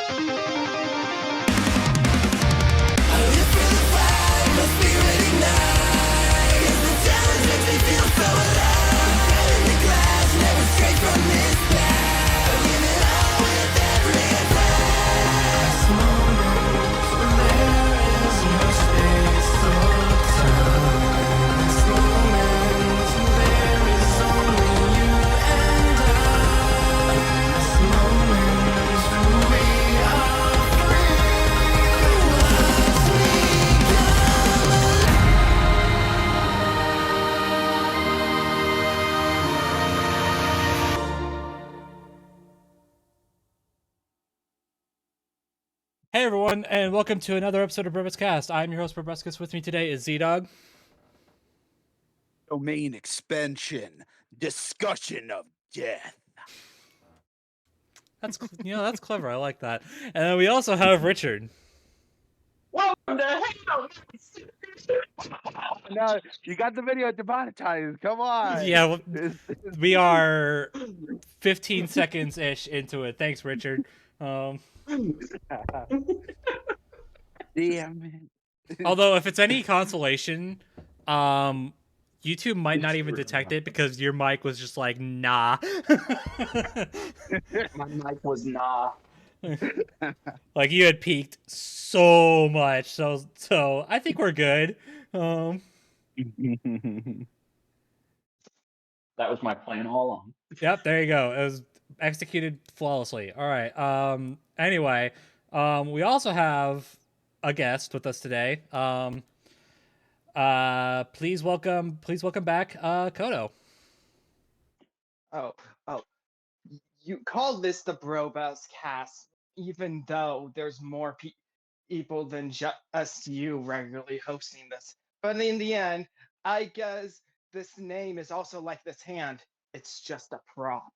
Hey everyone, and welcome to another episode of BrobusCast. I'm your host, BrobusCast. With me today is ZDogg. Domain expansion, discussion of death. That's that's clever. I like that. And then we also have Richard. Welcome to Halo. No, you got the video demonetized. Come on. Yeah, we are 15 seconds ish into it. Thanks, Richard. Damn it. Although, if it's any consolation, YouTube might not even detect it because your mic was just like, nah. My mic was nah. Like you had peaked so much, so I think we're good. That was my plan all along. Yep, there you go. It was executed flawlessly. All right. Anyway, we also have a guest with us today. Please welcome back, Koto. Oh, you call this the BrobusCast, even though there's more people than just you regularly hosting this. But in the end, I guess this name is also like this hand. It's just a prop.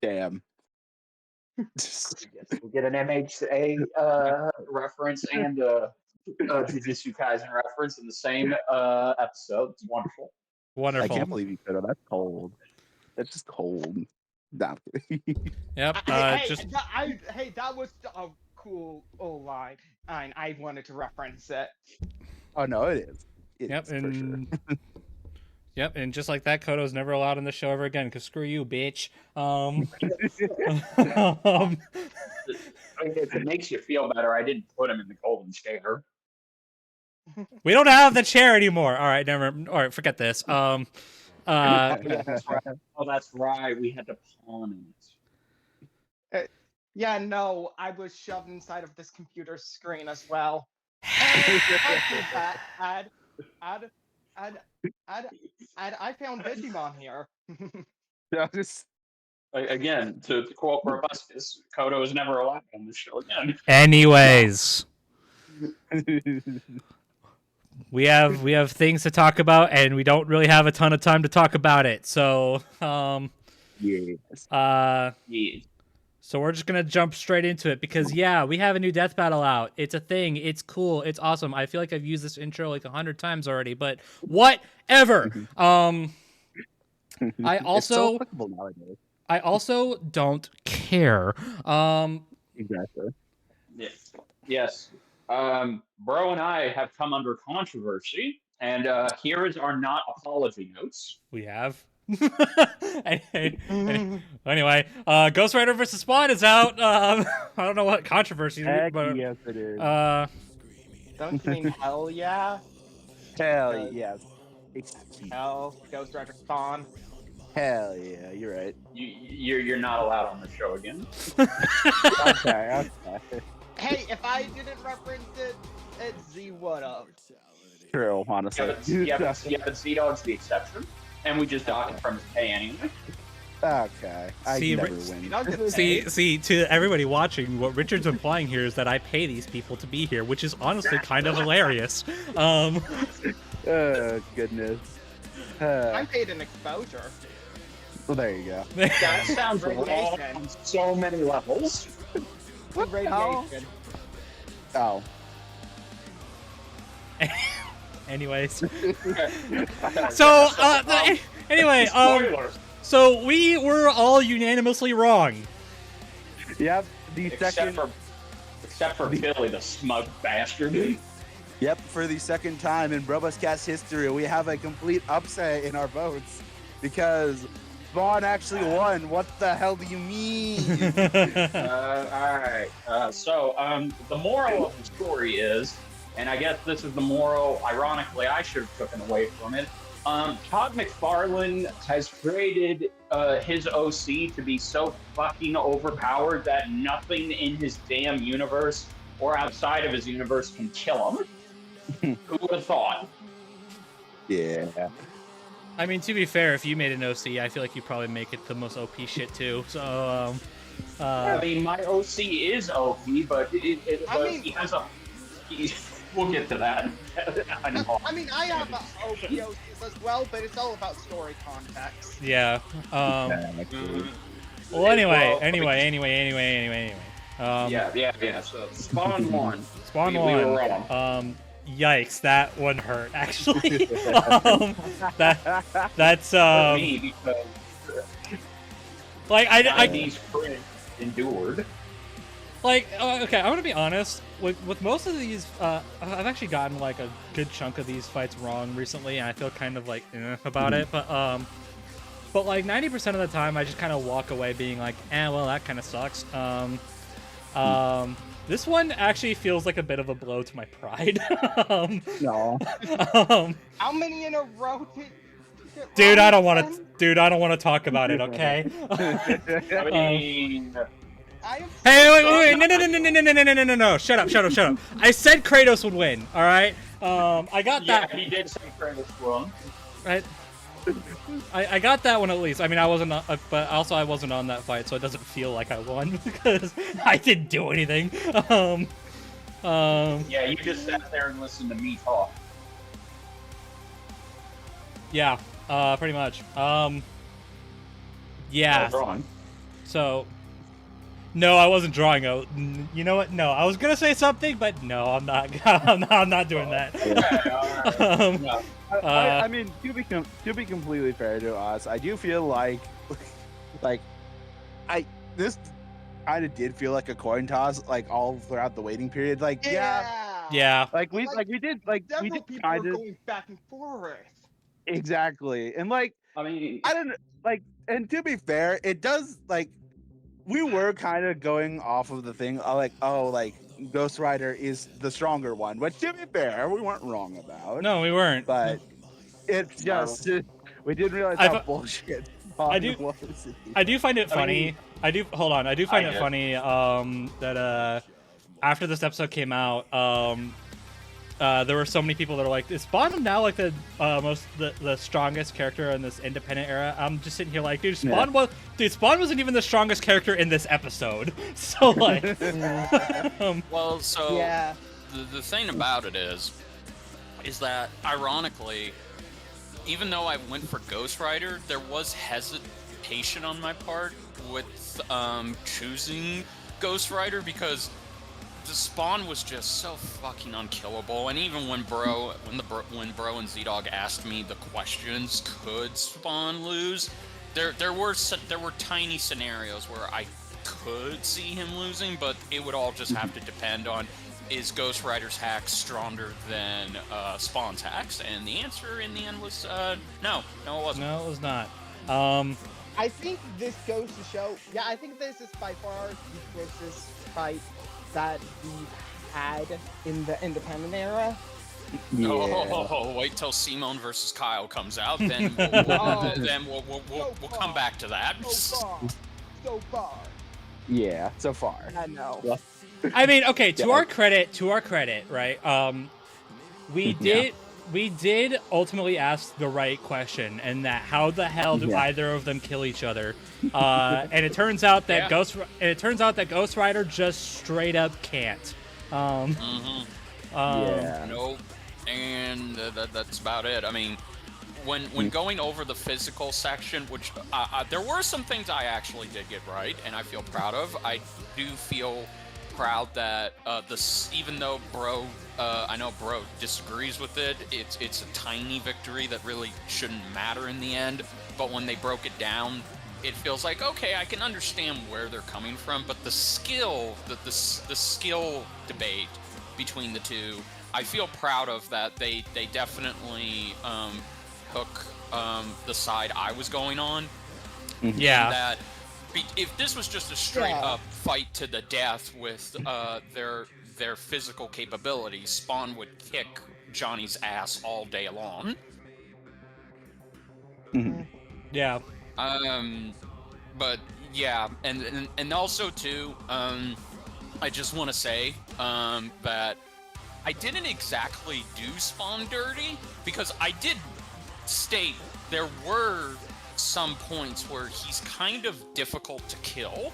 Damn. Yes, we get an MHA reference and a Jujutsu Kaisen reference in the same episode. It's wonderful. Wonderful. I can't believe you could have. That's cold. That's just cold. Yep. Hey, that was a cool old line. I wanted to reference it. Oh no, it is. Yep, and just like that, Koto's never allowed on the show ever again. Because screw you, bitch. If it makes you feel better, I didn't put him in the golden chair. We don't have the chair anymore. All right, never. All right, forget this. Yeah, that's right. Oh, that's right. We had to pawn it. Yeah, no, I was shoved inside of this computer screen as well. I found Digimon here. Again, to quote BrobusCast, Koto is never allowed on the show again. Anyways, we have things to talk about, and we don't really have a ton of time to talk about it. So, Yes. Yes. So we're just gonna jump straight into it because we have a new death battle out. It's a thing. It's cool. It's awesome. I feel like I've used this intro like 100 times already, but whatever. I also don't care. Exactly. Yes. Bro and I have come under controversy, and here is our not apology notes. We have. Anyway, Ghost Rider vs. Spawn is out. I don't know what controversy. But, yes, it is. Don't you mean hell yeah? Hell yes. Hell, Ghost Rider Spawn. Hell yeah, you're right. You're not allowed on the show again. Okay. Hey, if I didn't reference it, Z would have. True, honestly. Yeah, but ZDogg's the exception, and we just dock it from his pay anyway. Okay. I never win. See, to everybody watching, what Richard's implying here is that I pay these people to be here, which is honestly kind of hilarious. Oh, goodness. I'm paid an exposure. Well, there you go. That sounds wrong on so many levels. What radiation? Oh. Anyways. So, anyway, Spoilers. so we were all unanimously wrong. Yep. The second. Except for Billy, the smug bastard. Yep. For the second time in BrobusCast history, we have a complete upset in our votes because Vaughn actually won. What the hell do you mean? All right. So the moral of the story is, and I guess this is the moral. Ironically, I should have taken away from it. Todd McFarlane has created his OC to be so fucking overpowered that nothing in his damn universe or outside of his universe can kill him. Who would have thought? Yeah. I mean, to be fair, if you made an OC, I feel like you probably make it the most OP shit too. So, I mean, my OC is OP, but he has a. We'll get to that. I mean, I have OPOs as well, but it's all about story context. yeah. Well, anyway. Yeah. So Spawn won. Spawn we won. were wrong. Yikes, that one hurt actually. That's Me, because like these critics endured. Like, okay, I'm gonna be honest. With most of these, I've actually gotten like a good chunk of these fights wrong recently, and I feel kind of like about it. But like 90% of the time, I just kind of walk away being like, well, that kind of sucks. This one actually feels like a bit of a blow to my pride. No. How many in a row did Dude, I don't want to. Dude, I don't want to talk about it. Okay. I mean, Hey, wait, no. Shut up. I said Kratos would win. All right. I got that. Yeah, he did say Kratos won. Right. I got that one at least. I mean, I wasn't, but also I wasn't on that fight, so it doesn't feel like I won because I didn't do anything. Yeah, you just sat there and listened to me talk. Yeah. Pretty much. Yeah. Drawing. So. No, I wasn't drawing. You know what? No, I was gonna say something, but no, I'm not. I'm not doing that. No. I mean, to be completely fair to us, I do feel like this kind of did feel like a coin toss, like all throughout the waiting period. Like, Yeah. like we did people kind are of going back and forth. exactly, and like I mean, I don't like, and to be fair, it does like we were kind of going off of the thing, like Ghost Rider is the stronger one, which to be fair, we weren't wrong about. No, we weren't. But it's just we didn't realize how bullshit. I do find it funny. I do find it funny that after this episode came out, there were so many people that are like, is Spawn now like the strongest character in this independent era? I'm just sitting here like, dude, Spawn wasn't even the strongest character in this episode. So like, well, so Yeah. the thing about it is that ironically, even though I went for Ghost Rider, there was hesitation on my part with choosing Ghost Rider because the Spawn was just so fucking unkillable, and even when Bro and ZDogg asked me the questions, could Spawn lose? There were tiny scenarios where I could see him losing, but it would all just have to depend on, is Ghost Rider's hacks stronger than Spawn's hacks? And the answer in the end was no, it wasn't. No, it was not. I think this goes to show. Yeah, I think this is by far the closest fight that we've had in the independent era. Yeah. Oh, wait till Simone versus Kyle comes out, then we'll come back to that. So far. Yeah, so far. I know. I mean, okay, to our credit, right? We did ultimately ask the right question, and that how the hell do either of them kill each other? And it turns out that Ghost Rider just straight up can't. Nope. And that's about it. I mean, when going over the physical section, which there were some things I actually did get right, and I feel proud of. I do feel proud that even though I know Bro disagrees with it, it's a tiny victory that really shouldn't matter in the end. But when they broke it down, it feels like, okay, I can understand where they're coming from, but the skill debate between the two, I feel proud of that. They definitely took the side I was going on. Yeah. That if this was just a straight up fight to the death with their physical capabilities, Spawn would kick Johnny's ass all day long. Yeah. But yeah, and also too, I just want to say that I didn't exactly do Spawn dirty, because I did state there were some points where he's kind of difficult to kill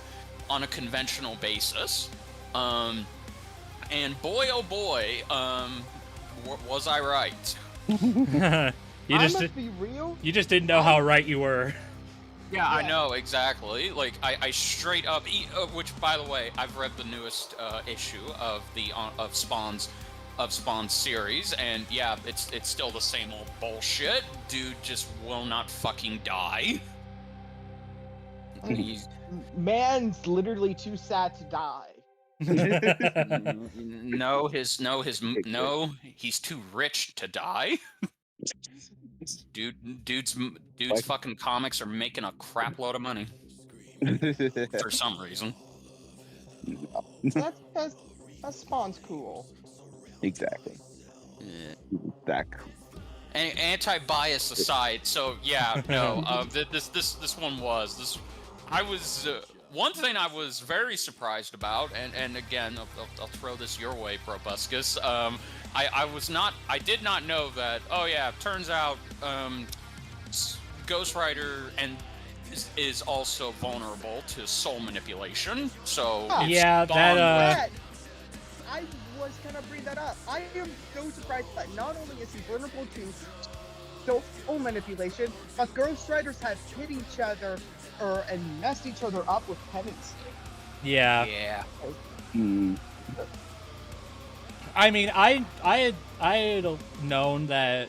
on a conventional basis. And boy, oh boy, was I right. I must be real. You just didn't know how right you were. Yeah, I know, exactly. Like, I straight up, which, by the way, I've read the newest issue of Spawn's series, and yeah, it's still the same old bullshit. Dude just will not fucking die. Man's literally too sad to die. He's too rich to die. Dude's fucking comics are making a crap load of money for some reason. That's because Spawn's cool. Exactly. That cool. Anti-bias aside, so yeah, no, this one was I was one thing I was very surprised about, and again, I'll throw this your way, BrobusCast. I did not know that. Oh yeah, turns out Ghost Rider is also vulnerable to soul manipulation. So yeah, I was gonna bring that up. I am so surprised that not only is he vulnerable to soul manipulation, but Ghost Riders have hit each other and messed each other up with penance. Yeah. Yeah. I mean, I had known that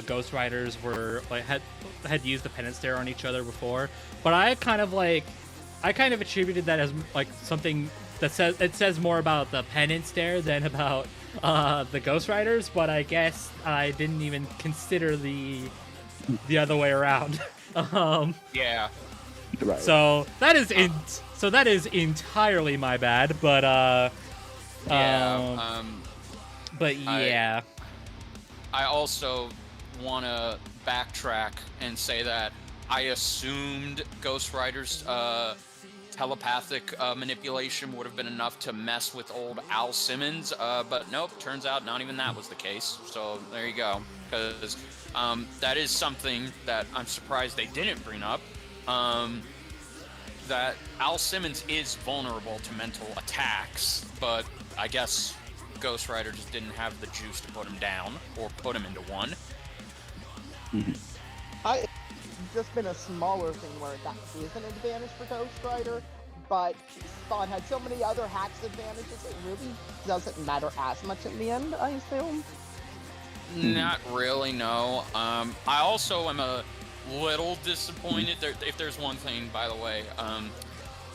Ghost Riders were like had used the penance stare on each other before, but I kind of attributed that as like something that says more about the penance stare than about the Ghost Riders. But I guess I didn't even consider the other way around. Yeah. Right. So that is entirely my bad. But But yeah. I also want to backtrack and say that I assumed Ghost Rider's telepathic manipulation would have been enough to mess with old Al Simmons, but nope, turns out not even that was the case. So there you go. Because that is something that I'm surprised they didn't bring up. That Al Simmons is vulnerable to mental attacks, but I guess Ghost Rider just didn't have the juice to put him down or put him into one. It's just been a smaller thing where that is an advantage for Ghost Rider, but Spawn had so many other hacks advantages, it really doesn't matter as much in the end, I assume. Not really, no. I also am a little disappointed. If there's one thing, by the way,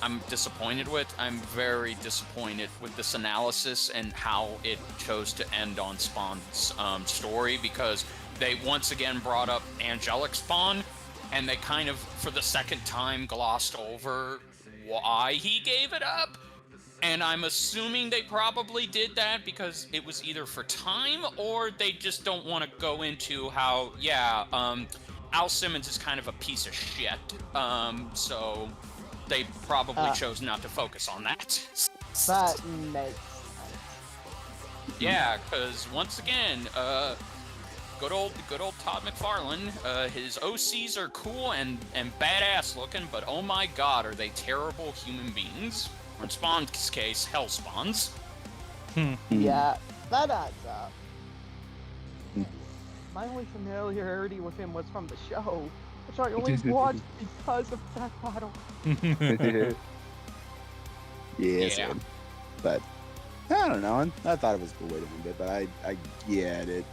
I'm disappointed with. I'm very disappointed with this analysis and how it chose to end on Spawn's story, because they once again brought up Angelic Spawn, and they kind of, for the second time, glossed over why he gave it up. And I'm assuming they probably did that because it was either for time, or they just don't want to go into how, Al Simmons is kind of a piece of shit. So they probably chose not to focus on that. That makes sense. Yeah, because once again, good old Todd McFarlane, his OCs are cool and badass looking, but oh my god, are they terrible human beings. Or in Spawn's case, hell spawns. Yeah, that adds up. My only familiarity with him was from the show, which I only watched because of that battle. Yeah. But I don't know. I thought it was a cool way to end it, but I get it.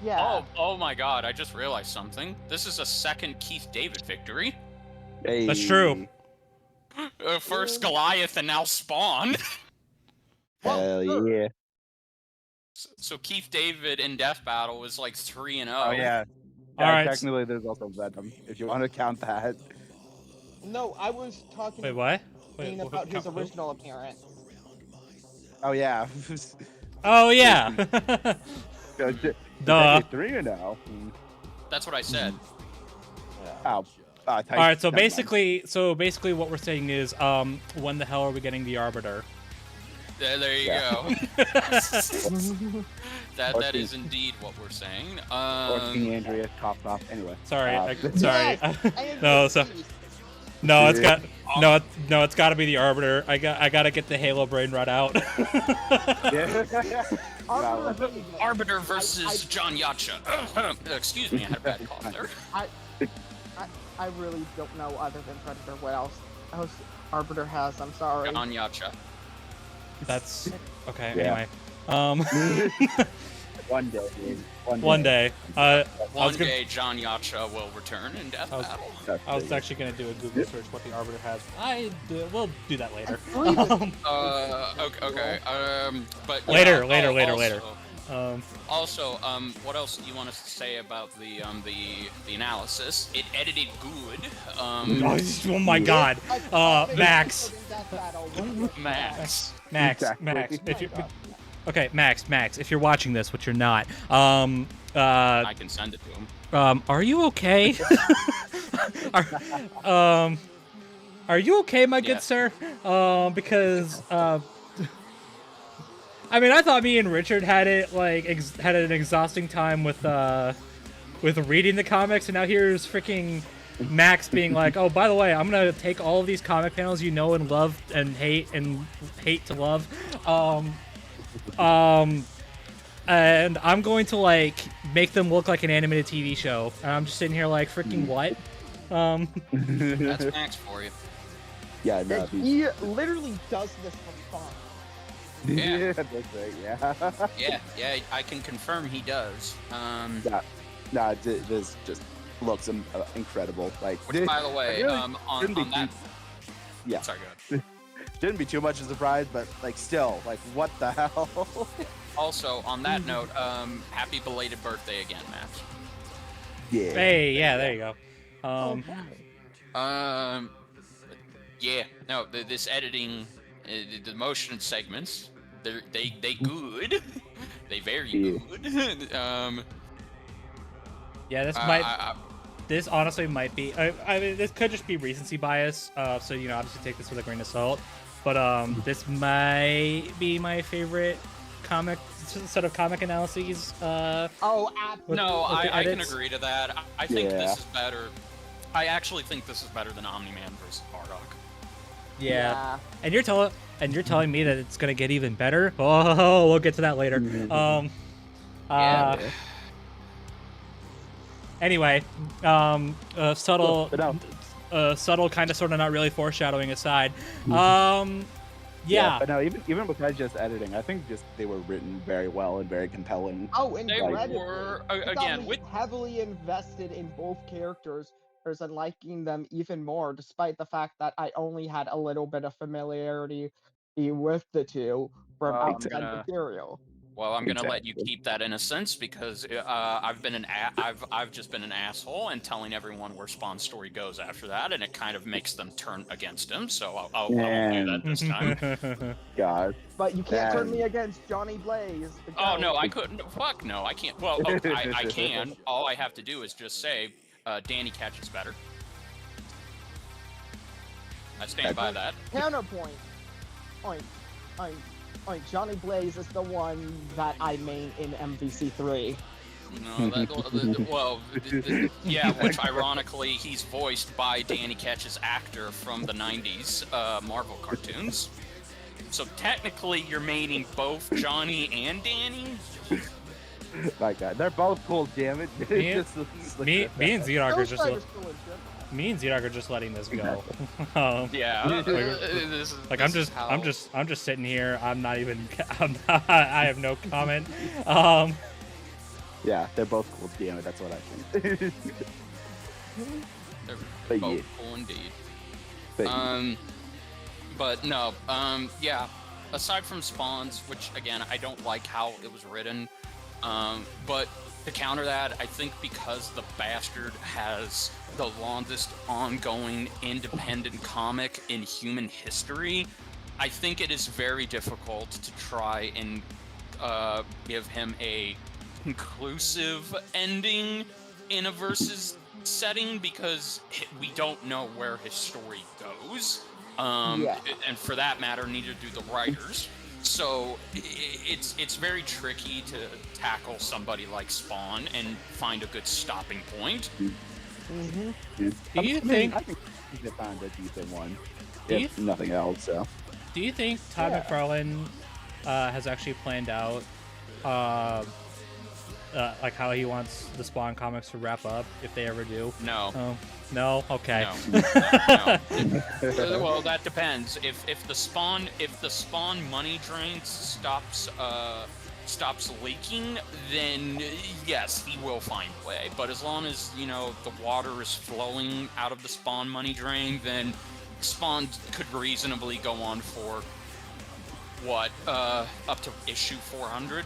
Yeah. Oh my god, I just realized something. This is a second Keith David victory. That's true. First Goliath and now Spawn. Hell yeah. So Keith David in Death Battle is like 3-0. Oh yeah. All right. Technically, there's also Venom if you want to count that. No, I was talking Wait, what? Wait, about his who? original appearance. Oh yeah. Oh yeah. Duh. 3-0. That's what I said. Oh. All right. So basically, what we're saying is, when the hell are we getting the Arbiter? There you go. that is indeed what we're saying. Or King Andreas coughed off. Anyway. Sorry. Sorry. No, it's got it's got to be the Arbiter. I got to get the Halo brain right out. Arbiter versus John Yacha. Excuse me, I had a bad cough there. I really don't know other than Predator what else Arbiter has. I'm sorry. John Yacha. That's okay. Yeah. Anyway, One day. one day. One day, John Yacha will return in Death Battle. I was actually gonna do a Google search what the Arbiter has. We'll do that later. Okay. But Later. Also, what else do you want us to say about the analysis? It edited good. Oh my God. Max. If you Max, if you're watching this, which you're not, I can send it to him. Are you okay? Are you okay, my good sir? Because I mean, I thought me and Richard had it had an exhausting time with reading the comics, and now here's freaking Max being like, "Oh, by the way, I'm gonna take all of these comic panels you know and love and hate to love, and I'm going to make them look like an animated TV show." And I'm just sitting here like, freaking what? That's Max for you. Yeah, no. He literally does this for fun. Yeah. That's right, Yeah, I can confirm he does. This just looks incredible. Which, by the way, really on that. Yeah. Sorry, go ahead. Shouldn't be too much of a surprise, but still, what the hell? Also, on that note, happy belated birthday again, Matt. Yeah. Hey, yeah, there you go. Yeah, no, this editing, the motion segments, they good, they very good. Yeah, this honestly might be. I mean, this could just be recency bias. So obviously take this with a grain of salt. But this might be my favorite set of comic analyses. Absolutely. No, I can agree to that. I think this is better. I actually think this is better than Omni-Man versus Bardock. Yeah. And you're telling me that it's gonna get even better. Oh, we'll get to that later. Anyway, subtle kind of sort of not really foreshadowing aside. Yeah. But no, even besides just editing, I think they were written very well and very compelling. Oh, They were again heavily invested in both characters and liking them even more, despite the fact that I only had a little bit of familiarity with the two from the material. Well, I'm gonna let you keep that innocence because I've just been an asshole and telling everyone where Spawn's story goes after that, and it kind of makes them turn against him. So I won't do that this time. God. But you can't turn me against Johnny Blaze. Oh no, I couldn't. Fuck no, I can't. Well, I can. All I have to do is just say Danny catches better. I stand by that. Counterpoint. Johnny Blaze is the one that I main in MVC3. No, yeah, which ironically he's voiced by Danny Ketch's actor from the 90s Marvel cartoons. So technically you're maining both Johnny and Danny? My God, they're both cool, damn it. Me and ZDogg are just letting this go. Yeah. I'm just sitting here. I have no comment. Yeah, they're both cool, damn it. That's what I think. They're But both yeah. cool indeed. But yeah. But no, yeah. Aside from spawns, which again I don't like how it was written, but to counter that, I think because the Bastard has the longest ongoing independent comic in human history, I think it is very difficult to try and give him a conclusive ending in a versus setting because we don't know where his story goes. Yeah. And for that matter, neither do the writers. So it's very tricky to tackle somebody like Spawn and find a good stopping point. Mm-hmm. Yeah. Do you think? I think they found a decent one. Do you If nothing else, so. Do you think Todd Yeah. McFarlane has actually planned out like how he wants the Spawn comics to wrap up if they ever do? No. Oh, no. Okay. No. No. Well, that depends. If the Spawn money drain stops leaking, then yes, he will find a way. But as long as the water is flowing out of the Spawn money drain, then Spawn could reasonably go on for what up to issue 400.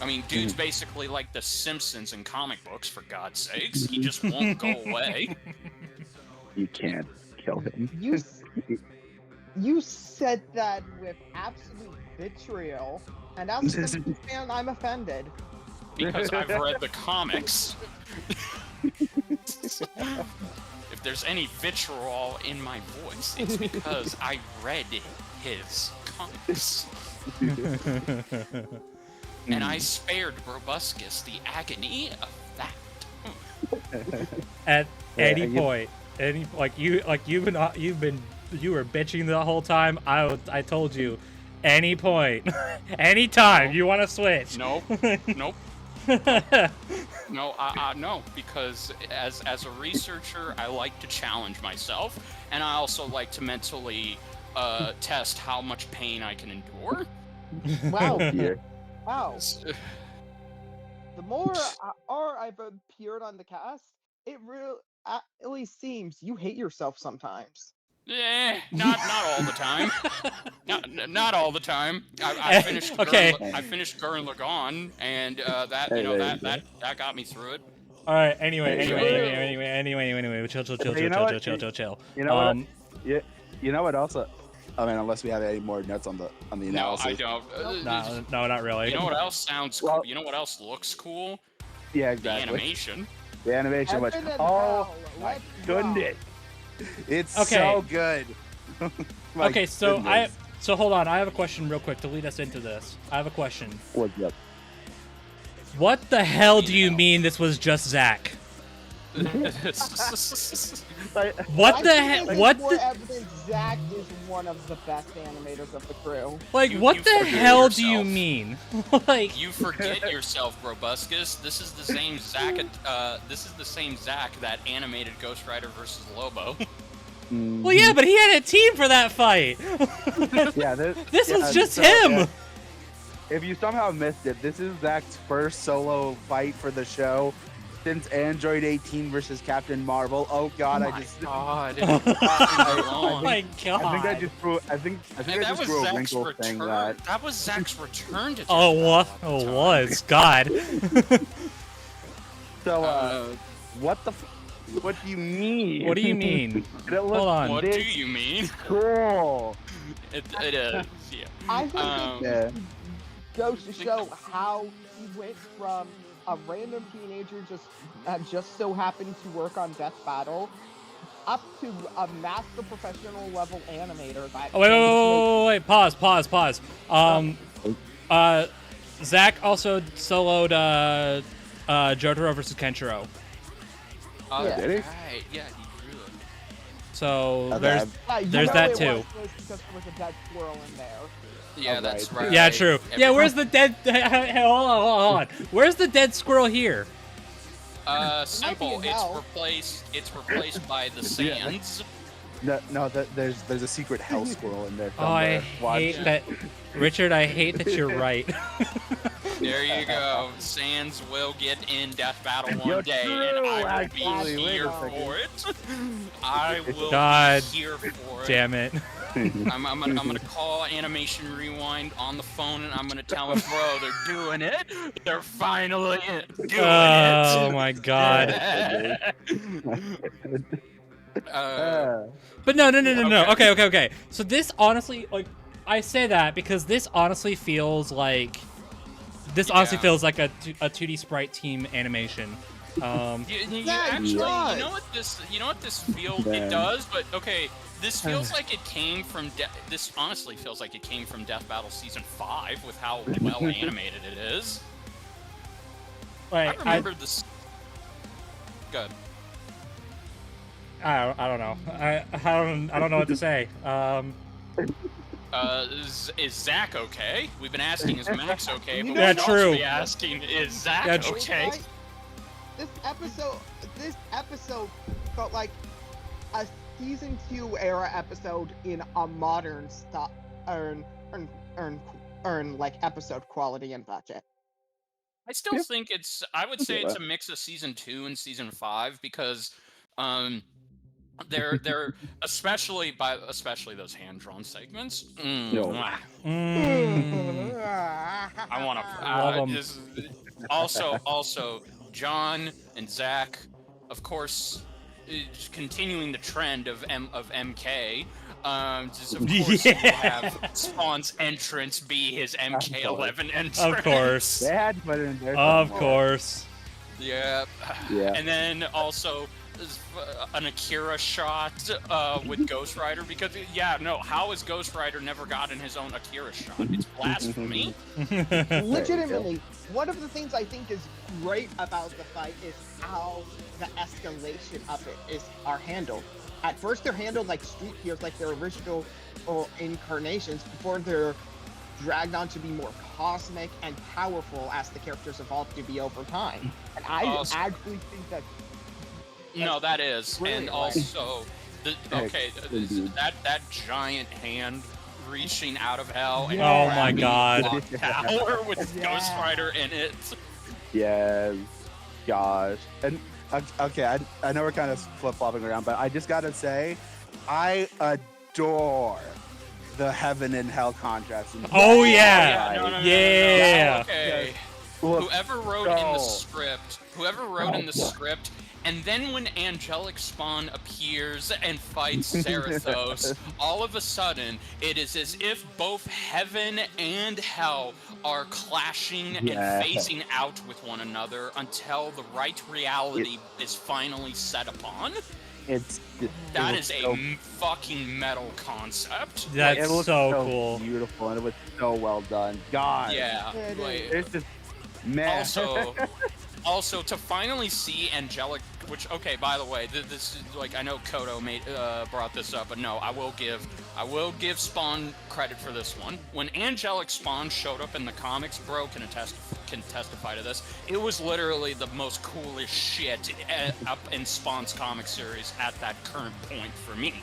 I mean, dude's basically like the Simpsons in comic books, for God's sakes. He just won't go away. You can't kill him. You said that with absolute vitriol, and as a Simpsons fan, I'm offended. Because I've read the comics. If there's any vitriol in my voice, it's because I read his comics. And I spared BrobusCast the agony of that. At any you- point, you were bitching the whole time. I told you, any point, any time you want to switch. Nope. Nope. No, no, because as a researcher, I like to challenge myself, and I also like to mentally test how much pain I can endure. Wow. Yeah. Wow. The more I've appeared on the cast, it really seems you hate yourself sometimes. Not all the time. Not all the time. I finished. Okay. I finished Gurren Lagann, and that that got me through it. All right. Anyway. Chill. You know what? Chill. You know what? Yeah. You know what else? I mean, unless we have any more notes on the No, analysis. I don't. No, not really. You know what else sounds cool? Well- You know what else looks cool? Yeah, The exactly. animation. The animation was. Heaven and Oh hell, my let's goodness! It's Okay. so good. My Okay, so goodness. so hold on. I have a question real quick to lead us into this. I have a question. What's up? What the hell do you mean this was just Zach? What I the think heck? there's What more the? evidence Zach is one of the best animators of the crew. Like, You- what you the forget hell do you yourself. mean? Like, You forget yourself, BrobusCast. This is the same Zack. This is the same Zack that animated Ghost Rider versus Lobo. well, yeah, but he had a team for that fight. Yeah, This yeah, was just so, him. yeah. If you somehow missed it, this is Zach's first solo fight for the show since Android 18 versus Captain Marvel. Oh God, I just. God. Oh my god. I think I just threw. I think I And that just was threw a Zack's wrinkle return. saying that. That was Zack's return to. Oh, Japan what? at the Oh, time. was God. So, what the? What do you mean? What do you mean? It looks Hold on. What do this you mean? cool. It is. Yeah. I think Yeah. it goes to show how he went from a random teenager just so happened to work on Death Battle up to a master professional level animator. That Oh, wait. Pause. Zach also soloed Jotaro versus Kenshiro. Yeah. Did he? Right. Yeah, he drew it. So Okay. there's You There's know that it too. was because there was a dead squirrel in there. Yeah, Oh, that's right. right. yeah, true. Yeah, Every- where's the dead? Hold on. Where's the dead squirrel here? Simple. be hell. It's replaced by the sands. No, there's a secret hell squirrel in there Oh, I somewhere. Watch. hate that, Richard. I hate that you're right. There you go. Sans will get in Death Battle one You're day, true, and I will actually. be Wait here a second. for it. I will God be here for it. Damn it. I'm gonna call Animation Rewind on the phone, and I'm gonna tell him, bro, they're doing it. They're finally doing it. Oh my god. But no. Okay. So this honestly, like, I say that because this honestly feels like a 2D sprite team animation. Actually, you know what this feels? It does, but okay. This feels like it came from. This honestly feels like it came from Death Battle Season 5 with how well animated it is. Like, I remember this. Good. I don't know. I don't know what to say. Is Zach okay? We've been asking, is Max okay? But Yeah, we'd also true. be asking, is Zach Yeah, okay? This episode felt like a season 2 era episode in a modern style, earn like episode quality and budget. I still think I would say it's a mix of season 2 and season 5 because, they're especially those hand-drawn segments. I want to Love 'em. Also, John and Zach, of course, continuing the trend of MK. Just, of course, Yeah. we'll have Spawn's entrance be his MK11 entrance. Of course. They had to put it in there. Of somewhere. course. Yeah. And then also an Akira shot with Ghost Rider because how has Ghost Rider never gotten his own Akira shot? It's blasphemy. Legitimately, one of the things I think is great about the fight is how the escalation of it are handled. At first, they're handled like street heroes, like their original incarnations, before they're dragged on to be more cosmic and powerful as the characters evolve to be over time. And I actually think that. No, that is, Brilliant, and also, that giant hand reaching out of hell. And Oh my grabbing god. the tower with Ghost Rider in it. Yes. Gosh. And okay, I know we're kind of flip-flopping around, but I just gotta say, I adore the heaven and hell contrast. Oh yeah. No. Yeah. Okay. Whoever wrote in the script, and then when angelic spawn appears and fights Zarathos, all of a sudden it is as if both heaven and hell are clashing and phasing out with one another until the right reality is finally set upon. That is a fucking metal concept. That's it was so cool. Beautiful, and it was so well done. God. Yeah. It's just man. Also, to finally see angelic, which, okay, by the way, this is like, I know Koto brought this up, but no, I will give Spawn credit for this one. When angelic Spawn showed up in the comics, bro can testify to this. It was literally the most coolest shit up in Spawn's comic series at that current point for me,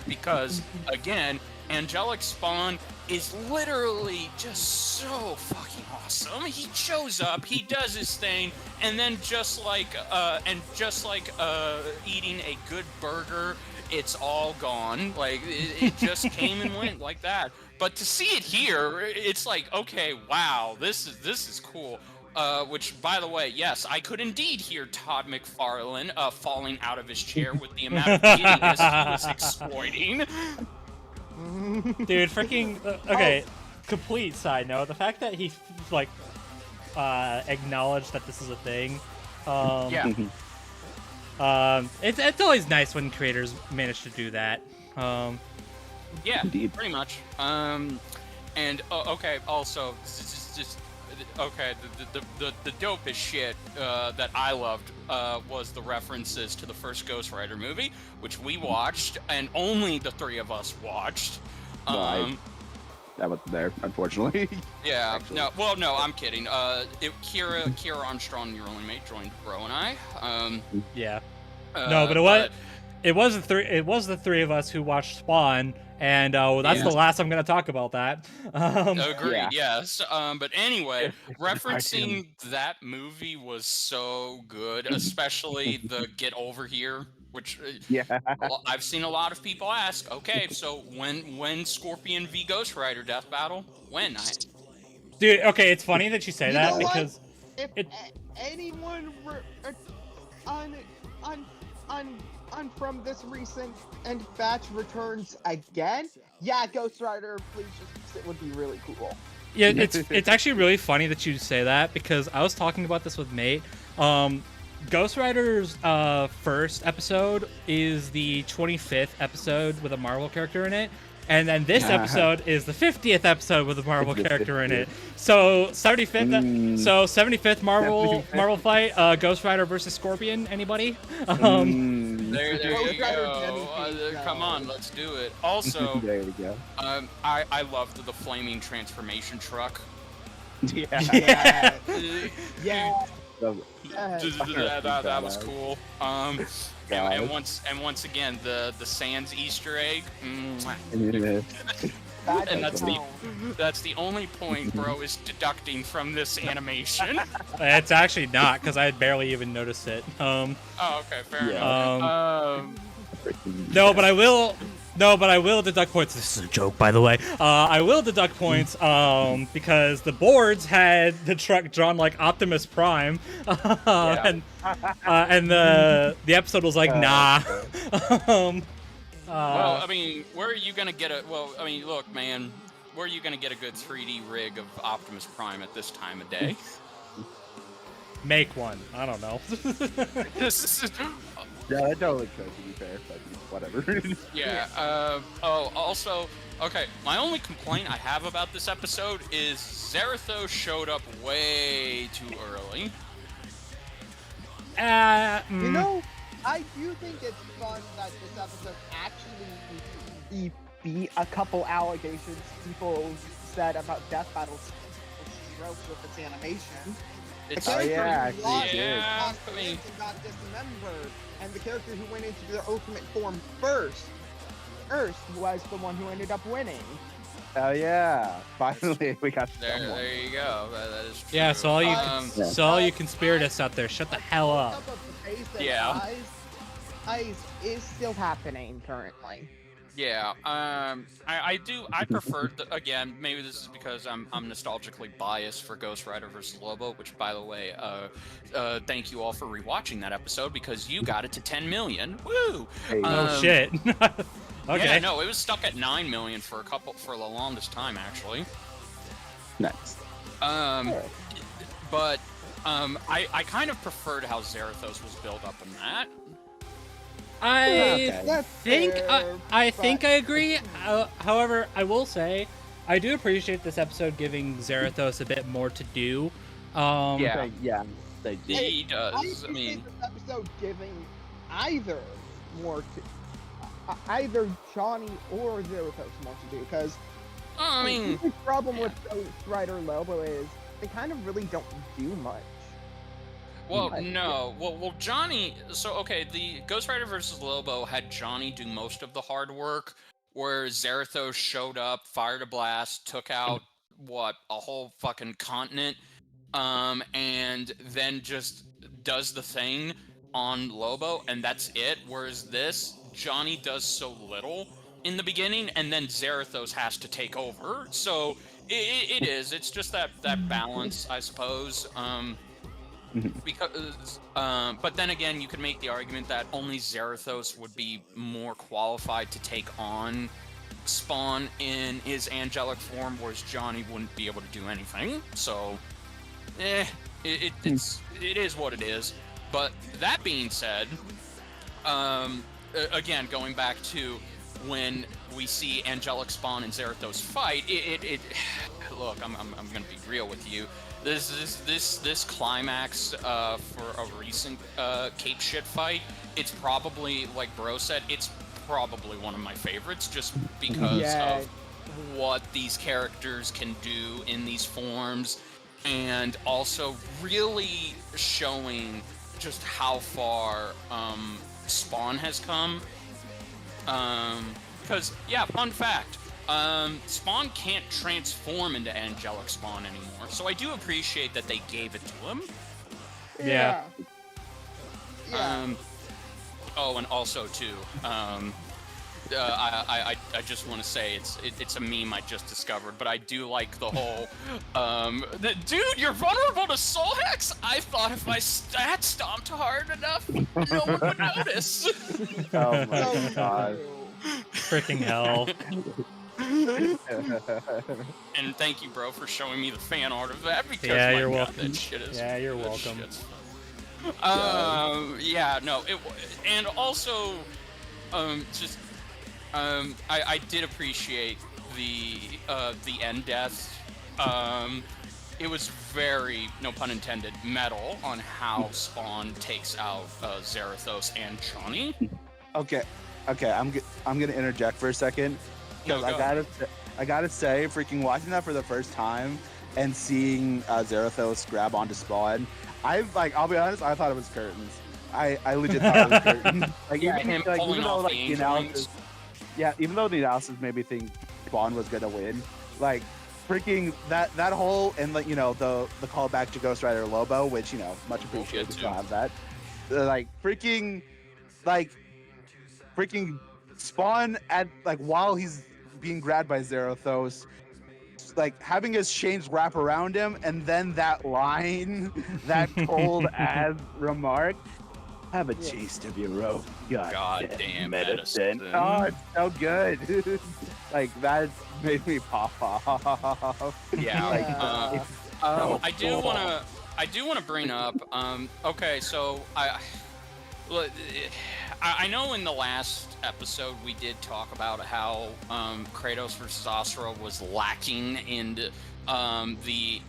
because again, angelic Spawn is literally just so fucking awesome. He shows up, he does his thing, and then just like eating a good burger, it's all gone. Like it just came and went like that. But to see it here, it's like, okay, wow, this is cool. Which, by the way, yes, I could indeed hear Todd McFarlane falling out of his chair with the amount of giddiness he was exploiting. Dude, freaking okay. Complete side note: the fact that he like acknowledged that this is a thing. It's always nice when creators manage to do that. Yeah, pretty much. And okay, also just okay, the dopest shit that I loved was the references to the first Ghost Rider movie, which we watched, and only the three of us watched. That wasn't there, unfortunately. Yeah. No. Well, no. I'm kidding. Kira Armstrong, your only mate, joined Bro and I. Yeah. No, but it was the three of us who watched Spawn And that's Yeah. the last I'm going to talk about that. Agreed. Yeah. Yes. But anyway, It's referencing that movie was so good, especially the "Get Over Here," which Yeah. I've seen a lot of people ask. Okay, so when Scorpion v Ghost Rider death battle? When? Dude, okay, it's funny that you say You that know what? because If it- anyone on from this recent and batch returns again, yeah, Ghost Rider, please just it would be really cool. yeah, it's actually really funny that you say that because I was talking about this with Mate. Ghost Rider's first episode is the 25th episode with a Marvel character in it. And then this episode is the 50th episode with a Marvel character in it. So 75th Marvel fight, Ghost Rider versus Scorpion. Anybody? There Ghost you Rider go. Genesis, Come on, let's do it. Also, There we go. I loved the flaming transformation truck. Yeah. Yeah, Uh, yeah. that was cool. And God. once again the Sans Easter egg. That And is that's the only point Bro is deducting from this animation. It's actually not because I had barely even noticed it. Oh, okay, fair Yeah. enough. No, but I will. No, but I will deduct points. This is a joke, by the way. I will deduct points because the boards had the truck drawn like Optimus Prime, and the episode was like, nah. Well, I mean, where are you gonna get a? Well, I mean, look, man, where are you gonna get a good 3D rig of Optimus Prime at this time of day? Make one. I don't know. Yeah, that totally could, to be fair, but whatever. Yeah. Also, okay. My only complaint I have about this episode is Zarathos showed up way too early. You know, I do think it's fun that this episode actually beat a couple allegations people said about Death Battle's stroke with its animation. It's, The character yeah, who lost yeah, his I mean- and got dismembered, and the character who went into their ultimate form first was the one who ended up winning. Oh yeah! Finally, we got someone. there you go. That is true. Yeah, so all you Yeah. so all you conspiratists out there, shut the hell up. Of the pace that Yeah. Ice is still happening currently. Yeah, I prefer again, maybe this is because I'm nostalgically biased for Ghost Rider vs. Lobo, which by the way, thank you all for rewatching that episode because you got it to 10 million. Woo! Hey. Oh shit. Okay. Yeah, no, it was stuck at 9 million for the longest time actually. Nice. But I kind of preferred how Zarathos was built up in that. I That's think fair, I think but- I agree. However, I will say I do appreciate this episode giving Zarathos a bit more to do. Yeah. Yeah. They did. He does. I appreciate mean, this episode giving either more to either Johnny or Zarathos more to do because I mean, the problem with Ghost Rider Lobo is they kind of really don't do much. well, But- no. Well, Johnny. So, okay, the Ghost Rider versus Lobo had Johnny do most of the hard work, where Zarathos showed up, fired a blast, took out a whole fucking continent, and then just does the thing on Lobo, and that's it. Whereas this, Johnny does so little in the beginning, and then Zarathos has to take over. So it is. It's just that balance, I suppose. Because, but then again, you could make the argument that only Zarathos would be more qualified to take on Spawn in his angelic form, whereas Johnny wouldn't be able to do anything. So, it is what it is. But that being said, again, going back to when we see angelic Spawn and Zarathos fight, look, I'm gonna be real with you. This climax for a recent Cape Shit fight, it's probably, like Bro said, it's probably one of my favorites just because of what these characters can do in these forms, and also really showing just how far Spawn has come. because yeah, fun fact. Spawn can't transform into angelic Spawn anymore, so I do appreciate that they gave it to him. Yeah. Oh, and also too, I just want to say it's a meme I just discovered, but I do like the whole, dude, you're vulnerable to soul hacks. I thought if I stomped hard enough, no one would notice. Oh my god. Freaking hell. And thank you, bro, for showing me the fan art of that, because Yeah, my you're God, welcome. that shit is. Yeah, you're that welcome. shit's- yeah, no, and also, I did appreciate the end death. It was very, no pun intended, metal on how Spawn takes out Zarathos and Johnny. Okay, I'm gonna interject for a second because No, go I gotta say, freaking watching that for the first time and seeing Zarathos grab onto Spawn, I'll be honest, I thought it was curtains. I legit thought it was curtains. Like, Yeah, even, him like, pulling even though off like the the angel analysis, wings. yeah, even though the analysis made me think Spawn was gonna win, like freaking that whole, and like, you know, the callback to Ghost Rider Lobo, which, you know, much We'll appreciated get to to. have that. Like freaking Spawn at, like, while he's being grabbed by Zarathos, like having his chains wrap around him, and then that line, that cold as remark, have a taste of your own Goddamn medicine. Oh, it's so good. Like, that made me pop off. Yeah. Like, Yeah. so I do cool. wanna bring up. Okay, so I know in the last episode we did talk about how Kratos versus Asura was lacking in the,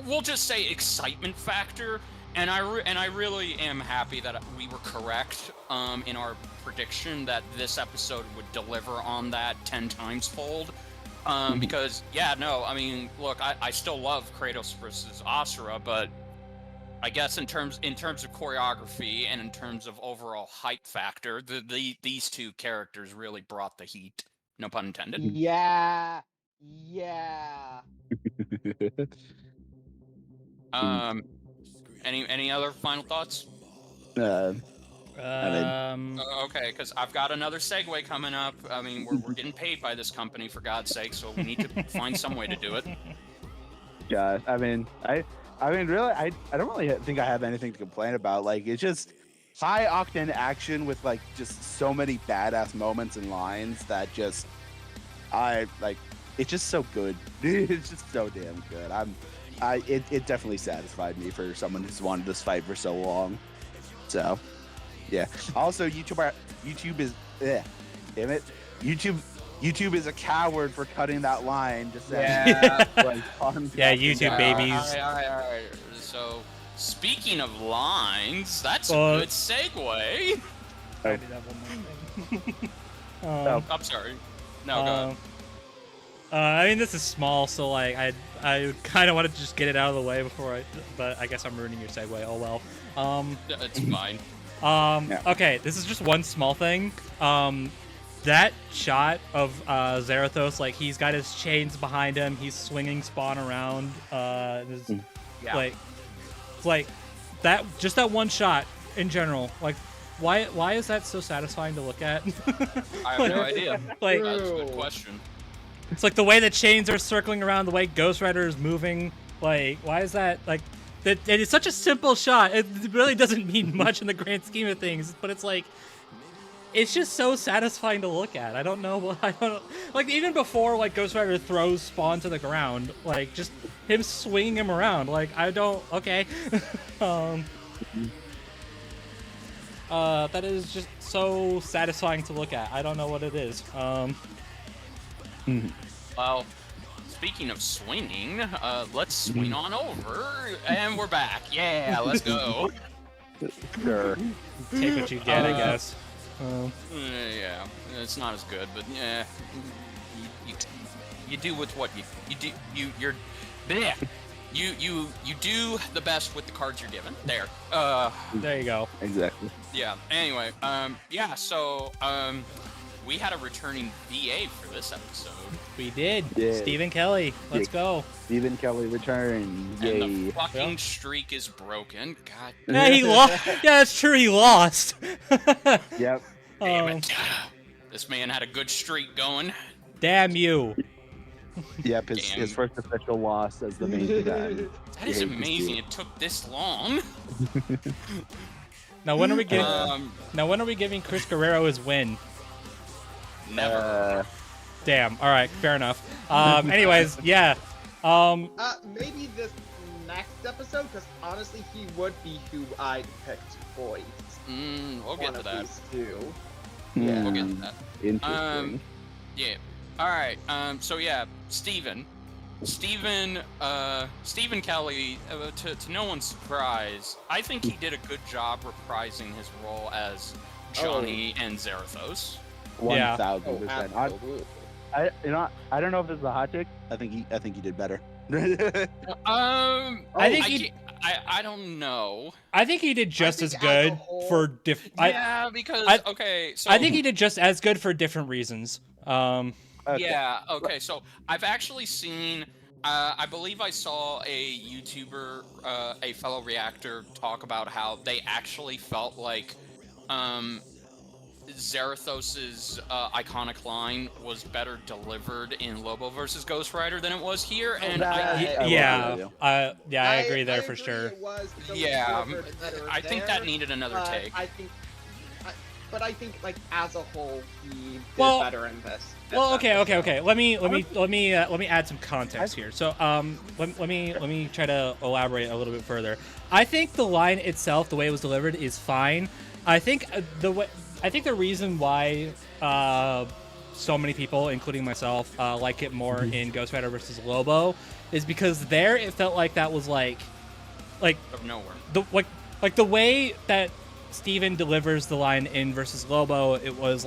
we'll just say, excitement factor, and I really am happy that we were correct in our prediction that this episode would deliver on that 10 times fold. Because yeah, no, I mean, look, I still love Kratos versus Asura, but I guess in terms of choreography and in terms of overall hype factor, these two characters really brought the heat. No pun intended. Yeah. Any other final thoughts? Okay, because I've got another segue coming up. I mean, we're getting paid by this company, for God's sake, so we need to find some way to do it. Yeah, I mean, really, I don't really think I have anything to complain about. Like, it's just high octane action with, like, just so many badass moments and lines that just, it's just so good. It's just so damn good. It definitely satisfied me for someone who's wanted this fight for so long. So, yeah. Also, YouTube is, damn it, YouTube is a coward for cutting that line. Just saying. Yeah. Like, Yeah, YouTube babies. All right. So, speaking of lines, that's Well, a good segue. I'm sorry. No, go ahead. I mean, this is small, so like I kind of wanted to just get it out of the way but I guess I'm ruining your segue. Oh well. It's fine. Okay, this is just one small thing. That shot of Zarathos, like, he's got his chains behind him, he's swinging Spawn around. Yeah. Like that, just that one shot in general. Like, why is that so satisfying to look at? I have no idea. Like, That's a good question. it's like the way the chains are circling around, the way Ghost Rider is moving. Like, why is that? Like, it's such a simple shot. It really doesn't mean much in the grand scheme of things, but it's like, it's just so satisfying to look at. I don't know. Like, even before, like, Ghost Rider throws Spawn to the ground, like, just him swinging him around. Like, okay. That is just so satisfying to look at. I don't know what it is. Well, speaking of swinging, let's swing on over, and we're back. Yeah, let's go. Sure. Take what you get, I guess. Yeah, it's not as good, but yeah, you do with what you do. You're there. You do the best with the cards you're given. There. There you go. Exactly. Yeah. Anyway, yeah. So, we had a returning VA for this episode. We did. Yeah. Stephen Kelly. Let's go. Stephen Kelly returns. And Yay. the fucking streak is broken. God Yeah, he lost. Yeah, that's true. He lost. Yep. damn Um, it. This man had a good streak going. Damn you. Yep. Damn. His first official loss as the main event. That is amazing. It took this long. Now when are we giving Chris Guerrero his win? Never. Damn. All right. Fair enough. Anyways, yeah. Maybe this next episode, because honestly, he would be who I'd picked for We'll get to that. these two. Yeah. We'll get to that. Interesting. Yeah. All right. So yeah, Stephen Kelly. To no one's surprise, I think he did a good job reprising his role as Johnny and Zarathos. 1,000%. Absolutely. I don't know if this is a hot take. I think he did better. I don't know. I think he did just think as as good a whole- for Because okay, so I think he did just as good for different reasons. Okay. Yeah, okay, so I've actually seen, I believe I saw a YouTuber, a fellow reactor, talk about how they actually felt like Zarathos' iconic line was better delivered in Lobo versus Ghost Rider than it was here, and I agree there for sure. It was Yeah, delivered better I think that there, needed another but take. I think like as a whole, he did Well- better in this. Well, okay. Let me add some context here. So, let me try to elaborate a little bit further. I think the line itself, the way it was delivered, is fine. I think the reason why so many people, including myself, like it more in Ghost Rider versus Lobo, is because there it felt like that was like Of nowhere. the way that Steven delivers the line in versus Lobo, it was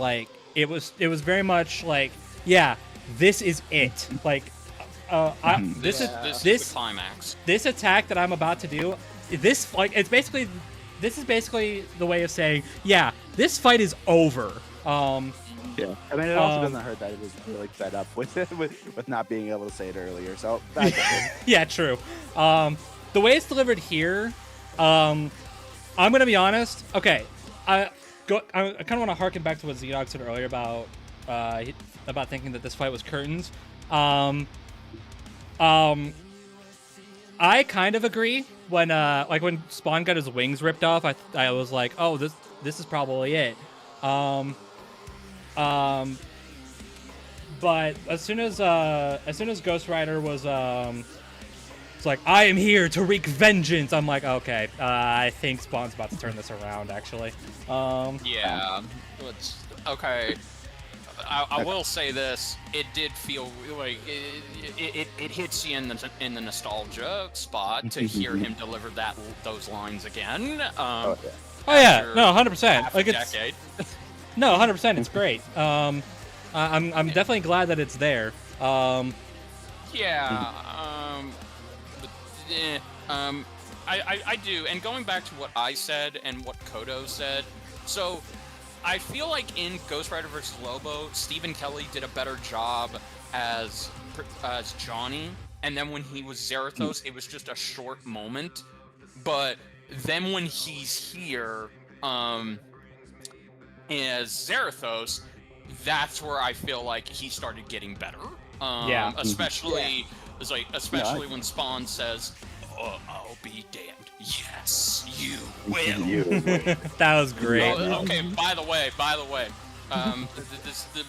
very much like, yeah, this is it. Like, this is the climax. This attack that I'm about to do, this is basically the way of saying, yeah, this fight is over. Yeah, I mean, it also doesn't hurt that it was really fed up with not being able to say it earlier. So yeah, true. The way it's delivered here, I'm gonna be honest. Okay, I kind of want to harken back to what ZDogg said earlier about thinking that this fight was curtains. I kind of agree. When Spawn got his wings ripped off, I was like, oh, this is probably it. But as soon as Ghost Rider was it's like, I am here to wreak vengeance, I'm like, okay, I think Spawn's about to turn this around, actually. Yeah, okay. I will say this: it did feel like it hits you in the nostalgia spot to hear him deliver those lines again. Oh yeah, no, 100%. Like it's decade. No, 100%. It's great. I'm definitely glad that it's there. I do. And going back to what I said and what Koto said, so I feel like in Ghost Rider vs. Lobo, Stephen Kelly did a better job as Johnny, and then when he was Zarathos, it was just a short moment. But then when he's here, as Zarathos, that's where I feel like he started getting better. Especially when Spawn says, "Oh, I'll be damned. Yes, you will." That was great. Okay. By the way,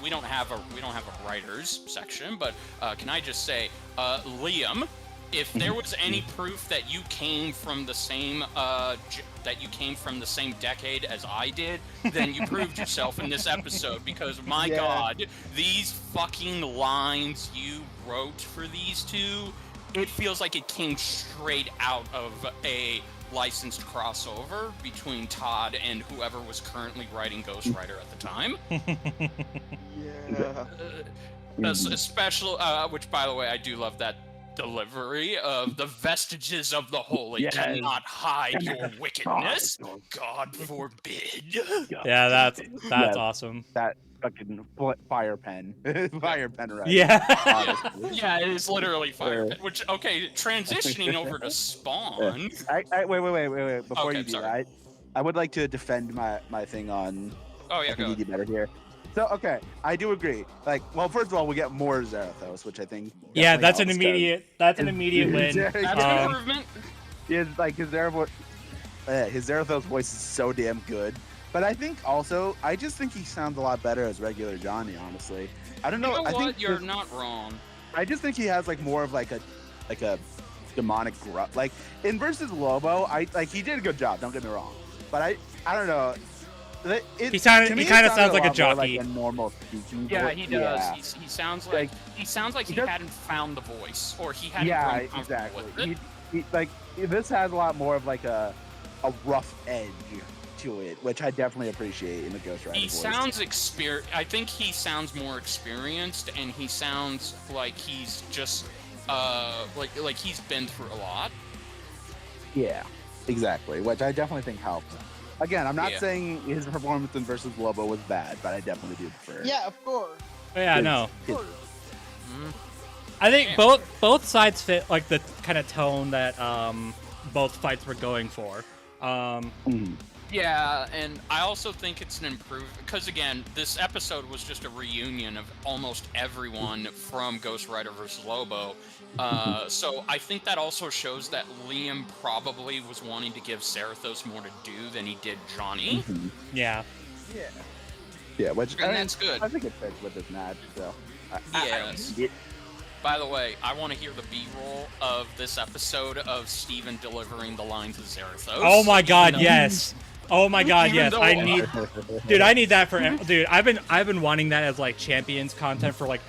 we don't have a writers section, but can I just say, Liam, if there was any proof that you came from the same decade as I did, then you proved yourself in this episode, because my God, these fucking lines you wrote for these two, it feels like it came straight out of a licensed crossover between Todd and whoever was currently writing Ghost Rider at the time. Especially, which, by the way, I do love that delivery of the vestiges of the holy cannot hide your wickedness. God forbid. Yeah, that's awesome. That fucking fire pen, fire pen, right? Yeah. Yeah, it is literally fire pit. Which, okay, transitioning over to Spawn. Wait. Before Okay, you do sorry. that, I would like to defend my thing on. Oh yeah, I think go you do ahead. better here. So okay, I do agree. Like, well, first of all, we get more Zarathos, which I think. Yeah, definitely that's an helps, 'cause immediate win. Yeah, That's an improvement. his Zarathos voice is so damn good. But I think also, I just think he sounds a lot better as regular Johnny. Honestly, I don't know. You know I what? think You're not wrong. I just think he has like more of like a demonic grunt. Like in versus Lobo, he did a good job. Don't get me wrong, but I don't know. He kind of sounds like a jockey. Like a normal speaking Yeah, voice. he does. Yeah. He sounds like he hadn't found the voice, or he hadn't grown comfortable exactly. with it. This has a lot more of like a rough edge to it, which I definitely appreciate in the Ghost Rider He voice. sounds I think he sounds more experienced, and he sounds like he's just like he's been through a lot. Yeah, exactly. Which I definitely think helps. Again, I'm not Yeah. saying his performance in versus Lobo was bad, but I definitely do prefer. Yeah, of course. Yeah, no. his- I think Yeah. both sides fit like the kind of tone that both fights were going for. Yeah, and I also think it's an improvement because again, this episode was just a reunion of almost everyone from Ghost Rider vs. Lobo. So I think that also shows that Liam probably was wanting to give Zarathos more to do than he did Johnny. Yeah. Yeah, which And that's good. I think it fits with this match. So Yes. By the way, I want to hear the B-roll of this episode of Steven delivering the lines of Zarathos. Oh my God, Even though- yes. Oh my God, Even yes. though- I need that for dude. I've been wanting that as like champions content for like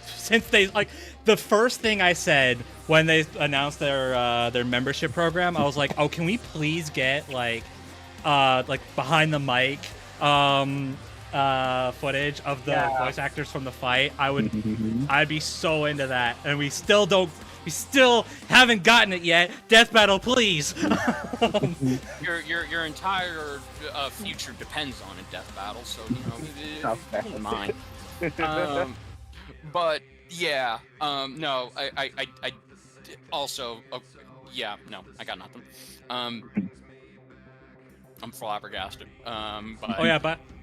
since they like the first thing I said when they announced their membership program. I was like, oh, can we please get like behind the mic footage of the voice actors from the fight? I'd be so into that, and we still haven't gotten it yet. Death Battle, please. Your entire future depends on a death battle, so you know, keep in mind. But yeah, no, I also, yeah, no, I got nothing. I'm flabbergasted. But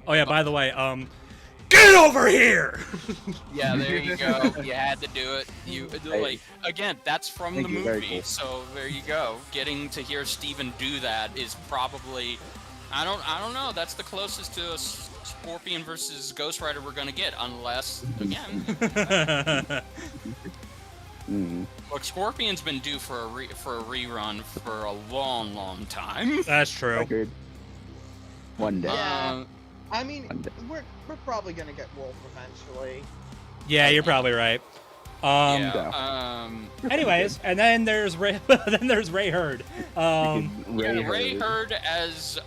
Oh yeah, by the way, get over here. yeah, there you go. You had to do it. Like again, that's from the Thank you, very movie. cool. So there you go. Getting to hear Steven do that is probably, I don't know. That's the closest to a Scorpion versus Ghost Rider we're gonna get, unless again. Look, Scorpion's been due for a rerun for a long time. That's true. Record. One day. Yeah. I mean, we're probably gonna get Wolf eventually. Yeah, you're probably right. Anyways, and then there's Ray. Then there's Ray Hurd. Ray Hurd as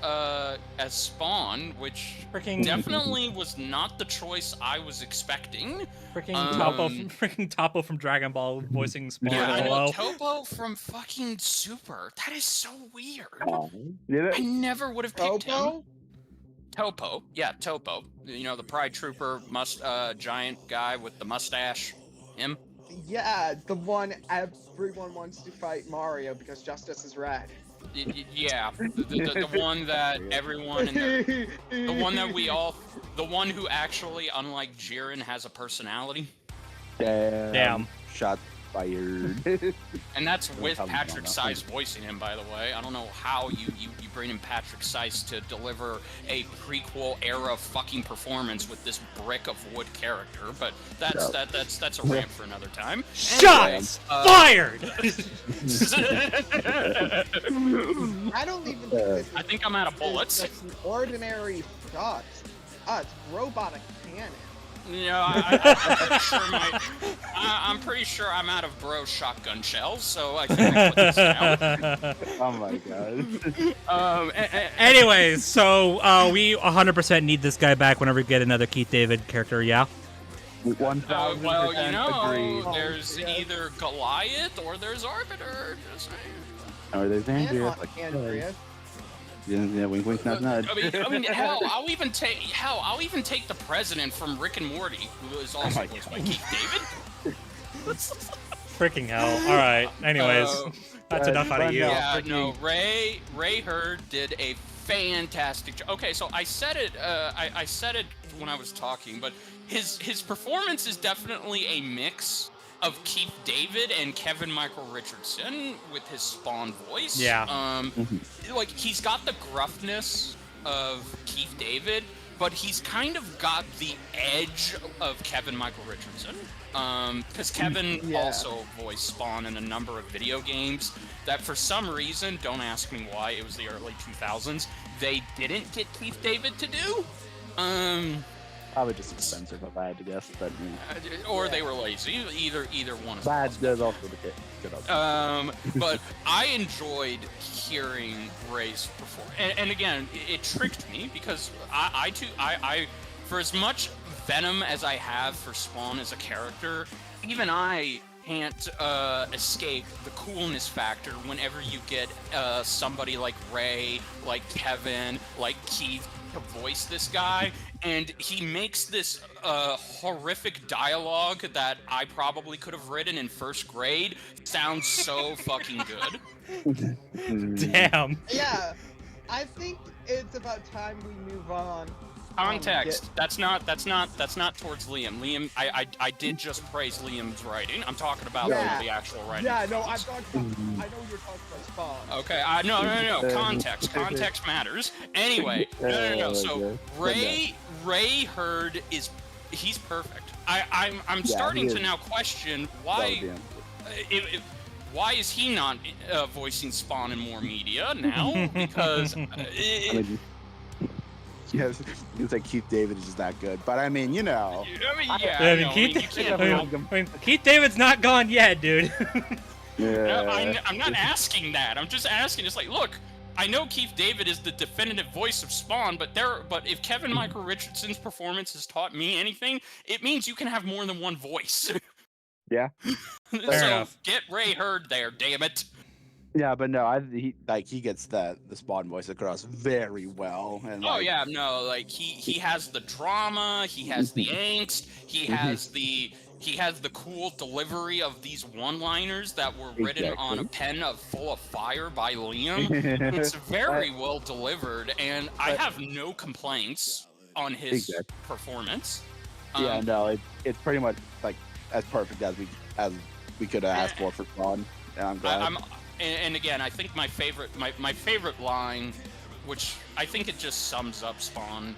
Spawn, which Freaking definitely was not the choice I was expecting. freaking Topo from Dragon Ball voicing Spawn. Yeah, I Hello. know, Topo from fucking Super. That is so weird. Did I it? never would have picked him. Topo? Topo, yeah, Topo. You know, the Pride Trooper, giant guy with the mustache. Him. Yeah, the one everyone wants to fight Mario because Justice is red. Yeah, the one that everyone in the one that the one who actually, unlike Jiren, has a personality. Damn. Shot fired. And that's with tell me Patrick about that. Seiss voicing him, by the way. I don't know how you bring in Patrick Seiss to deliver a prequel era fucking performance with this brick of wood character, but that's a rant for another time. Shots fired. I don't even think this is, I think I'm out of bullets. It's an ordinary shot. It's robotic cannon. You know, I'm pretty sure I'm out of bro shotgun shells, so I can put this down. Oh my god. Anyways, so we 100% need this guy back whenever we get another Keith David character. Yeah. 1000% Well, you know, agreed. there's either Goliath or there's Arbiter. Just saying. Or there's Andrea. And Andrea. Yeah, wink, wink, nudge, nudge. I mean, hell, I'll even take the president from Rick and Morty, who is also voiced by Keith David. Freaking hell. All right. Anyways, that's enough out of you. Yeah, no, Ray Hurd did a fantastic job. Okay, so I said it. I said it when I was talking, but his performance is definitely a mix of Keith David and Kevin Michael Richardson with his Spawn voice. Yeah. Like, he's got the gruffness of Keith David, but he's kind of got the edge of Kevin Michael Richardson. Because Kevin also voiced Spawn in a number of video games that for some reason, don't ask me why, it was the early 2000s, they didn't get Keith David to do. Probably just expensive, if I had to guess, but or they were lazy. Either one is bad. possible. There's also the good. But I enjoyed hearing Ray's performance, and again, it tricked me because I for as much venom as I have for Spawn as a character, even I can't escape the coolness factor whenever you get somebody like Ray, like Kevin, like Keith to voice this guy, and he makes this horrific dialogue that I probably could have written in first grade sound so fucking good. Damn. Yeah, I think it's about time we move on. Context. That's not towards Liam. Liam, I did just praise Liam's writing. I'm talking about the actual writing. Yeah, no, I'm talking about. I know you're talking about Spawn. Okay, no. Context matters. Anyway, no. So Ray Hurd he's perfect. I'm starting to now question why. Why is he not voicing Spawn in more media now? Because. Yes, it's like Keith David is just that good, but I mean, you know. Keith David's not gone yet, dude. Yeah. I'm not asking that. I'm just asking. It's like, look, I know Keith David is the definitive voice of Spawn, but if Kevin Michael Richardson's performance has taught me anything, it means you can have more than one voice. Yeah. Fair enough. Get Ray Hurd there, damn it. Yeah, but no, he gets the Spawn voice across very well. And he has the drama, he has the angst, he has the cool delivery of these one-liners that were written on a pen full of fire by Liam. It's very well delivered, and I have no complaints on his performance. It's pretty much like as perfect as we could have asked for Spawn, and I'm glad. And again, I think my favorite line, which I think it just sums up Spawn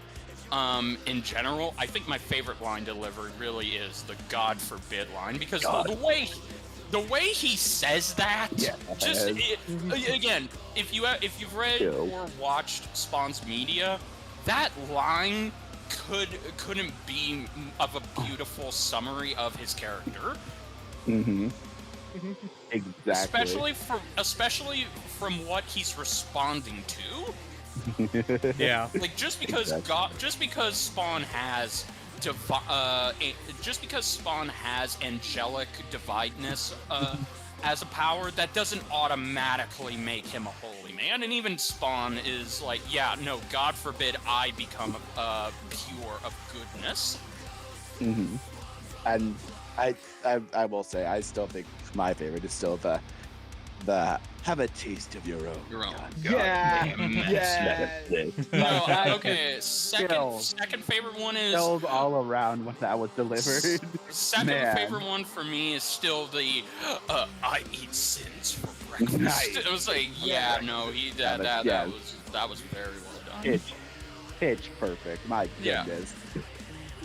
in general, I think my favorite line delivered really is the "God forbid" line, because the way he says that, again, if you've read or watched Spawn's media, that line couldn't be of a beautiful summary of his character. Exactly. Especially from what he's responding to. Yeah. Like just because Spawn has angelic divideness as a power, that doesn't automatically make him a holy man. And even Spawn is like, yeah, no, God forbid I become pure of goodness. And I will say, I still think my favorite is still the have a taste of your own. Okay. Second favorite one is all around when that was delivered. Second favorite one for me is still the I eat sins for breakfast. Nice. It was like, that was very well done. Pitch perfect. My goodness.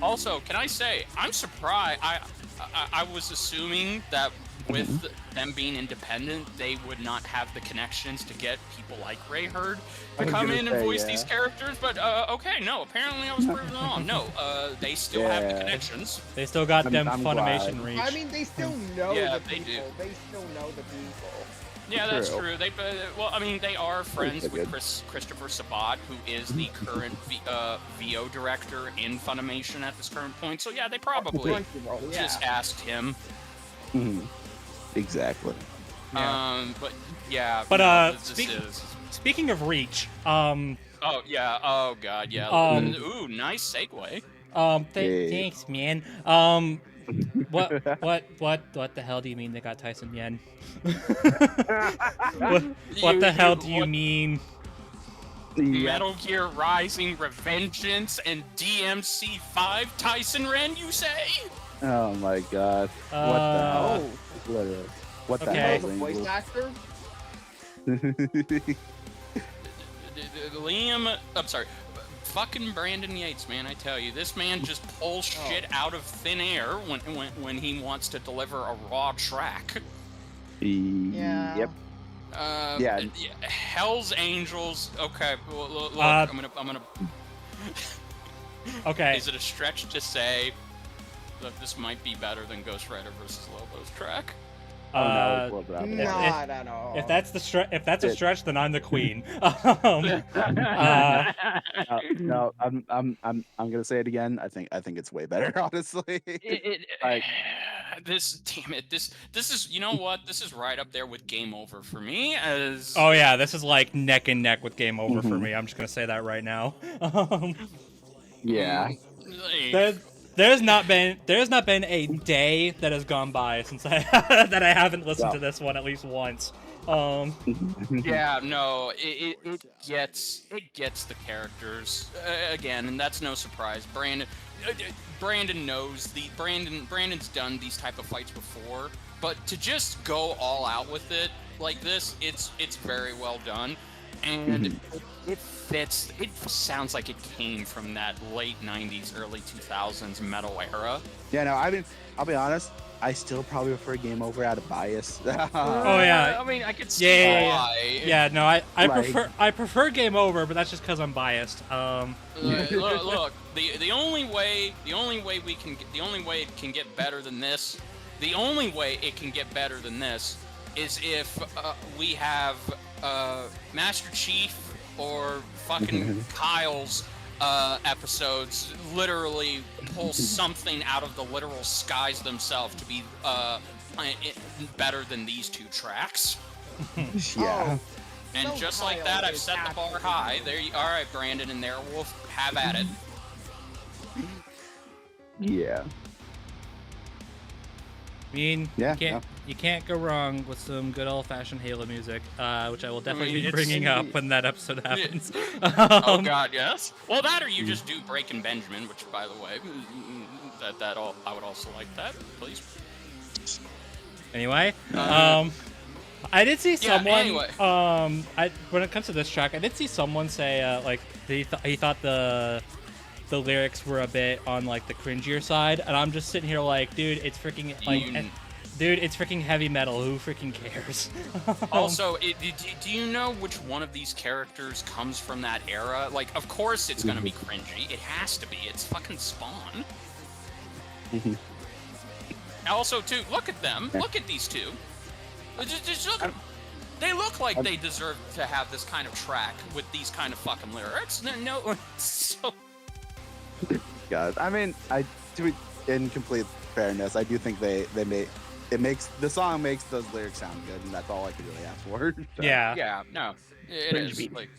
Also, can I say, I'm surprised. I was assuming that with them being independent, they would not have the connections to get people like Ray Hurd to come in and voice these characters. But okay, no, apparently I was proven wrong. No, they still have the connections. They still got them Funimation reach. I mean, they still know the people. They do. They still know the people. Yeah, that's true. They are friends with Christopher Sabat, who is the current VO director in Funimation at this current point. So yeah, they probably just asked him. Exactly. But yeah. But no, this is. speaking of reach, Oh yeah. Oh god. Yeah. Ooh, nice segue. Thanks, man. What the hell do you mean they got Tyson Yen? what the hell do you mean? Metal Gear Rising Revengeance and DMC5 Tyson Ren, you say? Oh my god. What the hell? Literally. What the Okay. hell? The voice actor? Liam, I'm sorry, fucking Brandon Yates, man. I tell you, this man just pulls shit out of thin air when he wants to deliver a raw track. Yeah. Yep. Yeah. Hell's Angels. Okay, well, look, I'm gonna. Okay. Is it a stretch to say that this might be better than Ghost Rider versus Lobo's track? No. Not at all. If that's a stretch, then I'm the queen. No, I'm gonna say it again. I think it's way better, honestly. Damn it, this is, you know what? This is right up there with Game Over for me. As Oh yeah, this is like neck and neck with Game Over for me. I'm just gonna say that right now. Yeah. There's not been a day that has gone by since that I haven't listened to this one at least once. Yeah, no, it gets the characters again, and that's no surprise. Brandon knows Brandon's done these type of fights before, but to just go all out with it like this, it's very well done, and it fits. It sounds like it came from that late '90s, early 2000s metal era. Yeah, no, I mean, I'll be honest. I still probably prefer Game Over out of bias. Oh yeah. I mean, I could see why. Yeah, no, I prefer Game Over, but that's just because I'm biased. Look, the only way it can get better than this, is if we have Master Chief or fucking Kyle's episodes literally pull something out of the literal skies themselves to be better than these two tracks. Yeah. And So just like Kyle that, I've is set the bar high. There you, all right, Brandon and Airwolf, have at it. Yeah. I mean, Yeah, you can't go wrong with some good old-fashioned Halo music, which I will definitely be it's- bringing up when that episode happens. Oh God, yes. Well, that or you just do Breaking Benjamin, which, by the way, I would also like that, please. Anyway, I did see someone. Anyway. When it comes to this track, I did see someone say like he thought the lyrics were a bit on like the cringier side, and I'm just sitting here like, dude, it's freaking it's freaking heavy metal. Who freaking cares? Also, do you know which one of these characters comes from that era? Like, of course it's gonna be cringy. It has to be. It's fucking Spawn. Also, too, look at them. Look at these two. Just look. They look like they deserve to have this kind of track with these kind of fucking lyrics. No, so. God, I mean, in complete fairness, I do think the song makes those lyrics sound good, and that's all I could really ask for. So. Yeah, no, it is. Like,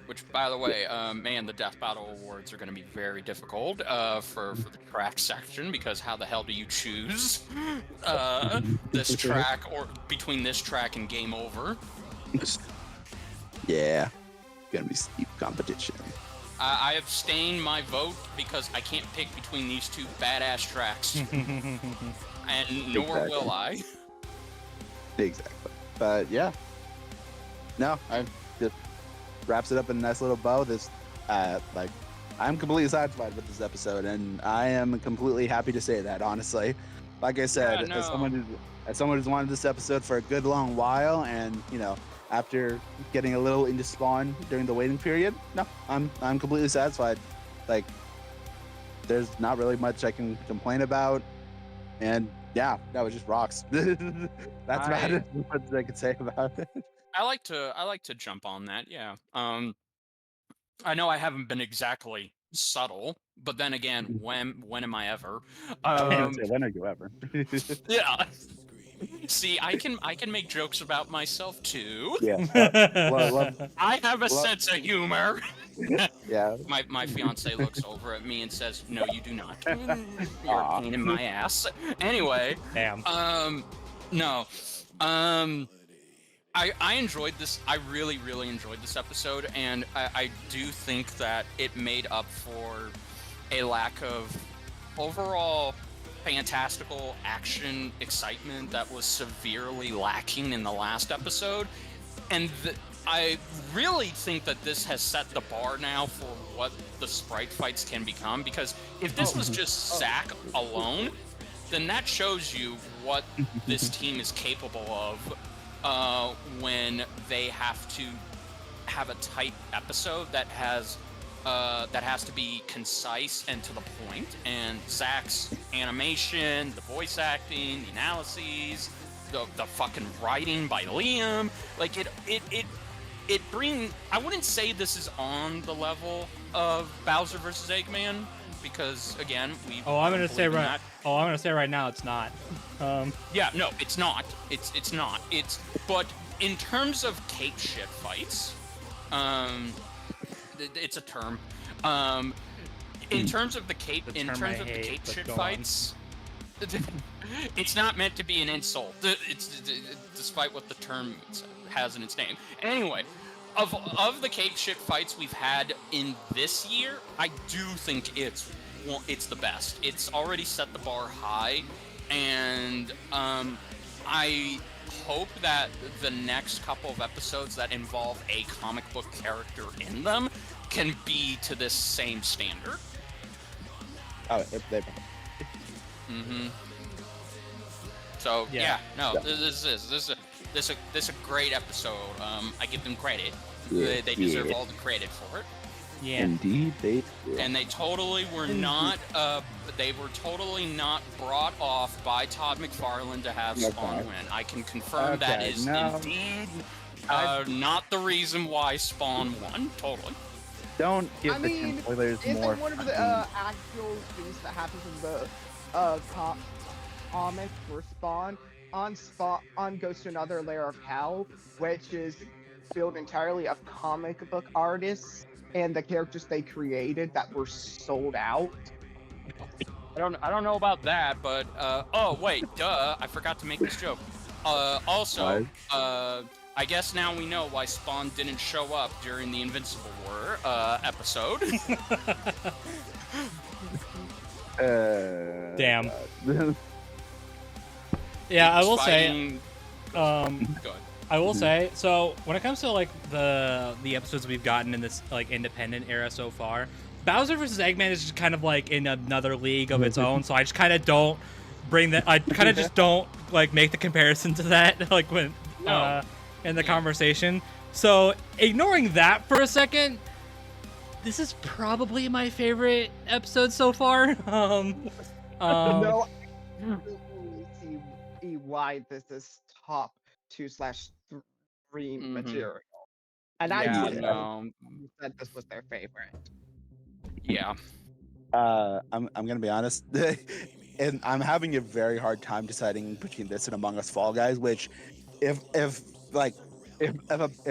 which, by the way, man, the Death Battle Awards are going to be very difficult for the track section, because how the hell do you choose this track or between this track and Game Over? Yeah, gonna be steep competition. I abstain my vote because I can't pick between these two badass tracks, and nor will I. Exactly. But yeah, no, I just wraps it up in a nice little bow. This, I'm completely satisfied with this episode, and I am completely happy to say that. Honestly, like I said, as someone who's wanted this episode for a good long while, and after getting a little into Spawn during the waiting period, no, I'm completely satisfied. Like, there's not really much I can complain about, and yeah, no, it just rocks. That's about it. What I could say about it. I like to jump on that. Yeah. I know I haven't been exactly subtle, but then again, when am I ever? When are you ever? Yeah. See, I can make jokes about myself too. Yeah. I have a Well- sense of humor. Yeah. My fiance looks over at me and says, "No, you do not. You're a Aw. pain in my ass." Anyway, Damn. no, I enjoyed this. I really enjoyed this episode, and I do think that it made up for a lack of overall fantastical action excitement that was severely lacking in the last episode. And I really think that this has set the bar now for what the sprite fights can become, because if this was just Zack alone, then that shows you what this team is capable of when they have to have a tight episode that has to be concise and to the point. And Zack's animation, the voice acting, the analyses, the fucking writing by Liam, like it bring. I wouldn't say this is on the level of Bowser versus Eggman, because again, I'm gonna say right now it's not. Yeah, no, it's not. It's not. But in terms of cape shit fights, it's a term. In terms of the cape shit fights, it's not meant to be an insult. It's despite what the term has in its name. Anyway, of the cape shit fights we've had in this year, I do think it's the best. It's already set the bar high, and I hope that the next couple of episodes that involve a comic book character in them can be to this same standard. Oh, they. Mm-hmm. So this is a great episode. I give them credit. Yeah, They deserve all the credit for it. Yeah. Indeed, they do. And they totally were not. They were totally not brought off by Todd McFarlane to have Spawn win. I can confirm that is indeed not the reason why Spawn won. Totally. Don't give the spoilers isn't more. one of the actual things that happens in the comic for Spawn goes to another layer of hell, which is filled entirely of comic book artists and the characters they created that were sold out. I don't know about that, but oh wait, duh, I forgot to make this joke. Also, I guess now we know why Spawn didn't show up during the Invincible War episode. Damn. Yeah, I will say. Go ahead. I will say, so when it comes to like the episodes we've gotten in this like independent era so far, Bowser vs. Eggman is just kind of like in another league of its own. So I just kind of don't bring that. I kind of just don't like make the comparison to that like when in the conversation. So ignoring that for a second, this is probably my favorite episode so far. No, I see why this is top 2/3 material. And I would have said this was their favorite. Yeah. I'm gonna be honest, and I'm having a very hard time deciding between this and Among Us Fall Guys. Which, if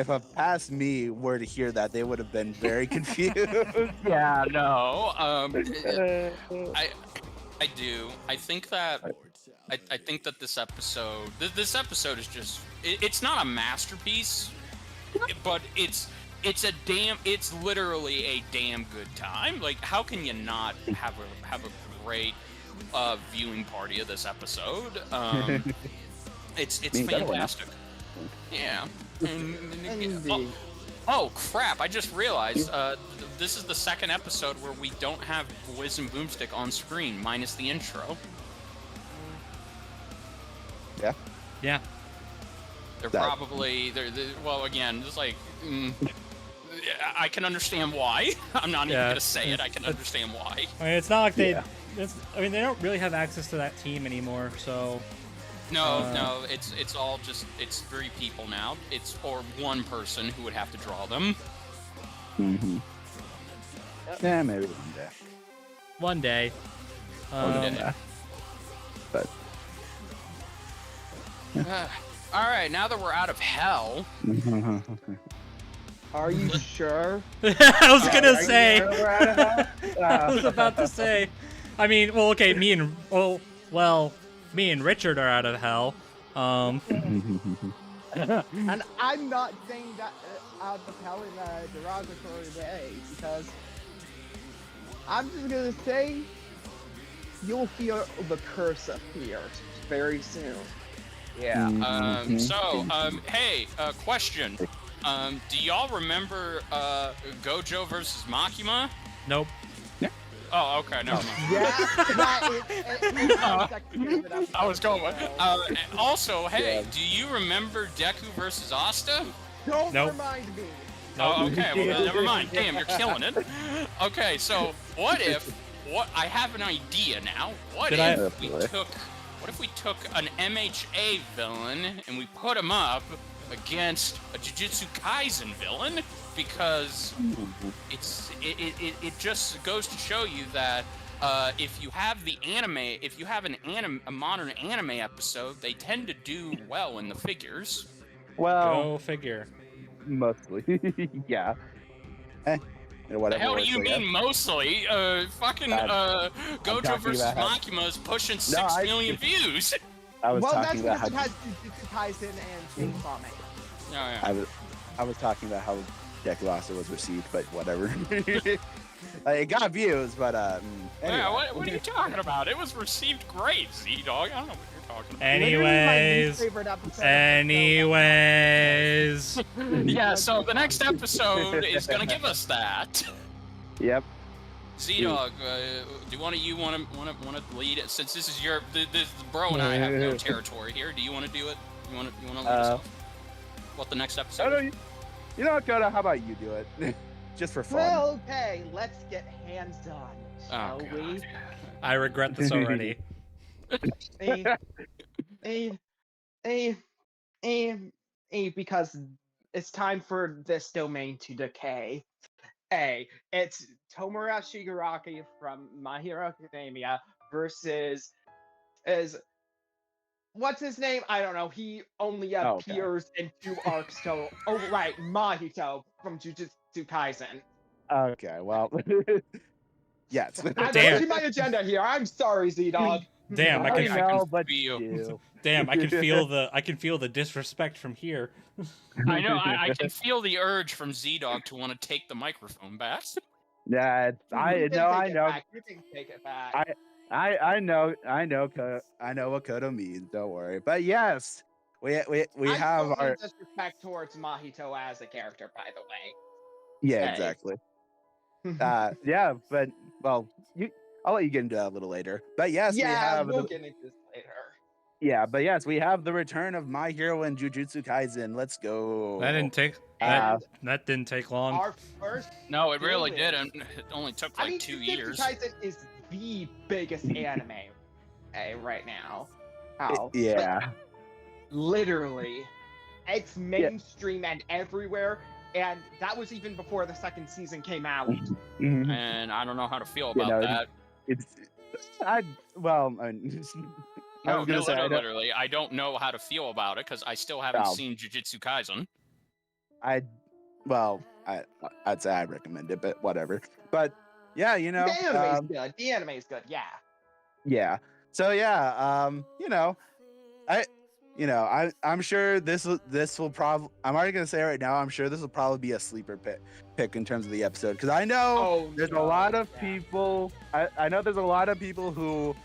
a past me were to hear that, they would have been very confused. Yeah. No. I do. I think that this episode is just it's not a masterpiece, but it's literally a damn good time. Like, how can you not have a great viewing party of this episode? It's fantastic. Yeah. Oh crap! I just realized this is the second episode where we don't have Wiz and Boomstick on screen, minus the intro. Yeah. Yeah. They're probably well, again, it's like I can understand why. I'm not even gonna say it. I can understand why. I mean, it's not like they. They don't really have access to that team anymore. So. No, it's all just it's 3 people now. Or 1 person who would have to draw them. Mm-hmm. Yeah, maybe one day. One day. But All right, now that we're out of hell, Are you sure? I was gonna Are you say. sure we're out of hell? I was about to say. I mean, well, okay, me and Richard are out of hell. And I'm not saying that out of hell in a derogatory way, because I'm just gonna say you'll feel the curse appear very soon. Yeah. Hey, question. Do y'all remember Gojo versus Makima? Nope. Oh, okay, never mind. Yeah, that is. I was going. Also, hey, do you remember Deku versus Asta? Don't Nope. remind me. Oh, okay. Well, never mind. Damn, you're killing it. Okay, so what if? I have an idea now. What if we took an MHA villain and we put him up against a Jujutsu Kaisen villain? Because it just goes to show you that if you have a modern anime episode, they tend to do well in the figures. Well, Go figure. mostly. Yeah. Whatever. The hell do works, you I guess. mean mostly? Gojo talking versus about how- Makima is pushing 6 million views. I was Well, that's talking because about it how has Jujutsu Kaisen and Chainsaw Man. Oh, yeah. I was talking about how Deku Asta was received, but whatever. It got views, but anyway. Yeah, what are you talking about? It was received great, ZDogg. I don't know what you're talking about. Literally my least Anyways. favorite episode. Anyways. Yeah, so the next episode is gonna give us that. Yep. ZDogg, do you want to lead it, since this is the bro and I have no territory here? Do you want to do it? You want to lead us off? What the next episode? I don't, you know what, Koto? How about you do it? Just for fun. Well, okay, let's get hands on, shall Oh, we? God. I regret this already. Because it's time for this domain to decay. It's Tomura Shigaraki from My Hero Academia versus what's his name? I don't know. He only appears in 2 arcs total. Oh, right, Mahito from Jujutsu Kaisen. Okay, well. Yes. I'm Damn. pushing my agenda here. I'm sorry, ZDogg. Damn, I I can know, but feel- you. damn, I can feel the disrespect from here. I know. I can feel the urge from ZDogg to want to take the microphone back. Yeah, You can I take it know. back. You can take it back. I know what Koto means. Don't worry. But yes, we have I'm our disrespect towards Mahito as a character, by the way. yeah, Hey. exactly. Yeah, but well, I'll let you get into that a little later. But yes, we have we'll get into this later. yeah, but yes, we have the return of My Hero and Jujutsu Kaisen. Let's go. That didn't take And that didn't take long. our first, No, it really Villain. didn't. It only took like 2 years. Jujutsu Kaisen is the biggest anime right now. How? Yeah. Literally, it's mainstream and everywhere, and that was even before the second season came out. Mhm. And I don't know how to feel You about know, that. It's I was No, gonna say literally, I don't know how to feel about it because I still haven't Oh. seen Jujutsu Kaisen. I'd say I recommend it, but whatever. But yeah, The anime's good. The anime's good. Yeah. yeah. So yeah, I'm sure this will probably. I'm already gonna say right now. I'm sure this will probably be a sleeper pick in terms of the episode because I know there's a lot of people. I know there's a lot of people who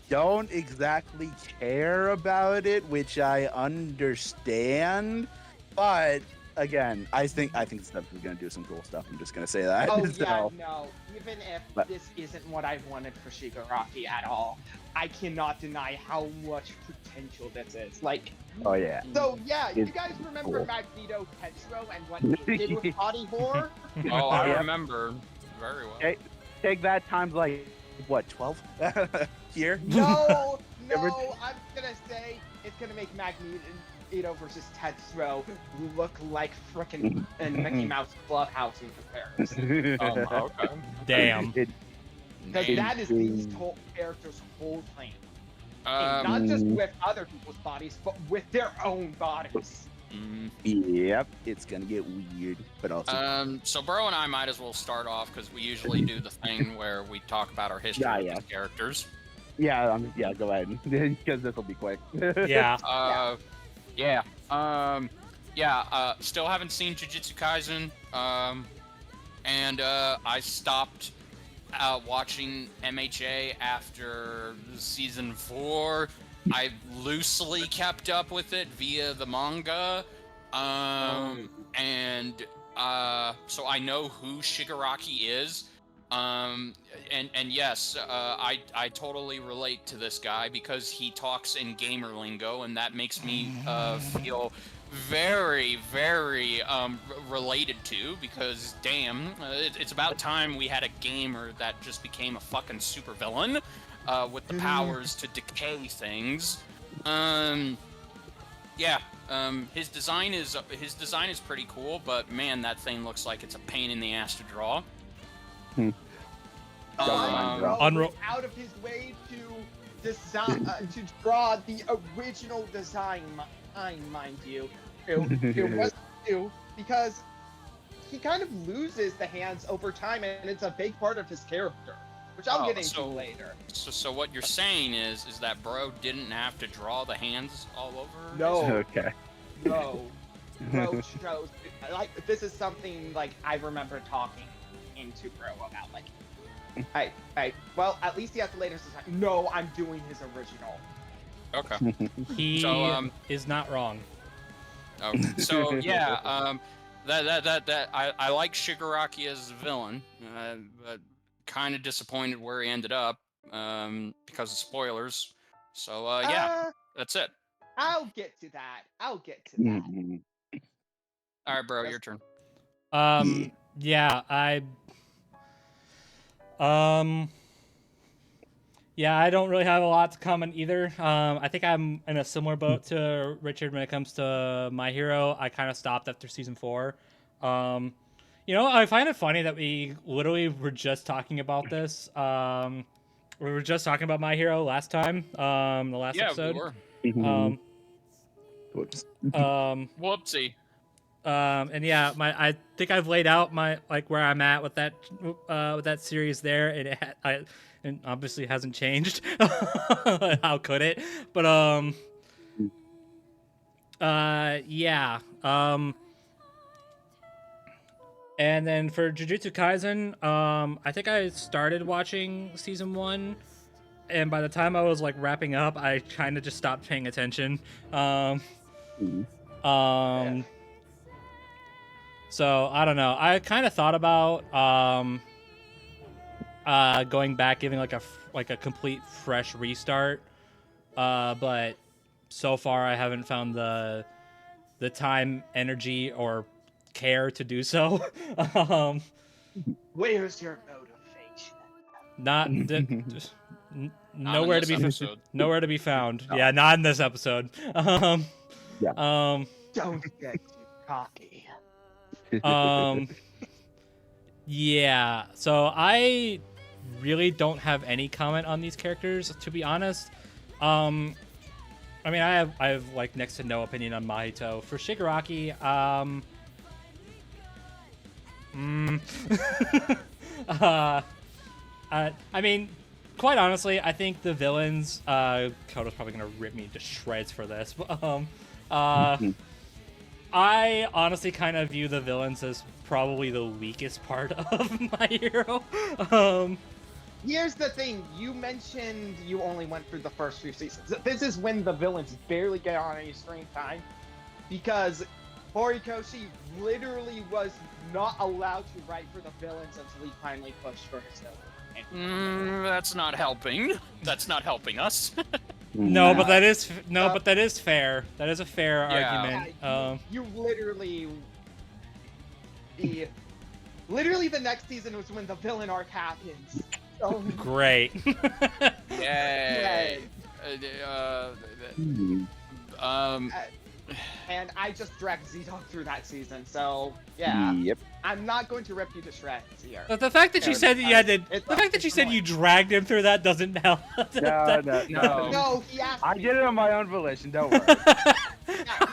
don't exactly care about it, which I understand. But again, I think this episode's gonna do some cool stuff. I'm just gonna say that. Oh So, yeah, no. Even if But- this isn't what I wanted for Shigaraki at all, I cannot deny how much potential this is. Like, oh yeah. so yeah, you It's guys remember cool. Magneto Tetsuo and what he did with body horror? Oh, I Yep. remember very well. Okay. Take that times like what 12 here. No, Ever- no. I'm gonna say it's gonna make Magneto versus Tetsuo look like frickin' a Mickey Mouse Clubhouse in comparison. Okay. Damn. It- Because It- that is these characters' whole thing. Not just with other people's bodies, but with their own bodies. Yep, it's gonna get weird, but also. So Bro and I might as well start off because we usually do the thing where we talk about our history with these characters. Yeah, go ahead, because this will be quick. Yeah. Still haven't seen Jujutsu Kaisen. And I stopped watching MHA after season 4. I loosely kept up with it via the manga. And so I know who Shigaraki is. And yes, I totally relate to this guy because he talks in gamer lingo, and that makes me feel very, very related to, because damn, it's about time we had a gamer that just became a fucking supervillain with the powers to decay things. His design is pretty cool, but man, that thing looks like it's a pain in the ass to draw. Out of his way to design to draw the original design, mind you. It was new because he kind of loses the hands over time, and it's a big part of his character, which I'll get into later. So what you're saying is that Bro didn't have to draw the hands all over? No. Okay. No. Bro chose, like, this is something, like, I remember talking into Bro about, like, well, at least he has the latest design. No, I'm doing his original. Okay. He is not wrong. Okay. So yeah, I like Shigaraki as a villain, but kind of disappointed where he ended up because of spoilers. So that's it. I'll get to that. All right, Bro, your turn. I don't really have a lot to comment either. I think I'm in a similar boat to Richard when it comes to My Hero. I kind of stopped after season 4. I find it funny that we literally were just talking about this. We were just talking about My Hero last time, the last episode. We were. Whoopsie. I think I've laid out my where I'm at with that series there, and it obviously hasn't changed. How could it? But and then for Jujutsu Kaisen, I think I started watching season 1, and by the time I was wrapping up, I kind of just stopped paying attention. So I don't know. I kind of thought about going back, giving a complete fresh restart. But so far I haven't found the time, energy, or care to do so. Where's your motivation? Nowhere to be found. Oh. Yeah, not in this episode. Don't get too cocky. So I really don't have any comment on these characters, to be honest. I have next to no opinion on Mahito. For Shigaraki, quite honestly, I think the villains, Koto's probably gonna rip me to shreds for this, but I honestly kind of view the villains as probably the weakest part of My Hero. Here's the thing. You mentioned you only went through the first few seasons. This is when the villains barely get on any screen time, because Horikoshi literally was not allowed to write for the villains until he finally pushed for his villain. That's not helping. That's not helping us. No, but that is fair. That is a fair argument. You literally the next season was when the villain arc happens. So, great. Yay. and I just dragged ZDogg through that season. So yeah, Yep. I'm not going to rip you to shreds here. But the fact that you said that you had to, It's the fact that you said you annoying. dragged him through that doesn't help. No, No. No, he asked I me. did it on my own volition. Don't worry. Yeah,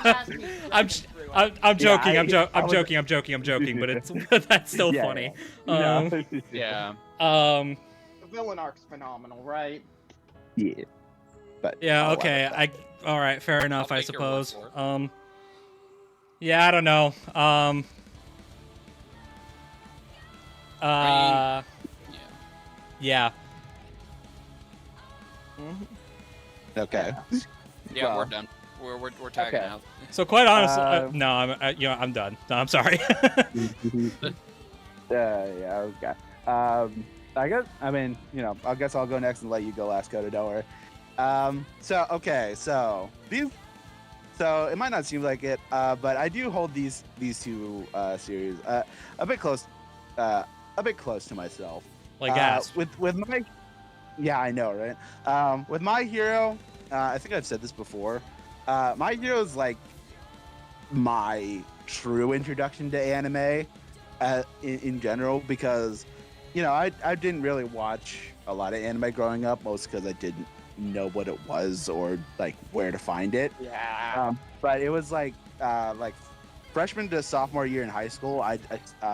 he asked me to drag I'm, him through. I'm joking. Yeah, I'm was- joking. But it's that's still Yeah, funny. No. Yeah. Um. The villain arc's phenomenal, right? Yeah. But Yeah. I'll Okay. let it All right. Fair enough. I'll I take your word suppose. for it. Yeah. I don't know. I Yeah. Yeah. Okay. Yeah, Well, we're done. We're tagging okay. out. So quite honestly, Uh, no. I'm done. No, I'm sorry. Yeah. Okay. I guess. I mean, I guess I'll go next and let you go last, Koto. Don't worry. So these. So it might not seem like it, but I do hold these two series a bit close to myself. Like ass. With my. Yeah, I know, right? With My Hero, I think I've said this before. My Hero is like my true introduction to anime in general, because I didn't really watch a lot of anime growing up, most because I didn't know what it was or like where to find it. Yeah. But it was like freshman to sophomore year in high school, I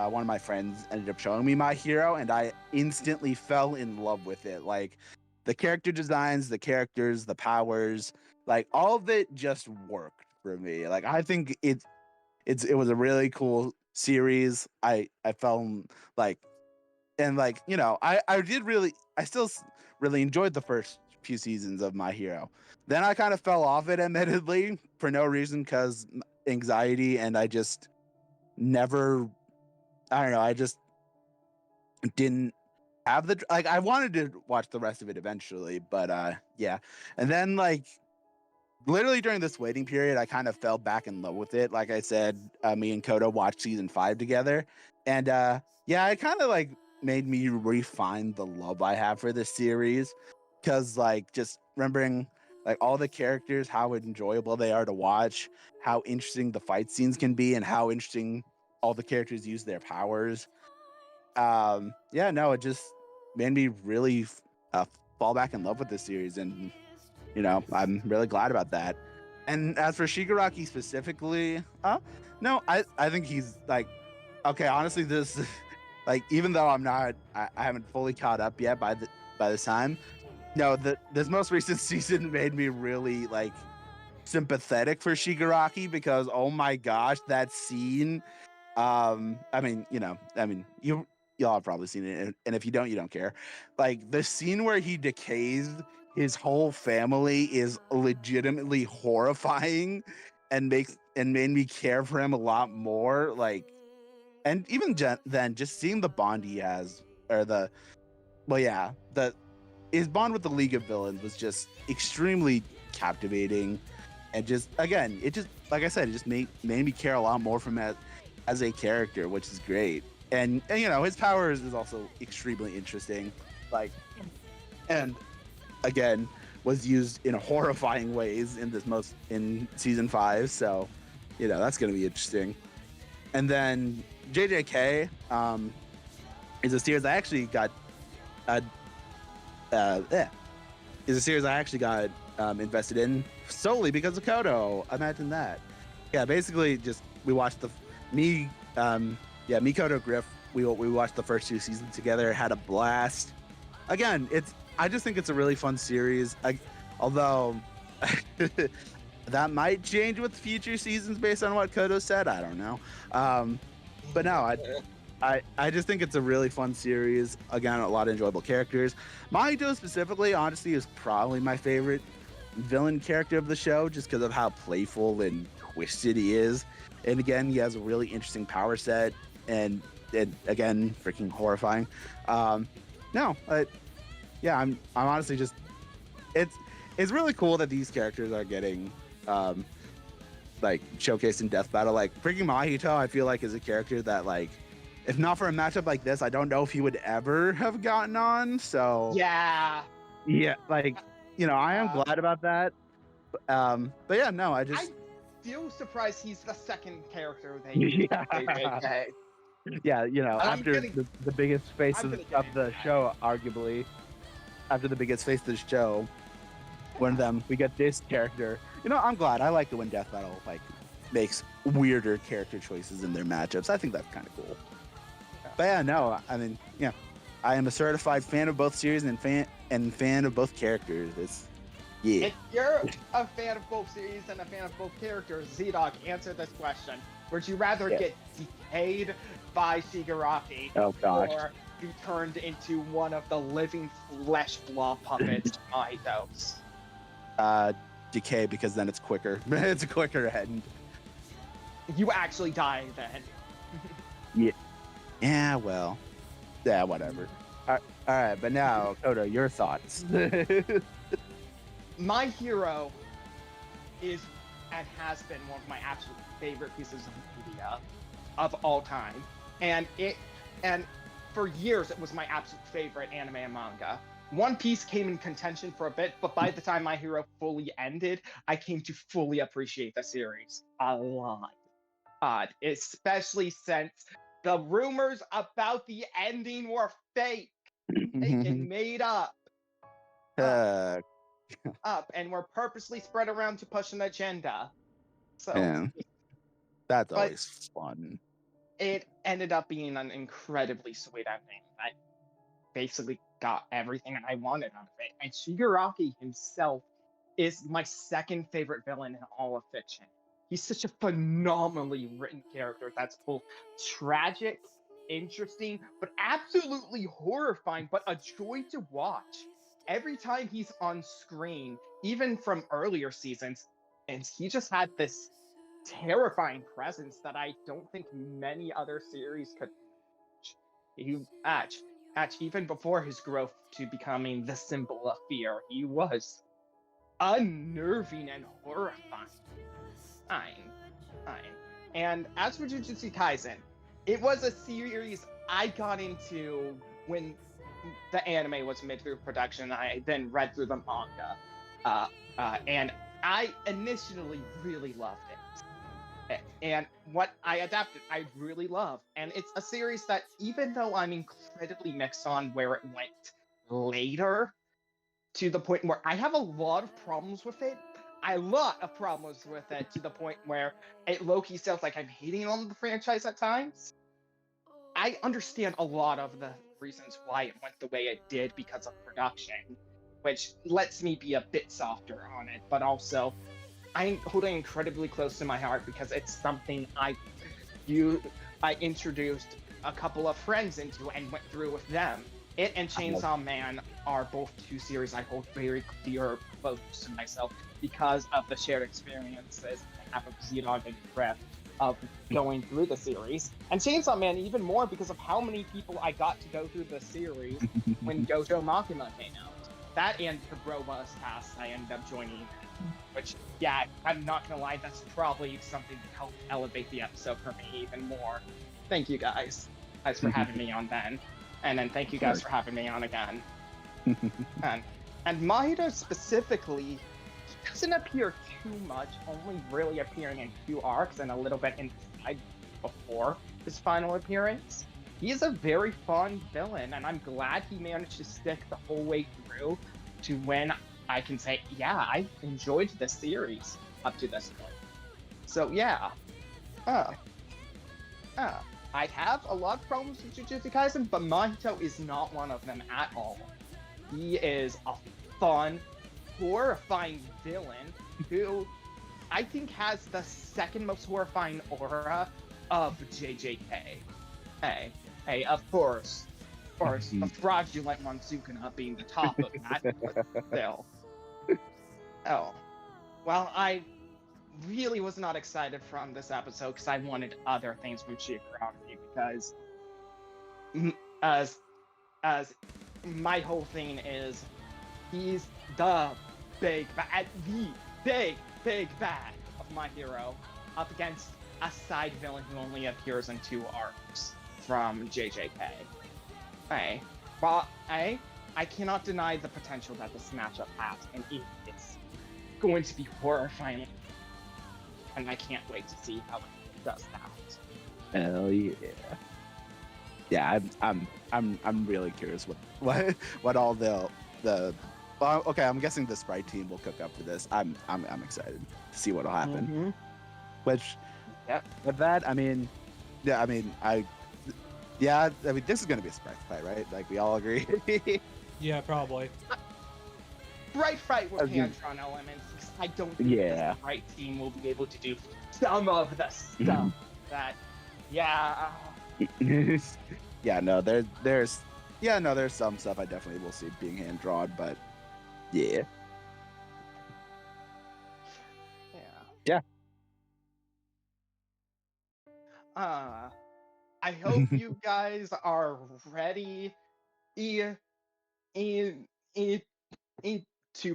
one of my friends ended up showing me My Hero, and I instantly fell in love with it. Like the character designs, the characters, the powers, like all of it just worked for me. Like I think it was a really cool series. I fell like, and like I still really enjoyed the first few seasons of My Hero. Then I kind of fell off it, admittedly, for no reason, because anxiety, and I just never, I don't know, I just didn't have the, like, I wanted to watch the rest of it eventually, but yeah. And then like literally during this waiting period, I kind of fell back in love with it. Like I said, me and Koto watched season 5 together, and yeah, it kind of like made me refine the love I have for this series, because like just remembering like all the characters, how enjoyable they are to watch, how interesting the fight scenes can be, and how interesting all the characters use their powers. Yeah, no, it just made me really fall back in love with this series, and I'm really glad about that. And as for Shigaraki specifically, no, I think he's like, okay, honestly, this like, even though I haven't fully caught up yet by this time, no, this most recent season made me really like sympathetic for Shigaraki, because oh my gosh, that scene. I mean, y'all have probably seen it, and if you don't, you don't care. Like the scene where he decays his whole family is legitimately horrifying, and made me care for him a lot more. Like, and even then, just seeing the bond he has, or his bond with the League of Villains was just extremely captivating, and just again, it just, like I said, it just made me care a lot more for him as a character, which is great. And his powers is also extremely interesting, like, and again was used in horrifying ways in season 5. So that's going to be interesting. And then JJK is a series I actually got invested in solely because of Koto. Imagine that. Yeah, basically just we watched me, Koto, Griff. We watched the first 2 seasons together. Had a blast. Again, I just think it's a really fun series. Although that might change with future seasons based on what Koto said. I don't know. But no, I just think it's a really fun series. Again, a lot of enjoyable characters. Mahito specifically, honestly, is probably my favorite villain character of the show, just because of how playful and twisted he is. And again, he has a really interesting power set, and again, freaking horrifying. I'm honestly just, it's really cool that these characters are getting like showcased in Death Battle. Like freaking Mahito, I feel like is a character that, like, if not for a matchup like this, I don't know if he would ever have gotten on. So Yeah. like, I am glad about that. But yeah, no, I just still surprised he's the second character they Yeah. JJK. Yeah, you know, I'm after gonna- the biggest face I'm of gonna get into the that. show, arguably, after the biggest face of the show, one of them, we get this character. You know, I'm glad. I like it when Death Battle like makes weirder character choices in their matchups. I think that's kind of cool. But yeah, no, I mean, yeah, I am a certified fan of both series and fan of both characters. It's yeah. If you're a fan of both series and a fan of both characters, ZDogg, answer this question. Would you rather Yeah. get decayed by Shigaraki Oh gosh. or be turned into one of the living flesh blob puppets, Mahito's? Decay, because then it's quicker. It's a quicker end. You actually die then. Yeah, well, yeah, whatever. All right, but now, Koto, your thoughts. My hero is and has been one of my absolute favorite pieces of media of all time, and for years it was my absolute favorite anime and manga. One Piece came in contention for a bit, but by the time My Hero fully ended, I came to fully appreciate the series a lot. Especially since the rumors about the ending were fake. They get made up and were purposely spread around to push an agenda. So Yeah. That's But- always fun. it ended up being an incredibly sweet ending. I basically got everything I wanted out of it. And Shigaraki himself is my second favorite villain in all of fiction. He's such a phenomenally written character that's both tragic, interesting, but absolutely horrifying, but a joy to watch. Every time he's on screen, even from earlier seasons, and he just had this terrifying presence that I don't think many other series could match. Even before his growth to becoming the symbol of fear, he was unnerving and horrifying. Fine. And as for Jujutsu Kaisen, it was a series I got into when the anime was mid through production. I then read through the manga, and I initially really loved it. And what I adapted, I really love. And it's a series that, even though I'm incredibly mixed on where it went later, to the point where I have a lot of problems with it, a lot of problems with it, to the point where it low-key sounds like I'm hating on the franchise at times. I understand a lot of the reasons why it went the way it did because of production, which lets me be a bit softer on it, but also I hold it incredibly close to my heart because it's something I introduced a couple of friends into and went through with them. It and Chainsaw Man are both two series I hold very dear close to myself because of the shared experiences I have of ZDogg and Prep of going through the series. And Chainsaw Man even more because of how many people I got to go through the series when Gojo Makima came out. That and the BrobusCast I ended up joining in. Which, yeah, I'm not gonna lie, that's probably something that helped elevate the episode for me even more. Thank you guys. Thanks for having me on then. And then thank you guys for having me on again. and Mahito specifically, he doesn't appear too much, only really appearing in 2 arcs and a little bit inside before his final appearance. He is a very fun villain, and I'm glad he managed to stick the whole way through to when I can say, yeah, I enjoyed this series up to this point. So yeah. I have a lot of problems with Jujutsu Kaisen, but Mahito is not one of them at all. He is a fun, horrifying villain who I think has the second most horrifying aura of JJK. Hey, of course, a fraudulent Monzukuna being the top of that, but still. Oh, well, I really was not excited from this episode because I wanted other things from Shigaraki because as my whole thing is he's the big bad of My Hero up against a side villain who only appears in 2 arcs from JJK. I cannot deny the potential that this matchup has, and it's going to be horrifying. and I can't wait to see how it does that. Hell yeah. Yeah, I'm really curious what all the well, okay, I'm guessing the sprite team will cook up for this. I'm excited to see what'll happen. Mhm. Which, Yep. with that, I mean, yeah, I mean, this is gonna be a sprite fight, right? Like we all agree. Yeah, probably. Bright fight with I mean- hand-drawn elements. Because I don't think Yeah. the Sprite team will be able to do some of the stuff that. Yeah. Yeah, no, there's some stuff I definitely will see being hand drawn, but yeah. Yeah. Yeah. I hope you guys are ready to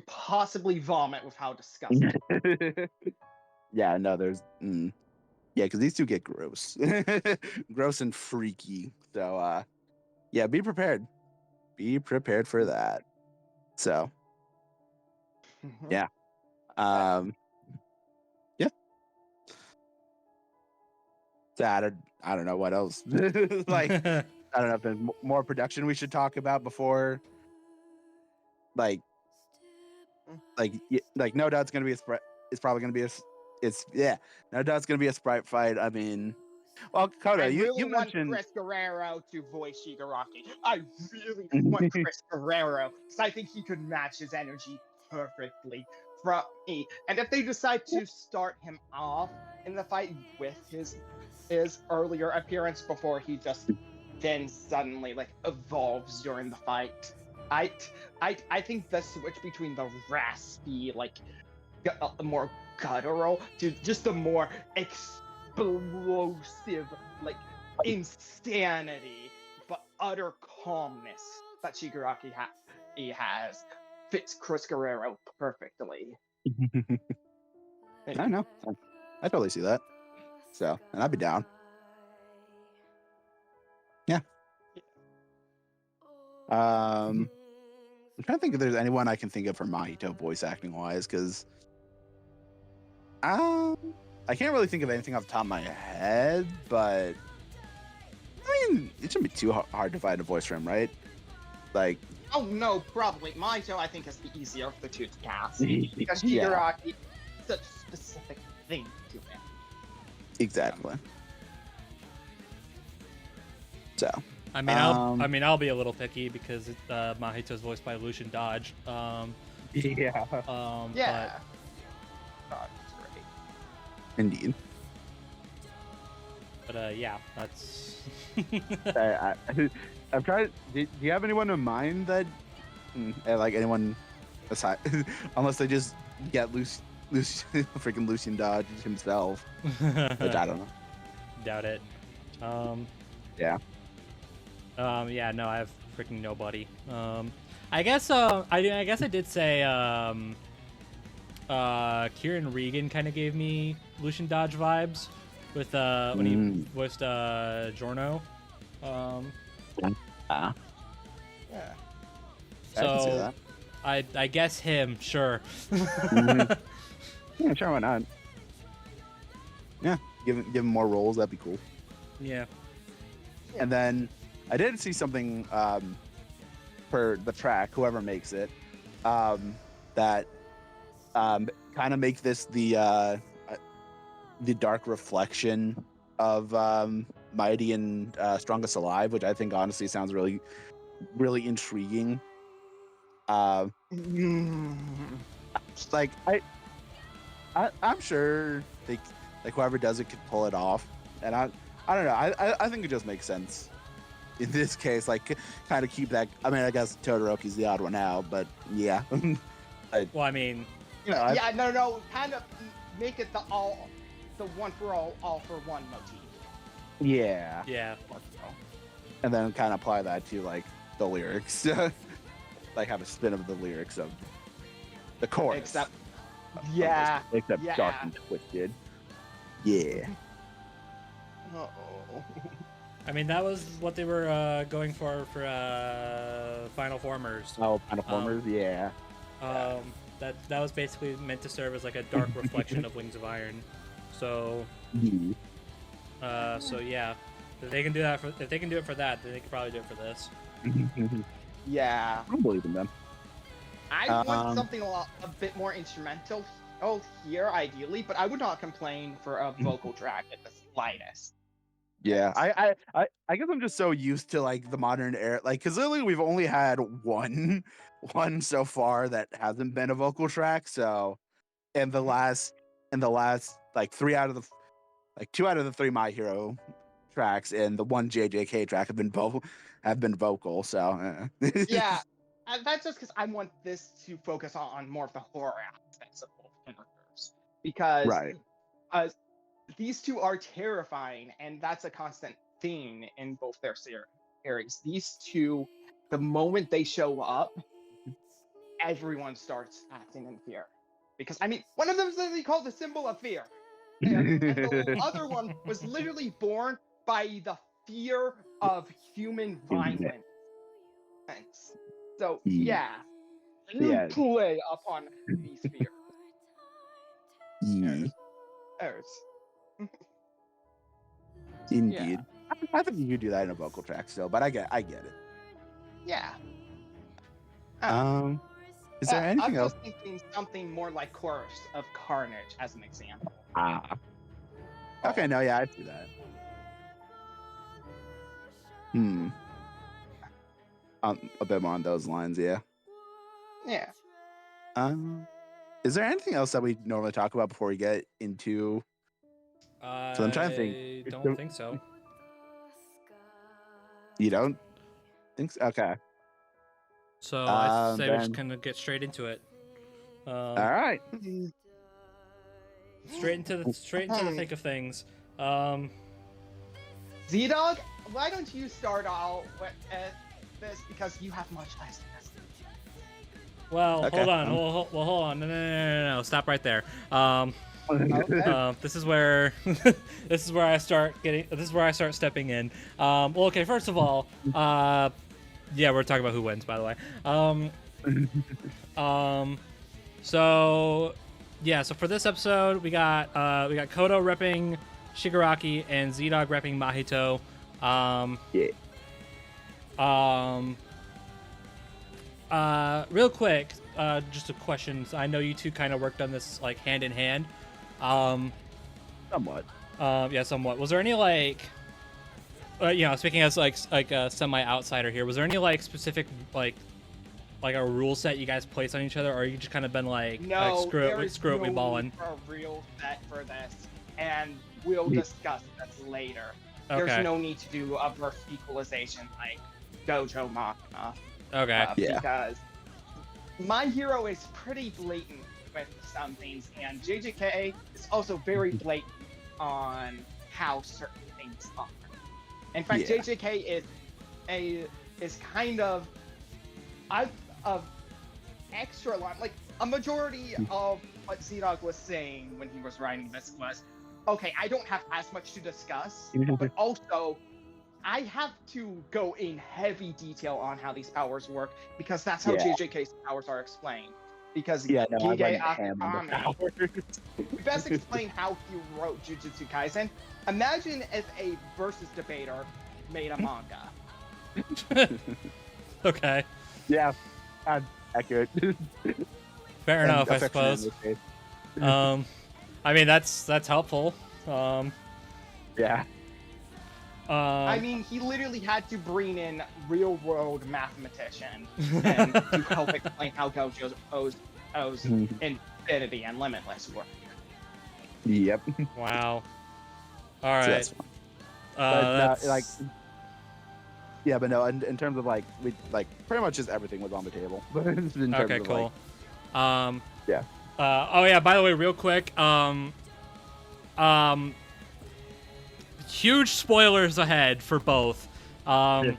possibly vomit with how disgusting. Yeah, no, yeah, because these two get gross. Gross and freaky. So yeah, be prepared. Be prepared for that. So yeah. Yeah. So I don't know what else. Like I don't know if there's more production we should talk about before like no doubt it's gonna be a sprite. It's probably gonna be no doubt it's gonna be a sprite fight. I mean, well, Koto, I you really want mentioned Chris Guerrero to voice Shigaraki. I really want Chris Guerrero because I think he could match his energy perfectly from me. And if they decide to start him off in the fight with his earlier appearance before he just then suddenly like evolves during the fight, I think the switch between the raspy like more guttural to just the more explosive like insanity but utter calmness that Shigaraki he has fits Chris Guerrero perfectly. I know. I totally see that. So, and I'd be down. Yeah. I'm trying to think if there's anyone I can think of for Mahito voice acting wise, because I can't really think of anything off the top of my head, but I mean, it shouldn't be too hard to find a voice for him, right? Like, Oh no, probably Mahito I think is the easier of the two to cast because yeah, Shigaraki is such a specific thing to him. exactly. So, I mean, I'll be a little picky because Mahito's voiced by Lucian Dodge. yeah, Yeah. But, Oh, that's great. indeed. But yeah, that's. I've tried. Do you have anyone in mind that, like anyone aside, unless they just get freaking Lucian Dodge himself, which I don't know. Doubt it. Yeah. Yeah, no, I have freaking nobody. I guess I guess I did say Kieran Regan kind of gave me Lucian Dodge vibes with when he voiced Giorno. Yeah. So I can see that. I guess him, sure. Yeah, sure, why not? Yeah, give him more roles. That'd be cool. Yeah. And then I did see something for the track, whoever makes it, that kind of make this the dark reflection of Mighty and Strongest Alive, which I think honestly sounds really, really intriguing. Like I'm sure like whoever does it could pull it off, and I don't know. I think it just makes sense in this case. Like kind of keep that. I mean, I guess Todoroki's the odd one out, but yeah. Well, I mean, You know, Yeah, no, kind of make it the one for all for one motif. yeah. yeah. And then kind of apply that to like the lyrics, like have a spin of the lyrics of the chorus. Except Except yeah. dark and twisted. Yeah. Uh-oh. I mean, that was what they were going for Final Formers. Oh, Final Formers. Yeah. That was basically meant to serve as like a dark reflection of Wings of Iron. So, Mhm. so yeah, if they can do that if they can do it for that, then they can probably do it for this. Yeah. I believe in them. I want Um, something a bit more instrumental here, ideally, but I would not complain for a vocal track at the slightest. Yeah, I guess I'm just so used to like the modern era, like because literally we've only had one so far that hasn't been a vocal track. So, and the last like two out of the three My Hero tracks and the one JJK track have been vocal. So, Yeah, and that's just because I want this to focus on more of the horror aspects of both characters, because right. uh, these two are terrifying, and that's a constant theme in both their series. These two, the moment they show up, everyone starts acting in fear. Because, I mean, one of them is literally called the symbol of fear. And the other one was literally born by the fear of human violence. So, yeah, really Yeah. play upon these fears. Yeah. There's- Indeed. I think you could do that in a vocal track still, but I get it. Yeah. Is there anything I'm else? just thinking something more like Chorus of Carnage as an example. Ah. Okay, no, yeah, I see that. A bit more on those lines, yeah. Yeah. Is there anything else that we normally talk about before we get into? So I'm trying to think. I don't think so. You don't think so? Okay. So I say we just Then kind of get straight into it. all right. Straight into the thick of things. ZDogg, why don't you start out with this, because you have much less to this. Well, Okay. hold on. Hold on. No. Stop right there. Okay. This is where this is where I start stepping in. Well, okay. First of all, yeah, we're talking about who wins, by the way. So yeah. So for this episode, we got Koto repping Shigaraki and ZDogg repping Mahito. Yeah. Real quick, just a question. So I know you two kind of worked on this like hand in hand. Somewhat. Yeah, somewhat. Was there any like, speaking as like a semi outsider here, was there any like specific like a rule set you guys placed on each other, or you just kind of been like, No, screw there it, is we no ballin'? need for a real set for this, and we'll discuss this later. Okay. There's no need to do a birth equalization like Dojo Machina. Okay. Yeah. Because My Hero is pretty blatant with some things, and JJK is also very blatant on how certain things are. In fact, Yeah. JJK is kind of extra line. Like a majority of what ZDogg was saying when he was writing this was, okay, I don't have as much to discuss, but also I have to go in heavy detail on how these powers work, because that's how Yeah. JJK's powers are explained. Because Yeah, no, I Gige went ham on the Akutami, powers. we best explain how he wrote Jujutsu Kaisen. Imagine if a versus debater made a manga. Okay. Yeah. Accurate. Fair enough, I Affectionate in suppose. this case. I mean that's helpful. Yeah. I mean, he literally had to bring in real-world mathematician and to help explain how Gojo's infinity and limitless work. Yep. Wow. All So right. that's fine. That's like, yeah, but no. In terms of like, we like pretty much just everything was on the table. In terms okay. of, Cool. Yeah. Oh yeah. By the way, real quick. Huge spoilers ahead for both. Yeah.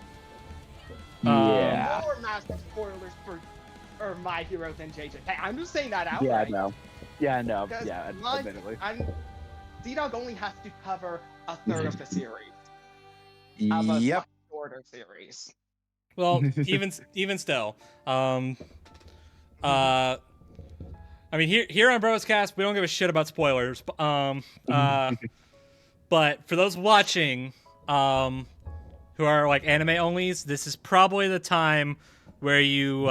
More massive spoilers for My Hero than JJ. Hey, I'm just saying that outright. Yeah. No. Yeah. No. Because Yeah. Admittedly. ZDogg only has to cover a third of the series. Of a Yep. much shorter series. Well, even still. I mean, here on BrobusCast, we don't give a shit about spoilers. But for those watching, who are like anime onlys, this is probably the time where you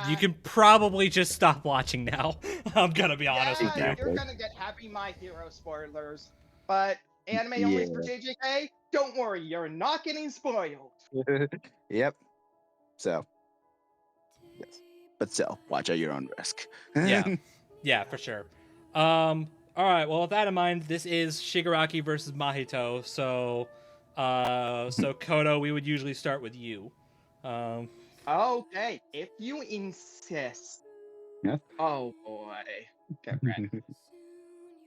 you can probably just stop watching now. I'm gonna be honest with you. You're gonna get Happy My Hero spoilers, but anime only for JJK, don't worry, you're not getting spoiled. Yep. So, yes. But still, watch at your own risk. Yeah, for sure. All right. Well, with that in mind, this is Shigaraki versus Mahito. So, so Koto, we would usually start with you. Okay, if you insist. Yeah. Oh boy, get ready.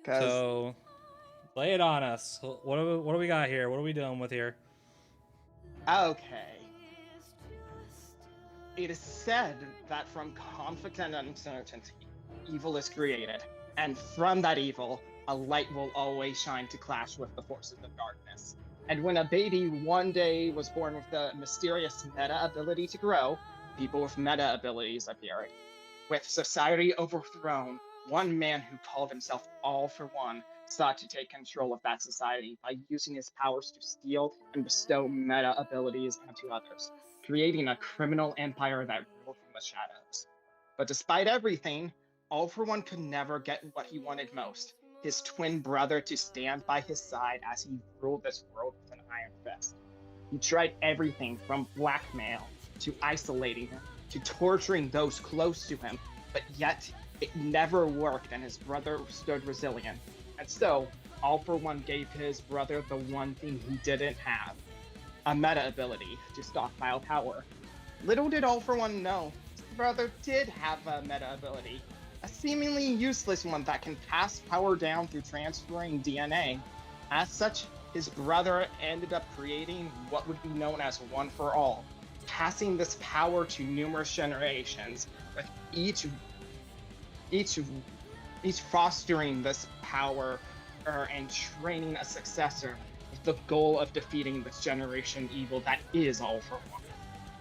So, lay it on us. What do we got here? What are we dealing with here? Okay. It is said that from conflict and uncertainty, evil is created, and from that evil, a light will always shine to clash with the forces of darkness. And when a baby one day was born with the mysterious meta ability to grow, people with meta abilities appeared. With society overthrown, one man who called himself All for One sought to take control of that society by using his powers to steal and bestow meta abilities onto others, creating a criminal empire that ruled from the shadows. But despite everything, All for One could never get what he wanted most, his twin brother to stand by his side as he ruled this world with an iron fist. He tried everything from blackmail to isolating him to torturing those close to him, but yet it never worked and his brother stood resilient. And so, All for One gave his brother the one thing he didn't have, a meta ability to stockpile power. Little did All for One know, his brother did have a meta ability, a seemingly useless one that can pass power down through transferring DNA. As such, his brother ended up creating what would be known as One for All, passing this power to numerous generations, with each fostering this power and training a successor with the goal of defeating this generation evil that is All for One.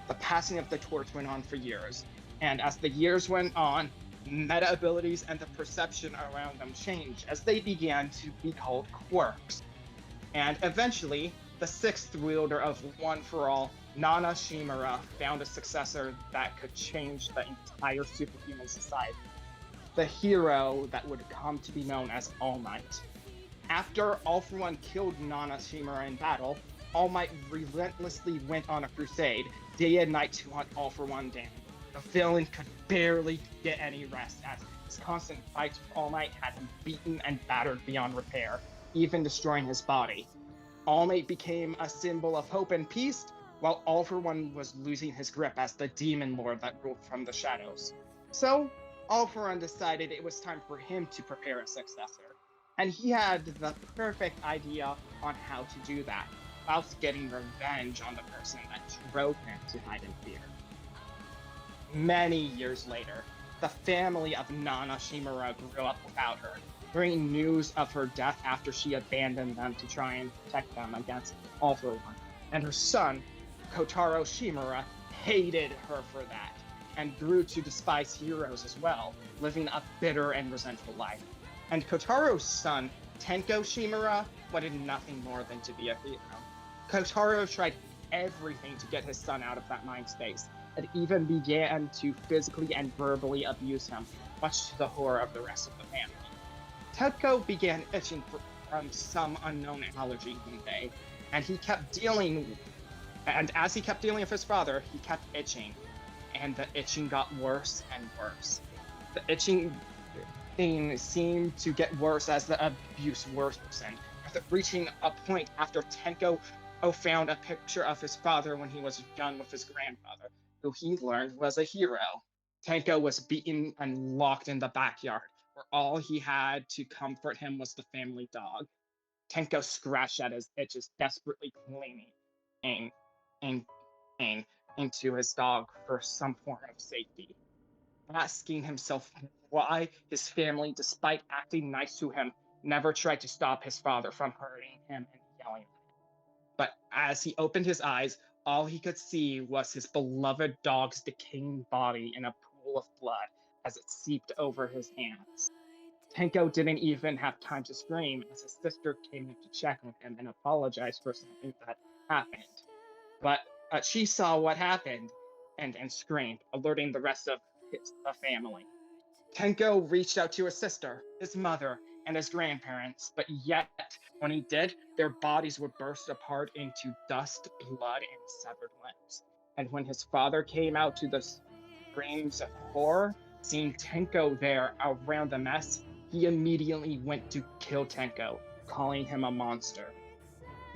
The passing of the torch went on for years, and as the years went on, meta abilities and the perception around them changed as they began to be called quirks. And eventually, the sixth wielder of One for All, Nana Shimura, found a successor that could change the entire superhuman society. The hero that would come to be known as All Might. After All for One killed Nana Shimura in battle, All Might relentlessly went on a crusade, day and night, to hunt All for One down. The villain could barely get any rest, as his constant fights with All Might had him beaten and battered beyond repair, even destroying his body. All Might became a symbol of hope and peace, while All for One was losing his grip as the demon lord that ruled from the shadows. So, All for One decided it was time for him to prepare a successor. And he had the perfect idea on how to do that, whilst getting revenge on the person that drove him to hide in fear. Many years later, the family of Nana Shimura grew up without her, bringing news of her death after she abandoned them to try and protect them against All for One. And her son, Kotaro Shimura, hated her for that, and grew to despise heroes as well, living a bitter and resentful life. And Kotaro's son, Tenko Shimura, wanted nothing more than to be a hero. Kotaro tried everything to get his son out of that mind space, and even began to physically and verbally abuse him, much to the horror of the rest of the family. Tenko began itching from some unknown allergy one day, and as he kept dealing with his father, he kept itching, and the itching got worse and worse. The itching thing seemed to get worse as the abuse worsened, reaching a point after Tenko found a picture of his father when he was young with his grandfather, who he learned was a hero. Tenko was beaten and locked in the backyard, where all he had to comfort him was the family dog. Tenko scratched at his itches, desperately clinging into his dog for some form of safety, asking himself why his family, despite acting nice to him, never tried to stop his father from hurting him and yelling at him. But as he opened his eyes, all he could see was his beloved dog's decaying body in a pool of blood, as it seeped over his hands. Tenko didn't even have time to scream as his sister came in to check on him and apologize for something that happened. But she saw what happened and screamed, alerting the rest of the family. Tenko reached out to his sister, his mother, and his grandparents, but yet, when he did, their bodies would burst apart into dust, blood, and severed limbs. And when his father came out to the screams of horror, seeing Tenko there around the mess, he immediately went to kill Tenko, calling him a monster.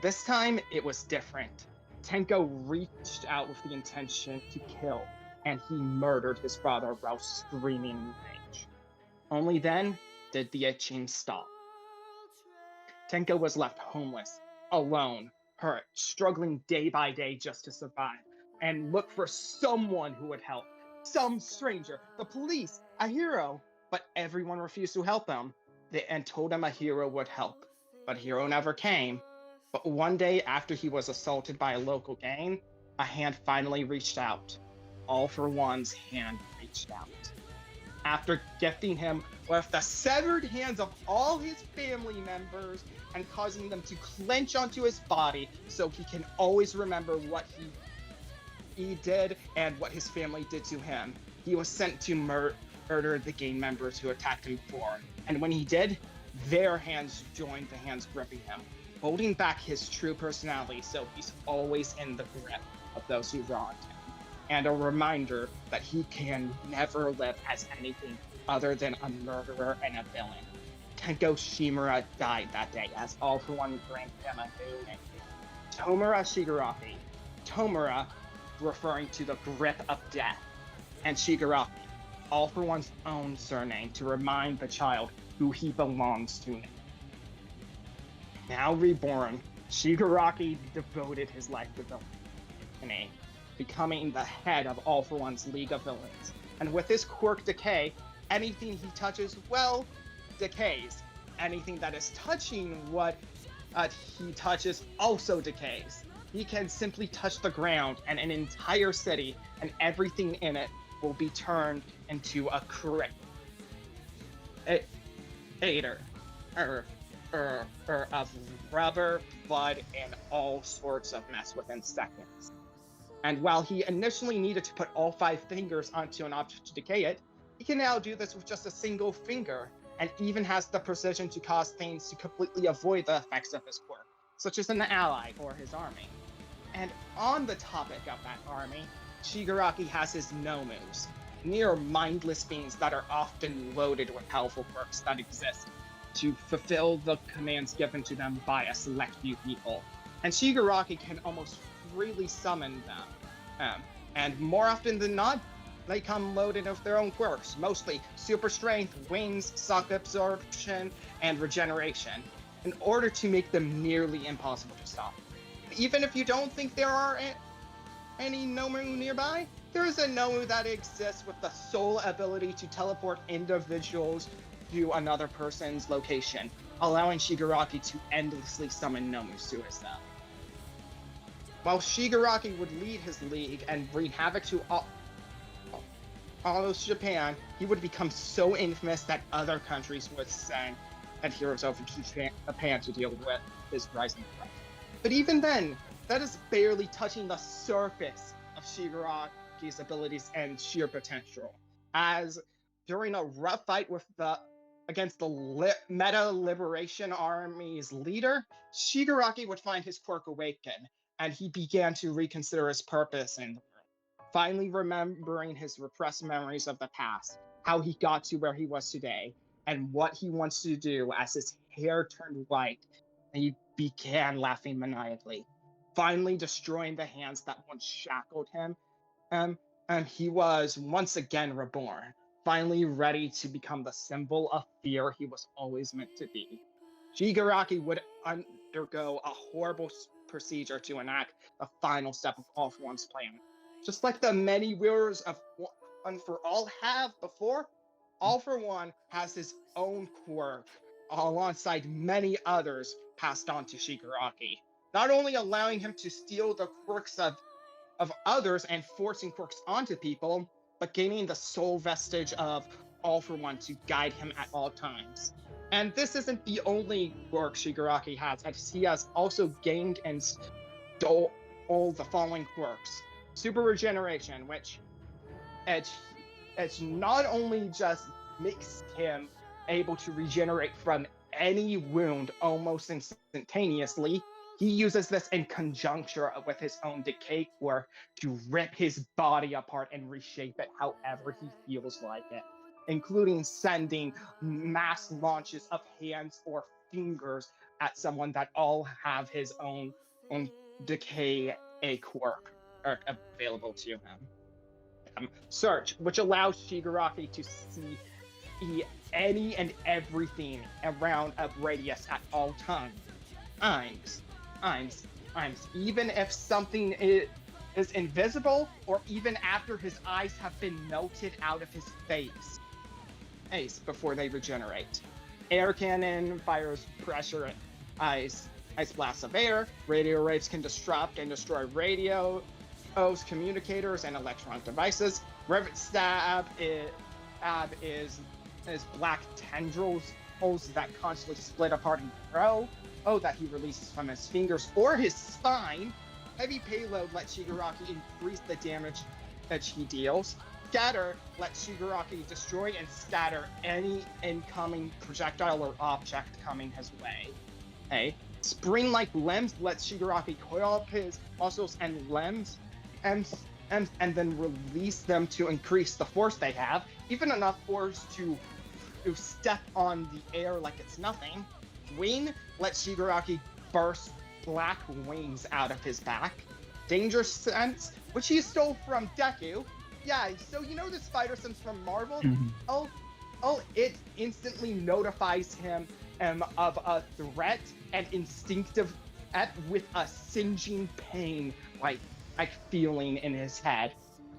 This time, it was different. Tenko reached out with the intention to kill, and he murdered his father while screaming in rage. Only then did the itching stop. Tenko was left homeless, alone, hurt, struggling day by day just to survive, and looked for someone who would help. Some stranger, the police, a hero, but everyone refused to help him and told him a hero would help. But hero never came. But one day after he was assaulted by a local gang, a hand finally reached out. All for One's hand reached out. After gifting him with the severed hands of all his family members and causing them to clench onto his body so he can always remember what he did and what his family did to him, he was sent to murder the gang members who attacked him before. And when he did, their hands joined the hands gripping him, holding back his true personality so he's always in the grip of those who wronged him. And a reminder that he can never live as anything other than a murderer and a villain. Tenko Shimura died that day, as All for One granted him a new name, Tomura Shigaraki. Tomura referring to the grip of death, and Shigaraki, All for One's own surname to remind the child who he belongs to. Now reborn, Shigaraki devoted his life to villainy, becoming the head of All for One's League of Villains. And with his quirk Decay, anything he touches, well, decays. Anything that is touching what he touches also decays. He can simply touch the ground and an entire city and everything in it will be turned into a crater of rubber, blood, and all sorts of mess within seconds. And while he initially needed to put all 5 fingers onto an object to decay it, he can now do this with just a single finger, and even has the precision to cause things to completely avoid the effects of his quirk, such as an ally or his army. And on the topic of that army, Shigaraki has his Nomus, near mindless beings that are often loaded with powerful quirks that exist to fulfill the commands given to them by a select few people. And Shigaraki can almost freely summon them. And more often than not, they come loaded with their own quirks, mostly super strength, wings, shock absorption, and regeneration, in order to make them nearly impossible to stop. Even if you don't think there are any Nomu nearby, there is a Nomu that exists with the sole ability to teleport individuals to another person's location, allowing Shigaraki to endlessly summon Nomus to his side. While Shigaraki would lead his league and bring havoc to all of Japan, he would become so infamous that other countries would send heroes over to Japan to deal with his rising threat. But even then, that is barely touching the surface of Shigaraki's abilities and sheer potential. As during a rough fight against the Meta Liberation Army's leader, Shigaraki would find his quirk awaken, and he began to reconsider his purpose in the world, finally remembering his repressed memories of the past, how he got to where he was today, and what he wants to do. As his hair turned white, he began laughing maniacally, finally destroying the hands that once shackled him, and he was once again reborn, finally ready to become the symbol of fear he was always meant to be. Shigaraki would undergo a horrible procedure to enact the final step of All for One's plan. Just like the many wearers of One for All have before, All for One has his own quirk, alongside many others passed on to Shigaraki, not only allowing him to steal the quirks of others and forcing quirks onto people, but gaining the soul vestige of All For One to guide him at all times. And this isn't the only quirk Shigaraki has, as he has also gained and stole all the following quirks. Super Regeneration, which it's not only just makes him able to regenerate from any wound almost instantaneously, he uses this in conjunction with his own decay quirk to rip his body apart and reshape it however he feels like it, including sending mass launches of hands or fingers at someone that all have his own decay quirk available to him. Search, which allows Shigaraki to see any and everything around a radius at all times. Even if something is invisible, or even after his eyes have been melted out of his face. Before they regenerate. Air cannon fires pressure ice blasts of air. Radio waves can disrupt and destroy radios, communicators, and electronic devices. Rivet stab is black tendrils that constantly split apart and grow. That he releases from his fingers or his spine. Heavy payload lets Shigaraki increase the damage that he deals. Scatter lets Shigaraki destroy and scatter any incoming projectile or object coming his way. Spring-like limbs lets Shigaraki coil up his muscles and limbs and then release them to increase the force they have, even enough force to step on the air like it's nothing. Wing lets Shigaraki burst black wings out of his back. Danger Sense, which he stole from Deku. Yeah, so you know the spider sense from Marvel? It instantly notifies him of a threat and instinctive with a singeing pain, like feeling in his head,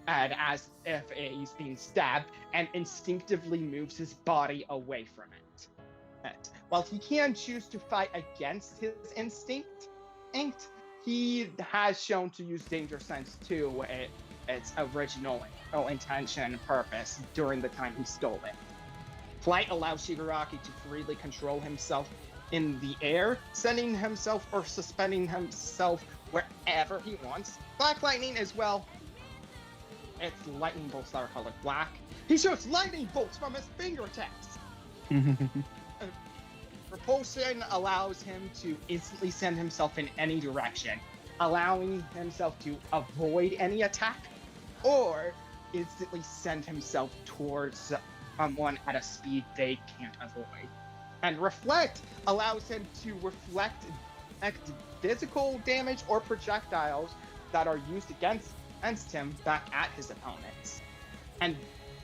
and as if he's being stabbed, and instinctively moves his body away from it. While he can choose to fight against his instinct, he has shown to use Danger Sense too, its original intention and purpose during the time he stole it. Flight allows Shigaraki to freely control himself in the air, sending himself or suspending himself wherever he wants. Black lightning as well. It's lightning bolts that are colored black. He shoots lightning bolts from his fingertips. Propulsion allows him to instantly send himself in any direction, allowing himself to avoid any attack or instantly send himself towards someone at a speed they can't avoid. And Reflect allows him to reflect physical damage or projectiles that are used against him back at his opponents. And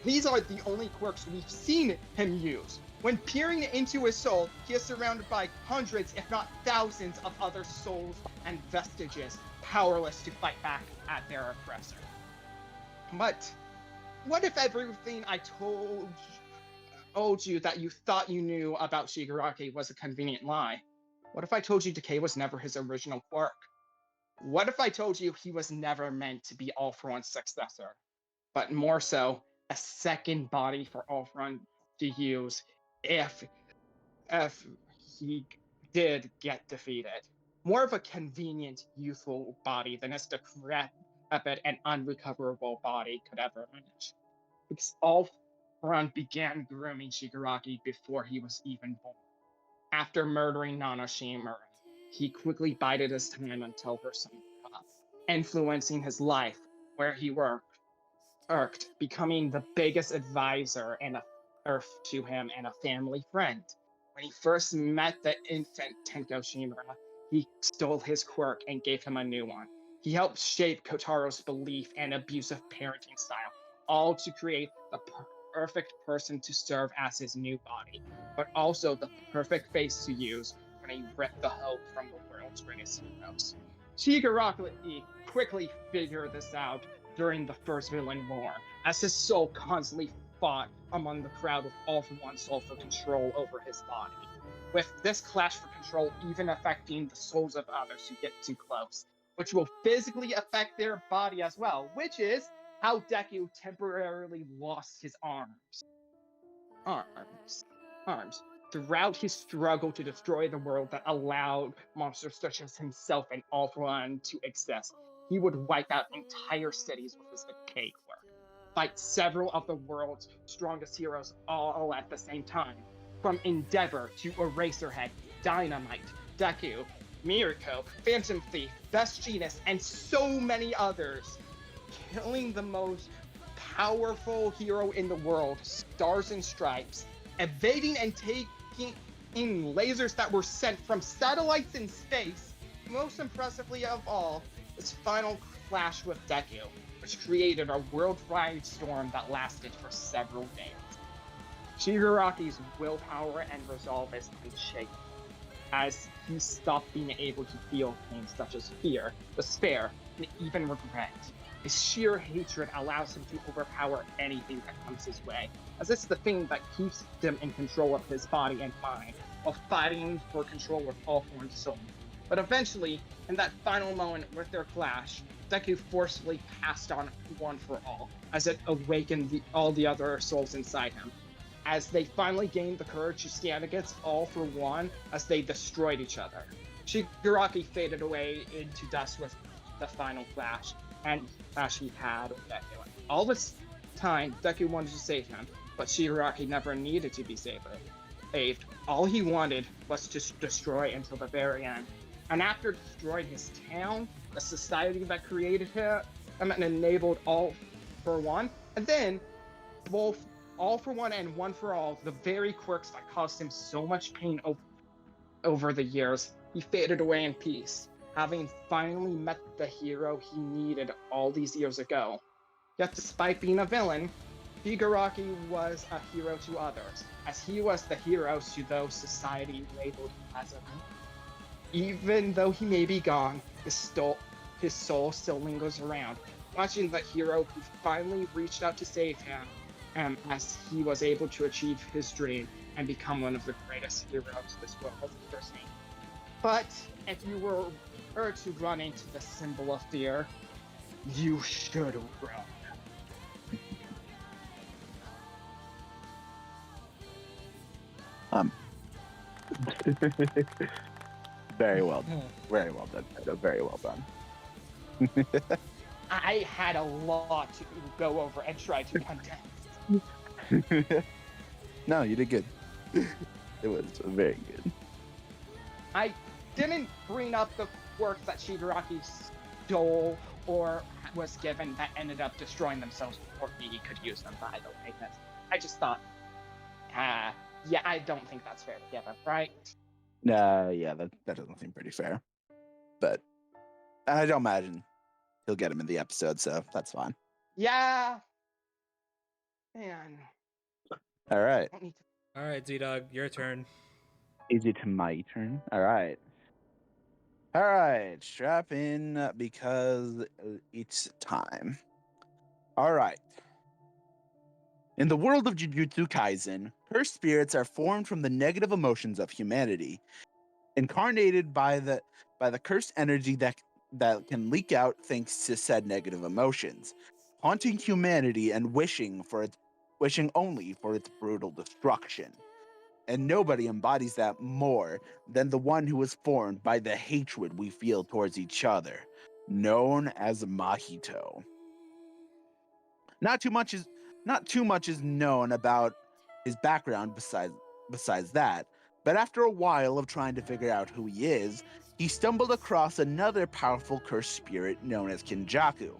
these are the only quirks we've seen him use. When peering into his soul, he is surrounded by hundreds, if not thousands, of other souls and vestiges, powerless to fight back at their oppressor. But what if everything I told you that you thought you knew about Shigaraki was a convenient lie? What if I told you decay was never his original quirk? What if I told you he was never meant to be All For One's successor, but more so a second body for All For One to use if he did get defeated? More of a convenient, youthful body than his decrepit and unrecoverable body could ever manage. Because All For One began grooming Shigaraki before he was even born. After murdering Nanoshima, he quickly bided his time until her son grew up, influencing his life where he worked, becoming the biggest advisor and a earth to him and a family friend. When he first met the infant Tenko he stole his quirk and gave him a new one. He helped shape Kotaro's belief and abusive parenting style, all to create the perfect person to serve as his new body, but also the perfect face to use when he ripped the hope from the world's greatest heroes. Shigaraki quickly figured this out during the First Villain War, as his soul constantly fought among the crowd with All For One soul for control over his body, with this clash for control even affecting the souls of others who get too close, which will physically affect their body as well, which is how Deku temporarily lost his arms throughout his struggle to destroy the world that allowed monsters such as himself and All For One to exist. He would wipe out entire cities with his decay quirk, fight several of the world's strongest heroes all at the same time. From Endeavor to Eraserhead, Dynamite, Deku, Mirko, Phantom Thief, Best Genius, and so many others, killing the most powerful hero in the world, Stars and Stripes, evading and taking lasers that were sent from satellites in space. Most impressively of all, his final clash with Deku, which created a world-wide storm that lasted for several days. Shigaraki's willpower and resolve is unshakable, as he stopped being able to feel things such as fear, despair, and even regret. His sheer hatred allows him to overpower anything that comes his way, as it's the thing that keeps him in control of his body and mind, while fighting for control of All For One's soul. But eventually, in that final moment with their clash, Deku forcefully passed on One For All, as it awakened all the other souls inside him. As they finally gained the courage to stand against All For One, as they destroyed each other. Shigaraki faded away into dust with the final clash, and clash he had with Deku. All this time, Deku wanted to save him, but Shigaraki never needed to be saved. All he wanted was to destroy until the very end. And after destroying his town, the society that created him, and enabled All For One, and then both All For One and One For All, the very quirks that caused him so much pain over the years, he faded away in peace, having finally met the hero he needed all these years ago. Yet despite being a villain, Shigaraki was a hero to others, as he was the hero to those society labeled as a villain. Even though he may be gone, his soul still lingers around, watching the hero who finally reached out to save him, as he was able to achieve his dream and become one of the greatest heroes this world has ever seen. But if you were to run into the symbol of fear, you should run. Very well done. Very well done. Very well done. I had a lot to go over and try to condense. No, you did good. It was very good. I didn't bring up the quirks that Shigaraki stole or was given that ended up destroying themselves before he could use them, by the way. I just thought, yeah, I don't think that's fair to give him, right? Yeah, that doesn't seem pretty fair. But I don't imagine he'll get him in the episode, so that's fine. Yeah. Man. All right. All right, ZDogg, your turn. Is it my turn? All right. All right, strap in because it's time. All right. In the world of Jujutsu Kaisen, cursed spirits are formed from the negative emotions of humanity, incarnated by the cursed energy that can leak out thanks to said negative emotions, haunting humanity and wishing only for its brutal destruction. And nobody embodies that more than the one who was formed by the hatred we feel towards each other, known as Mahito. Not too much is known about his background besides that, but after a while of trying to figure out who he is, he stumbled across another powerful cursed spirit known as Kenjaku.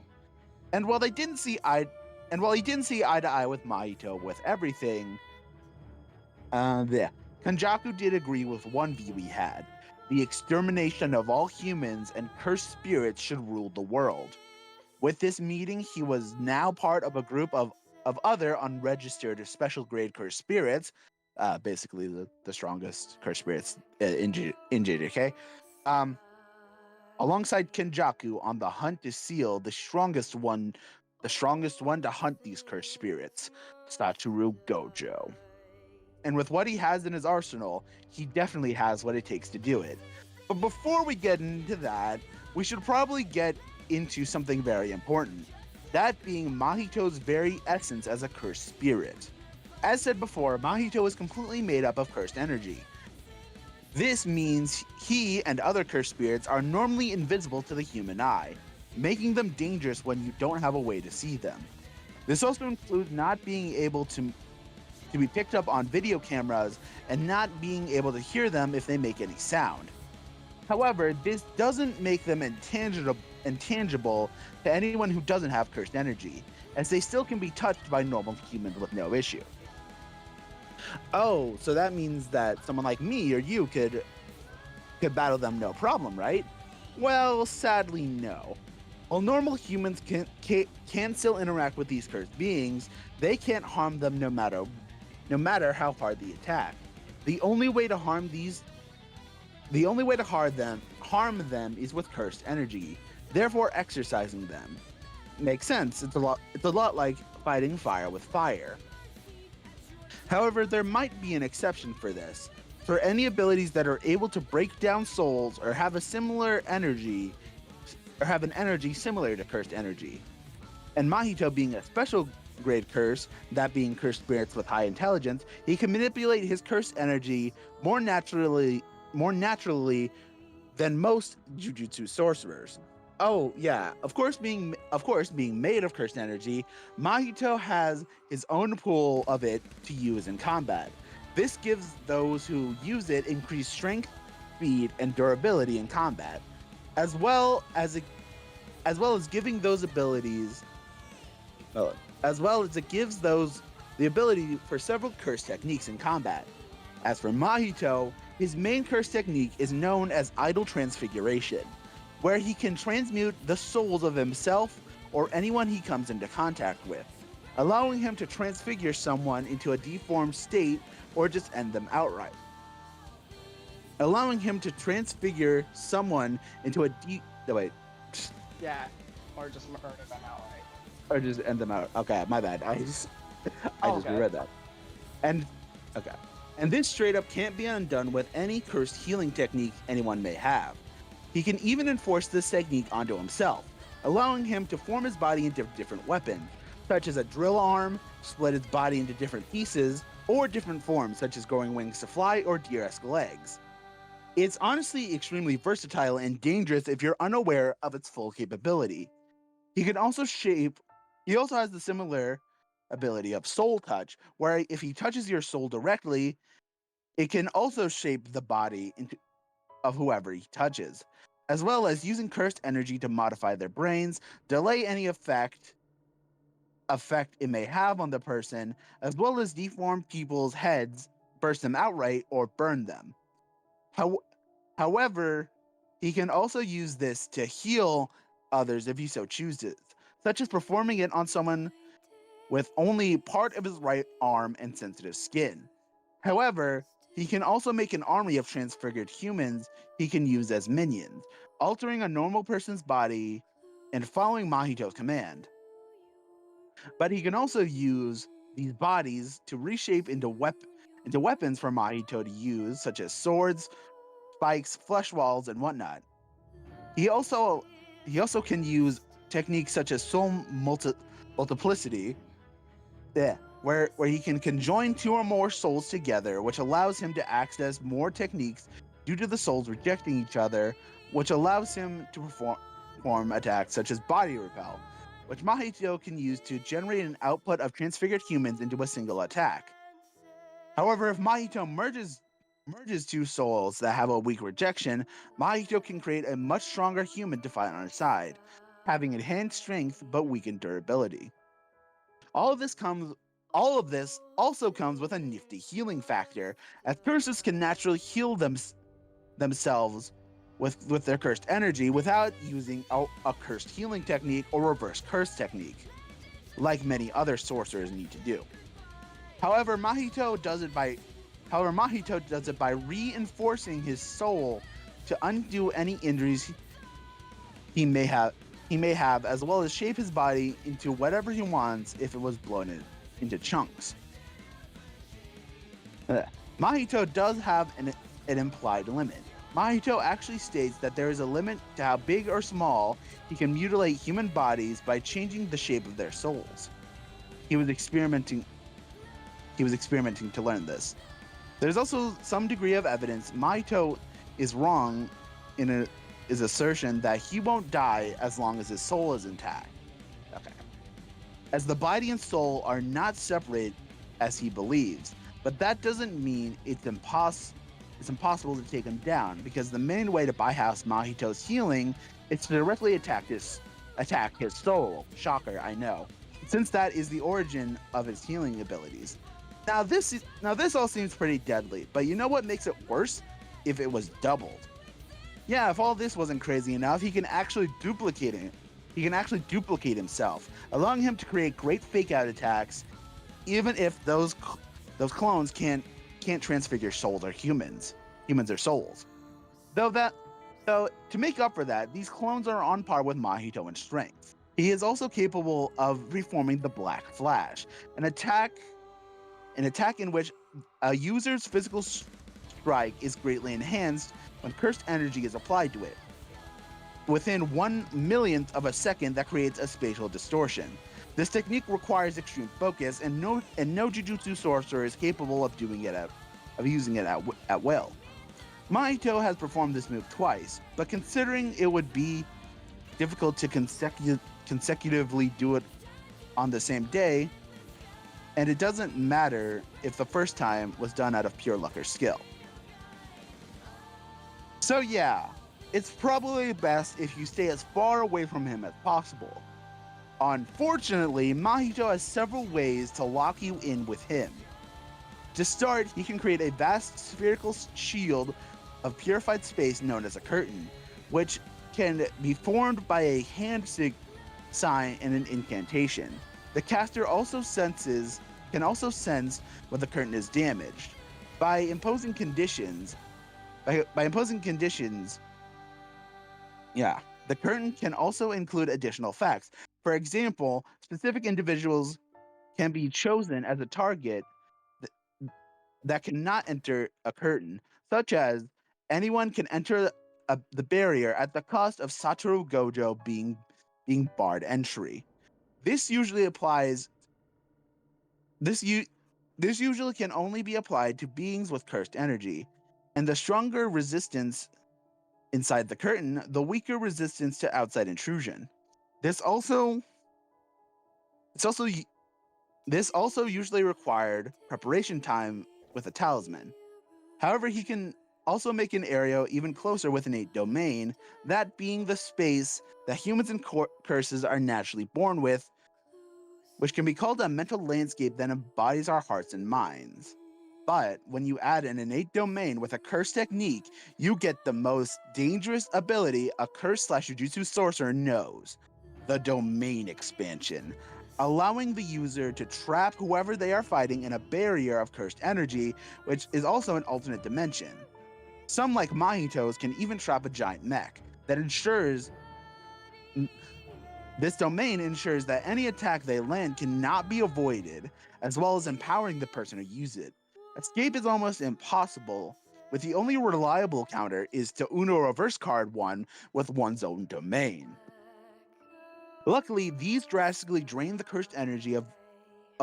And while he didn't see eye to eye with Mahito with everything, Kenjaku did agree with one view he had: the extermination of all humans and cursed spirits should rule the world. With this meeting, he was now part of a group of other unregistered special grade cursed spirits, basically the strongest cursed spirits in JJK, alongside Kenjaku on the hunt to seal the strongest one to hunt these cursed spirits, Satoru Gojo. And with what he has in his arsenal, he definitely has what it takes to do it. But before we get into that, we should probably get into something very important. that being Mahito's very essence as a cursed spirit. As said before, Mahito is completely made up of cursed energy. This means he and other cursed spirits are normally invisible to the human eye, making them dangerous when you don't have a way to see them. This also includes not being able to be picked up on video cameras and not being able to hear them if they make any sound. However, this doesn't make them intangible to anyone who doesn't have cursed energy, as they still can be touched by normal humans with no issue. Oh, so that means that someone like me or you could battle them no problem, right? Well, sadly, no. While normal humans can still interact with these cursed beings, they can't harm them no matter how hard the attack. The only way to harm them is with cursed energy, therefore exercising them. Makes sense. It's a lot like fighting fire with fire. However, there might be an exception for this. For any abilities that are able to break down souls or have an energy similar to cursed energy. And Mahito being a special grade curse, that being cursed spirits with high intelligence, he can manipulate his cursed energy more naturally than most jujutsu sorcerers. Oh yeah, of course being made of cursed energy, Mahito has his own pool of it to use in combat. This gives those who use it increased strength, speed, and durability in combat, as well as giving those abilities. As well as it gives those the ability for several curse techniques in combat. As for Mahito, his main curse technique is known as idle transfiguration, where he can transmute the souls of himself or anyone he comes into contact with, allowing him to transfigure someone into a deformed state or just end them outright. Allowing him to transfigure someone into a Yeah, or just murder them outright. or just end them out. Okay, my bad. I just reread that. And this straight up can't be undone with any cursed healing technique anyone may have. He can even enforce this technique onto himself, allowing him to form his body into different weapons, such as a drill arm, split his body into different pieces, or different forms such as growing wings to fly or deer-esque legs. It's honestly extremely versatile and dangerous if you're unaware of its full capability. He also has the similar ability of soul touch, where if he touches your soul directly, it can also shape the body of whoever he touches, as well as using cursed energy to modify their brains, delay any effect it may have on the person, as well as deform people's heads, burst them outright, or burn them. However, he can also use this to heal others if he so chooses, such as performing it on someone with only part of his right arm and sensitive skin. However, he can also make an army of transfigured humans he can use as minions, altering a normal person's body and following Mahito's command. But he can also use these bodies to reshape into weapons for Mahito to use, such as swords, spikes, flesh walls, and whatnot. He also can use techniques such as soul multiplicity, where he can conjoin two or more souls together, which allows him to access more techniques due to the souls rejecting each other, which allows him to perform attacks such as body repel, which Mahito can use to generate an output of transfigured humans into a single attack. However, if Mahito merges two souls that have a weak rejection, Mahito can create a much stronger human to fight on his side, having enhanced strength but weakened durability. All of this also comes with a nifty healing factor, as curses can naturally heal themselves with their cursed energy without using a cursed healing technique or reverse curse technique, like many other sorcerers need to do. However, Mahito does it by reinforcing his soul to undo any injuries he may have, as well as shape his body into whatever he wants if it was blown into chunks. Mahito does have an implied limit. Mahito actually states that there is a limit to how big or small he can mutilate human bodies by changing the shape of their souls. He was experimenting to learn this. There's also some degree of evidence Mahito is wrong in his assertion that he won't die as long as his soul is intact. Okay. As the body and soul are not separate as he believes, but that doesn't mean it's impossible to take him down, because the main way to bypass Mahito's healing is to directly attack his soul. Shocker, I know. Since that is the origin of his healing abilities. Now this all seems pretty deadly, but you know what makes it worse? If it was doubled. Yeah, if all this wasn't crazy enough, he can actually duplicate it. He can actually duplicate himself, allowing him to create great fake out attacks, even if those clones can't transfigure souls or humans or souls. Though to make up for that, these clones are on par with Mahito in strength. He is also capable of reforming the Black Flash, an attack in which a user's physical strike is greatly enhanced when cursed energy is applied to it. Within 1/1,000,000th of a second, that creates a spatial distortion. This technique requires extreme focus, and no Jujutsu sorcerer is capable of using it at will. Mahito has performed this move twice, but considering it would be difficult to consecutively do it on the same day, and it doesn't matter if the first time was done out of pure luck or skill. So yeah, it's probably best if you stay as far away from him as possible. Unfortunately, Mahito has several ways to lock you in with him. To start, he can create a vast spherical shield of purified space known as a curtain, which can be formed by a hand sign and an incantation. The caster can also sense when the curtain is damaged. By imposing conditions, the curtain can also include additional effects. For example, specific individuals can be chosen as a target that cannot enter a curtain, such as anyone can enter the barrier at the cost of Satoru Gojo being barred entry. This usually can only be applied to beings with cursed energy, and the stronger resistance inside the curtain, the weaker resistance to outside intrusion. This also usually required preparation time with a talisman. However, he can also make an area even closer with an 8 domain, that being the space that humans and curses are naturally born with, which can be called a mental landscape that embodies our hearts and minds. But when you add an innate domain with a curse technique, you get the most dangerous ability a curse/Jujutsu sorcerer knows, the domain expansion, allowing the user to trap whoever they are fighting in a barrier of cursed energy, which is also an alternate dimension. Some, like Mahito's, can even trap a giant mech. This domain ensures that any attack they land cannot be avoided, as well as empowering the person who uses it. Escape is almost impossible, with the only reliable counter is to Uno reverse card one with one's own domain. Luckily, these drastically drain the cursed energy of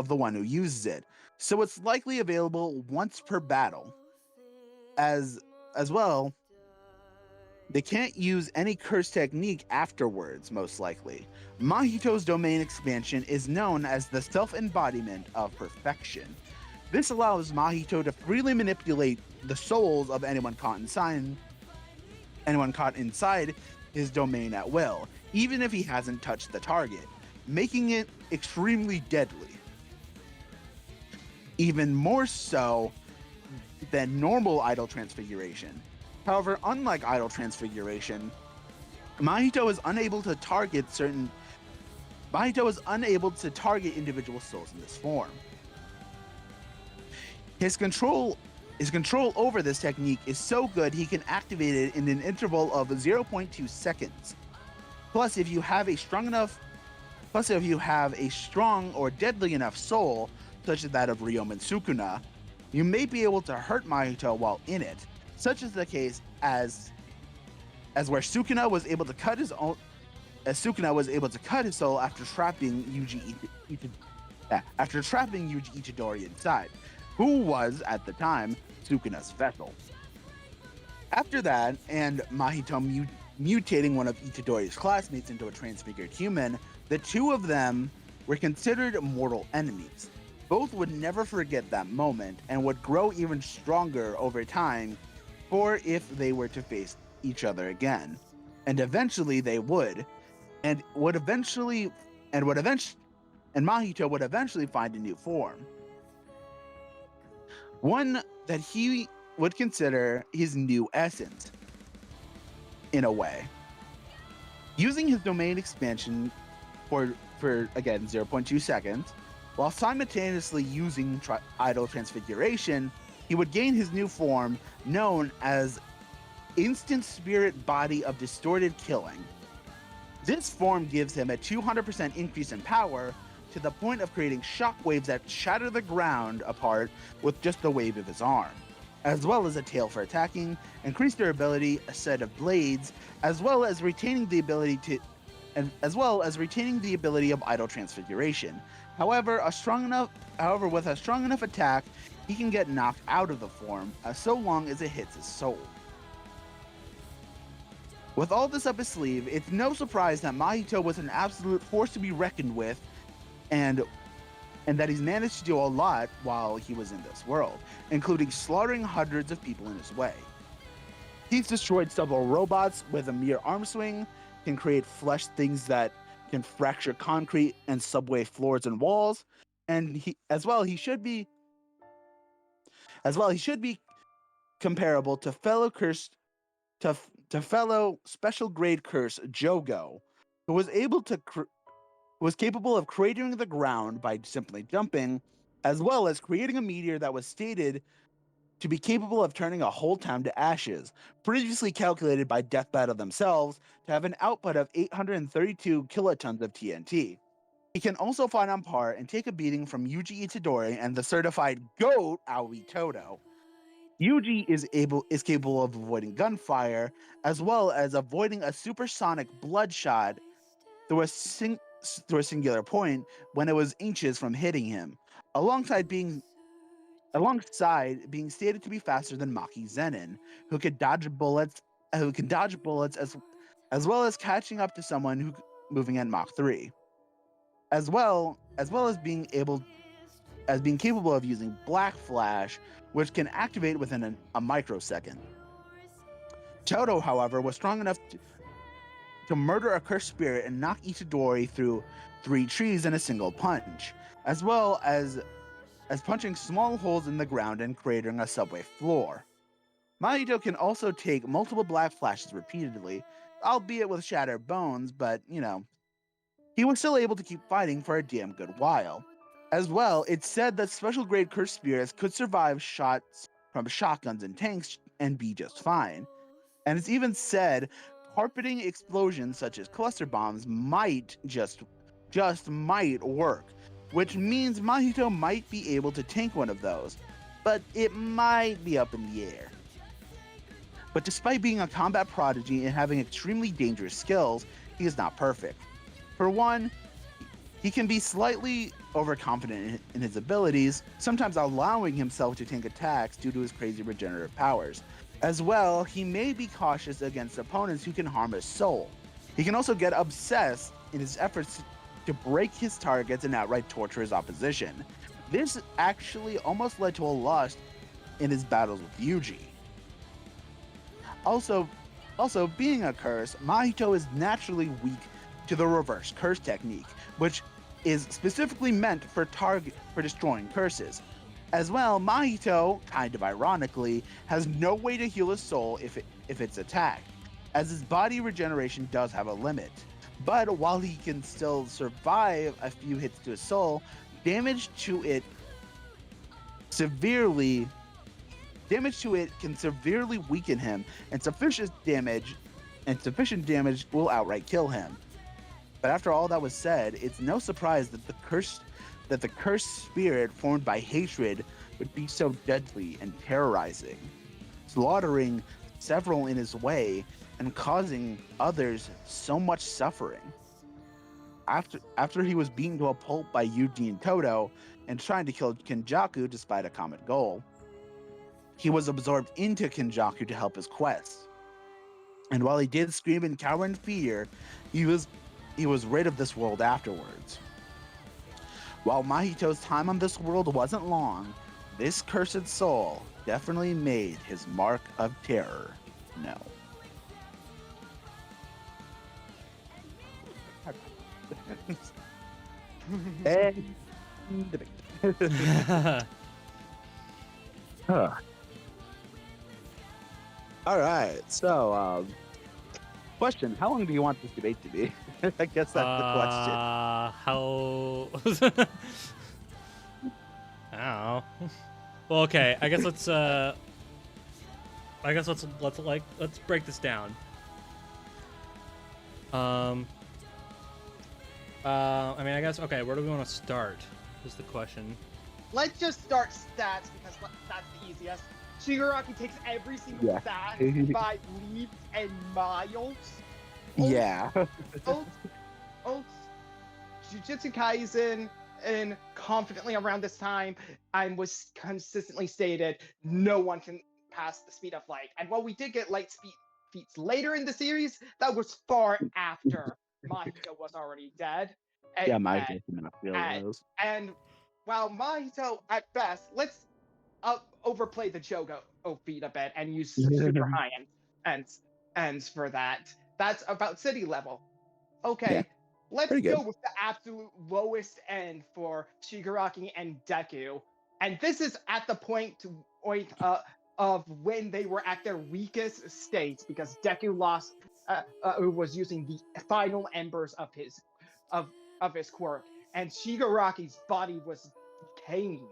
the one who uses it, so it's likely available once per battle. As well, they can't use any curse technique afterwards, most likely. Mahito's domain expansion is known as the self-embodiment of perfection. This allows Mahito to freely manipulate the souls of anyone caught inside his domain at will, even if he hasn't touched the target, making it extremely deadly. Even more so than normal idol transfiguration. However, unlike idol transfiguration, Mahito is unable to target individual souls in this form. His control over this technique is so good he can activate it in an interval of 0.2 seconds. Plus, if you have a strong or deadly enough soul, such as that of Ryomen Sukuna, you may be able to hurt Mahito while in it, Such is the case as where Sukuna was able to cut his soul after trapping Yuji Itadori inside, who was at the time Sukuna's vessel. After that, and Mahito mutating one of Itadori's classmates into a transfigured human, the two of them were considered mortal enemies. Both would never forget that moment and would grow even stronger over time for if they were to face each other again. And eventually they would, and Mahito would eventually find a new form. One that he would consider his new essence, in a way. Using his domain expansion for again 0.2 seconds, while simultaneously using idle transfiguration, he would gain his new form known as Instant Spirit Body of Distorted Killing. This form gives him a 200% increase in power to the point of creating shockwaves that shatter the ground apart with just the wave of his arm, as well as a tail for attacking, increased durability, a set of blades, as well as retaining the ability of idle transfiguration. However, with a strong enough attack, he can get knocked out of the form, so long as it hits his soul. With all this up his sleeve, it's no surprise that Mahito was an absolute force to be reckoned with, and that he's managed to do a lot while he was in this world, including slaughtering hundreds of people in his way. He's destroyed several robots with a mere arm swing, can create flesh things that can fracture concrete and subway floors and walls, and he should be comparable to fellow special grade curse Jogo, who was capable of cratering the ground by simply jumping, as well as creating a meteor that was stated to be capable of turning a whole town to ashes, previously calculated by Death Battle themselves to have an output of 832 kilotons of TNT. He can also fight on par and take a beating from Yuji Itadori and the certified GOAT Aoi Todo. Yuji is capable of avoiding gunfire, as well as avoiding a supersonic bloodshot through a singular point when it was inches from hitting him, alongside being stated to be faster than Maki Zenin, who can dodge bullets as well as catching up to someone who moving at Mach 3, as well as being capable of using Black Flash, which can activate within a microsecond. Toto, however, was strong enough to murder a cursed spirit and knock Itadori through 3 trees in a single punch, as well as punching small holes in the ground and cratering a subway floor. Mahito can also take multiple Black Flashes repeatedly, albeit with shattered bones, but, he was still able to keep fighting for a damn good while. As well, it's said that special grade cursed spirits could survive shots from shotguns and tanks and be just fine. And it's even said carpeting explosions such as cluster bombs might just might work, which means Mahito might be able to tank one of those, but it might be up in the air. But despite being a combat prodigy and having extremely dangerous skills, he is not perfect. For one, he can be slightly overconfident in his abilities, sometimes allowing himself to tank attacks due to his crazy regenerative powers. As well, he may be cautious against opponents who can harm his soul. He can also get obsessed in his efforts to break his targets and outright torture his opposition. This actually almost led to a loss in his battles with Yuji. Also being a curse, Mahito is naturally weak to the reverse curse technique, which is specifically meant for destroying curses. As well, Mahito, kind of ironically, has no way to heal his soul if it's attacked, as his body regeneration does have a limit. But while he can still survive a few hits to his soul, damage to it can severely weaken him, and sufficient damage will outright kill him. But after all that was said, it's no surprise that the cursed spirit formed by hatred would be so deadly and terrorizing. slaughtering several in his way and causing others so much suffering. After he was beaten to a pulp by Yuji and Koto and trying to kill Kenjaku despite a common goal, he was absorbed into Kenjaku to help his quest. And while he did scream and cower in fear, he was rid of this world afterwards. While Mahito's time on this world wasn't long, this cursed soul definitely made his mark of terror known. All right, so question: how long do you want this debate to be? I guess that's the question. How? I don't know. Well, okay. I guess let's break this down. I mean, I guess okay. Where do we want to start? Is the question. Let's just start stats because that's the easiest. Shigaraki takes every single stat by leaps and miles. Yeah. Jujutsu Kaisen, and confidently around this time, and was consistently stated, no one can pass the speed of light. And while we did get light speed feats later in the series, that was far after Mahito was already dead. Mahito cannot feel those. And while Mahito, at best, let's overplay the Jogo feat a bit and use super high ends for that. That's about city level. Okay, Yeah, let's pretty go good. with the absolute lowest end for Shigaraki and Deku. And this is at the point of when they were at their weakest state, because Deku was using the final embers of his quirk, and Shigaraki's body was decaying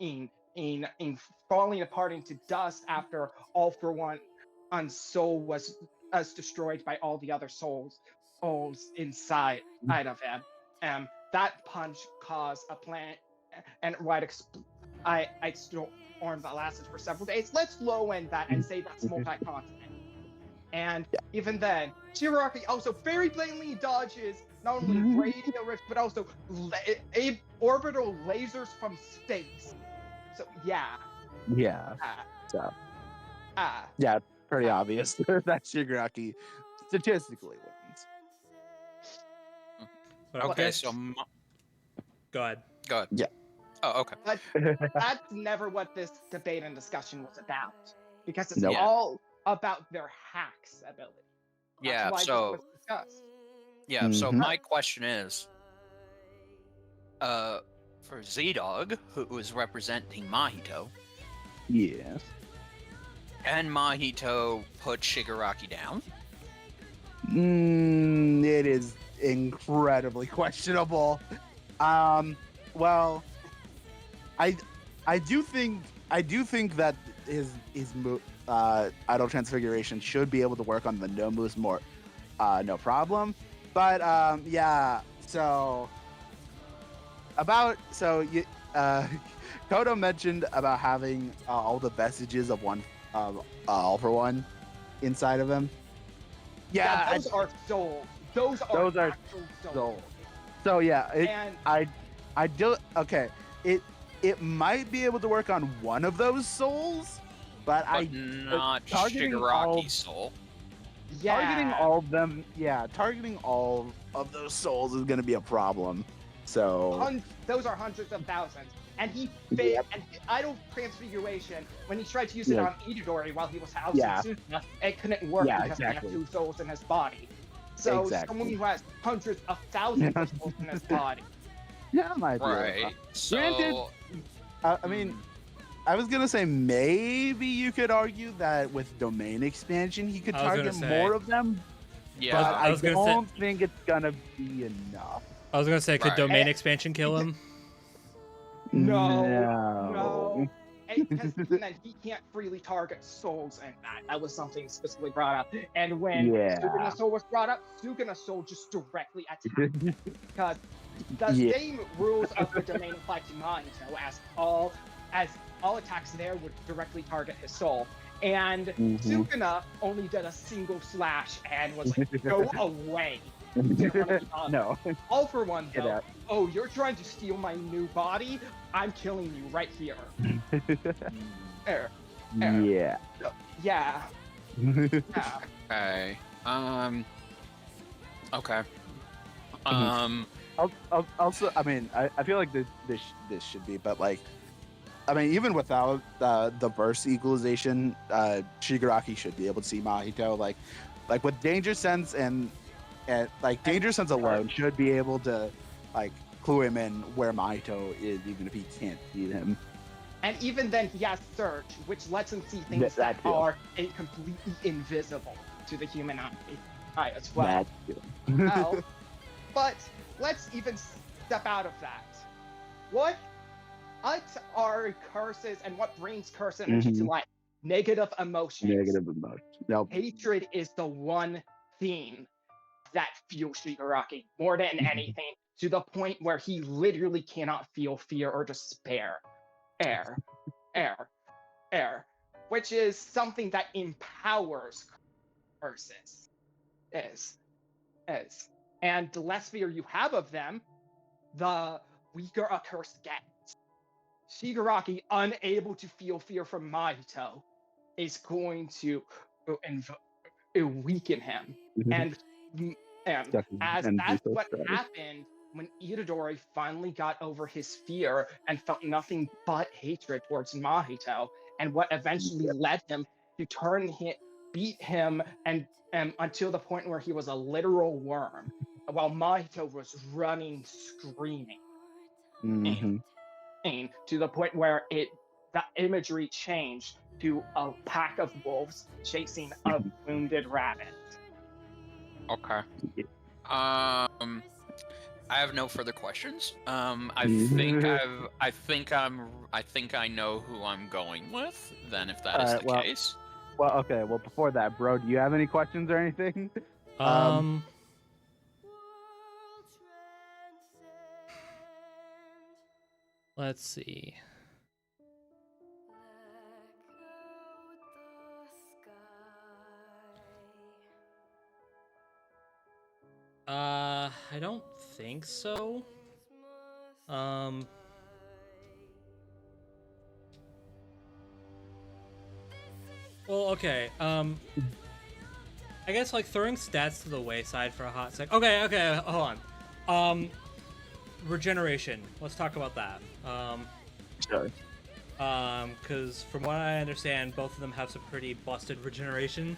in falling apart into dust after All For One soul was destroyed by all the other souls inside of him. That punch caused a planet and ice storm that lasted for several days. Let's low end that and say that's multi-continent. And even then, Shigaraki also very blatantly dodges not only radio rifts, but also orbital lasers from space. So, yeah. Yeah. Yeah, pretty obvious that Shigaraki statistically wins. Okay, so go ahead. Go ahead. Yeah. Oh, okay. That's never what this debate and discussion was about, because it's Nope. all about their hacks ability. Yeah, That's why so this was discussed. yeah, so my question is, for ZDogg, who is representing Mahito, Yes. can Mahito put Shigaraki down? It is incredibly questionable. Well, I do think that his idol transfiguration should be able to work on the no moves more, no problem. But yeah. So Koto mentioned about having all the vestiges of All For One inside of him. Yeah, those are souls. Those are actual souls. So yeah, I do. Okay, it might be able to work on one of those souls, but not targeting Shigaraki's soul. Yeah. Targeting all of them, targeting all of those souls is going to be a problem. So those are hundreds of thousands. And he failed. And idol transfiguration, when he tried to use it on Itadori while he was housed in Suzuna, it couldn't work because he had 2 souls in his body. So someone who has hundreds of thousands of souls in his body. Yeah, might be right. So, granted, I mean, I was gonna say maybe you could argue that with domain expansion he could target more of them. Yeah, but I don't think it's gonna be enough. I was gonna say, could domain expansion kill him? No. Because then he can't freely target souls, and that was something specifically brought up. And when Suguna's soul was brought up, Suguna's soul just directly attacked him. Because the same rules of the domain apply to Mahito, as all attacks there would directly target his soul. And Sukuna only did a single slash and was like, go away. Didn't want to be bothered. No. All for one, Get though. out. Oh, you're trying to steal my new body? I'm killing you right here. There. Yeah. Yeah. Okay. Okay. Also, I mean, I feel like this should be, but like, I mean, even without the burst equalization, Shigaraki should be able to see Mahito. Like with Danger Sense and like Danger Sense alone should be able to like clue him in where Mahito is, even if he can't see him. And even then, he has Surge, which lets him see things that are completely invisible to the human eye as well. Well, but let's even step out of that. What are curses and what brings curse energy to life? Negative emotions. Negative emotions. Nope. Hatred is the one theme that fuels Shigaraki more than anything, to the point where he literally cannot feel fear or despair. Air, which is something that empowers curses. Is. And the less fear you have of them, the weaker a curse gets. Shigaraki, unable to feel fear from Mahito, is going to weaken him. And as that's what happened when Itadori finally got over his fear and felt nothing but hatred towards Mahito, and what eventually led him to beat him and until the point where he was a literal worm, while Mahito was running, screaming, to the point where the imagery changed to a pack of wolves chasing a wounded rabbit. Okay. I have no further questions. I think I know who I'm going with. Then, if that is the case. Well, okay. Well, before that, bro, do you have any questions or anything? Let's see. I don't think so. Well, okay. I guess like throwing stats to the wayside for a hot sec. Okay, hold on. Regeneration. Let's talk about that. Sure. Because from what I understand, both of them have some pretty busted regeneration.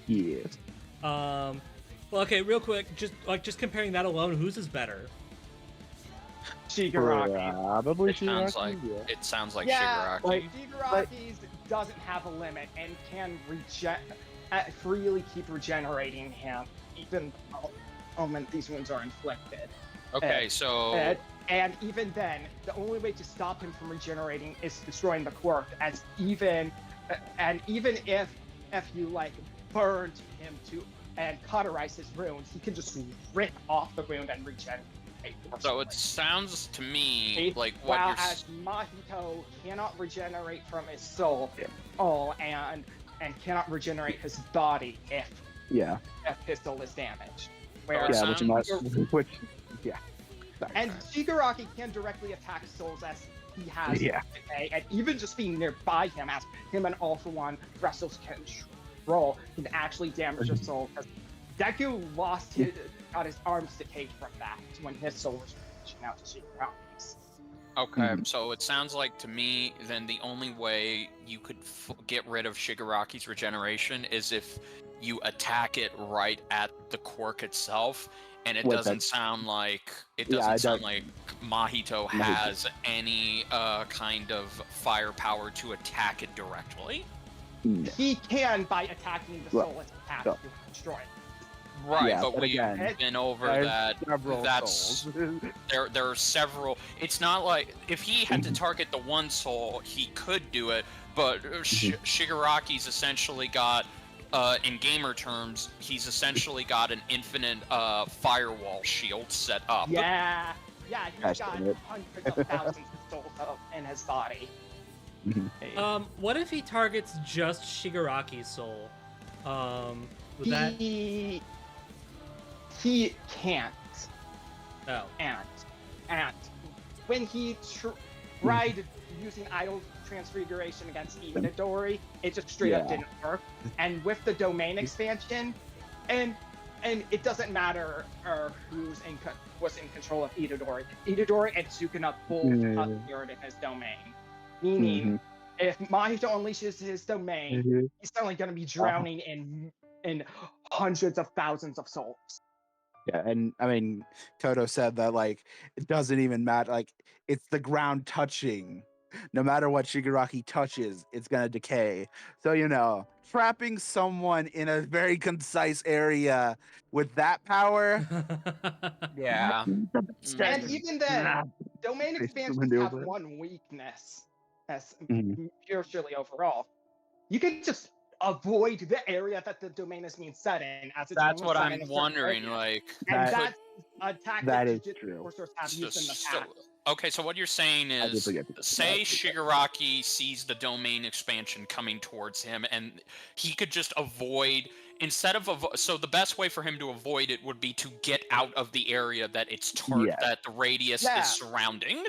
Yes. Well, okay, real quick, just comparing that alone, whose is better? Shigaraki. Probably It sounds like Shigaraki. Shigaraki's doesn't have a limit and can freely keep regenerating him, even the moment these wounds are inflicted. Okay, And even then, the only way to stop him from regenerating is destroying the quirk. Even if you like burned him and cauterize his wounds, he can just rip off the wound and regenerate. So it sounds to me like what while you're as Mahito cannot regenerate from his soul, and cannot regenerate his body if his soul is damaged. And Shigaraki can directly attack souls as he has today, and even just being nearby him, as him and All For One wrestles control, can actually damage a soul. Because Deku got his arms decayed from that when his soul was reaching out to Shigaraki's. Okay, so it sounds like to me then the only way you could get rid of Shigaraki's regeneration is if you attack it right at the quirk itself, and it doesn't sound like Mahito has any kind of firepower to attack it directly. He can by attacking the soul it's attacked to destroy it. Right, Yeah, but we've again, been over that. That's there are several. It's not like if he had to target the one soul, he could do it. But Shigaraki's essentially got, in gamer terms, he's essentially got an infinite firewall shield set up. Yeah, he's got hundreds of thousands of souls in his body. What if he targets just Shigaraki's soul? Would that? He can't. Oh. And when he tried using idol transfiguration against Itadori, it just straight up didn't work. And with the domain expansion, and it doesn't matter was in control of Itadori. Itadori and Sukuna both appeared in his domain. Meaning, if Mahito unleashes his domain, he's suddenly going to be drowning in hundreds of thousands of souls. Yeah, and I mean, Koto said that like it doesn't even matter. Like it's the ground touching. No matter what Shigaraki touches, it's gonna decay. So trapping someone in a very concise area with that power. Yeah. And even then, domain expansions have one weakness, as purely overall. You can just avoid the area that the domain is being set in. That's what I'm wondering. Like, and that's a tactic that is Jujutsu true. sorcerers have used in the past. Okay, so what you're saying is, say Shigaraki sees the domain expansion coming towards him, and he could just avoid, so the best way for him to avoid it would be to get out of the area that that the radius is surrounding.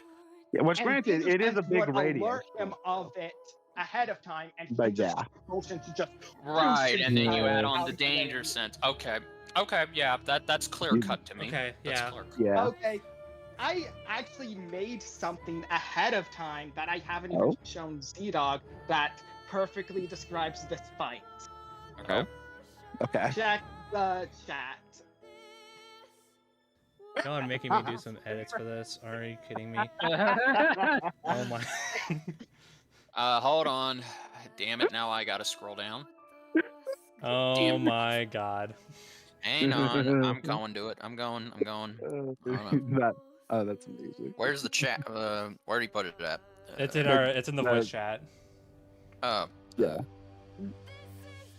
Yeah, which granted, it is a big radius. Alert him of it ahead of time, and he just motion to just and then you add on the danger sense. Okay, yeah, that's clear cut to me. Okay, Okay, I actually made something ahead of time that I haven't even shown ZDogg that perfectly describes this fight. Okay. Check the chat. Y'all are making me do some edits for this. Are you kidding me? Oh my. Hold on. Damn it, now I gotta scroll down. Oh my god. Hang on, I'm going to it. I'm going. That's amazing. Where's the chat? Where do you put it at? It's in the voice chat. Oh. Yeah.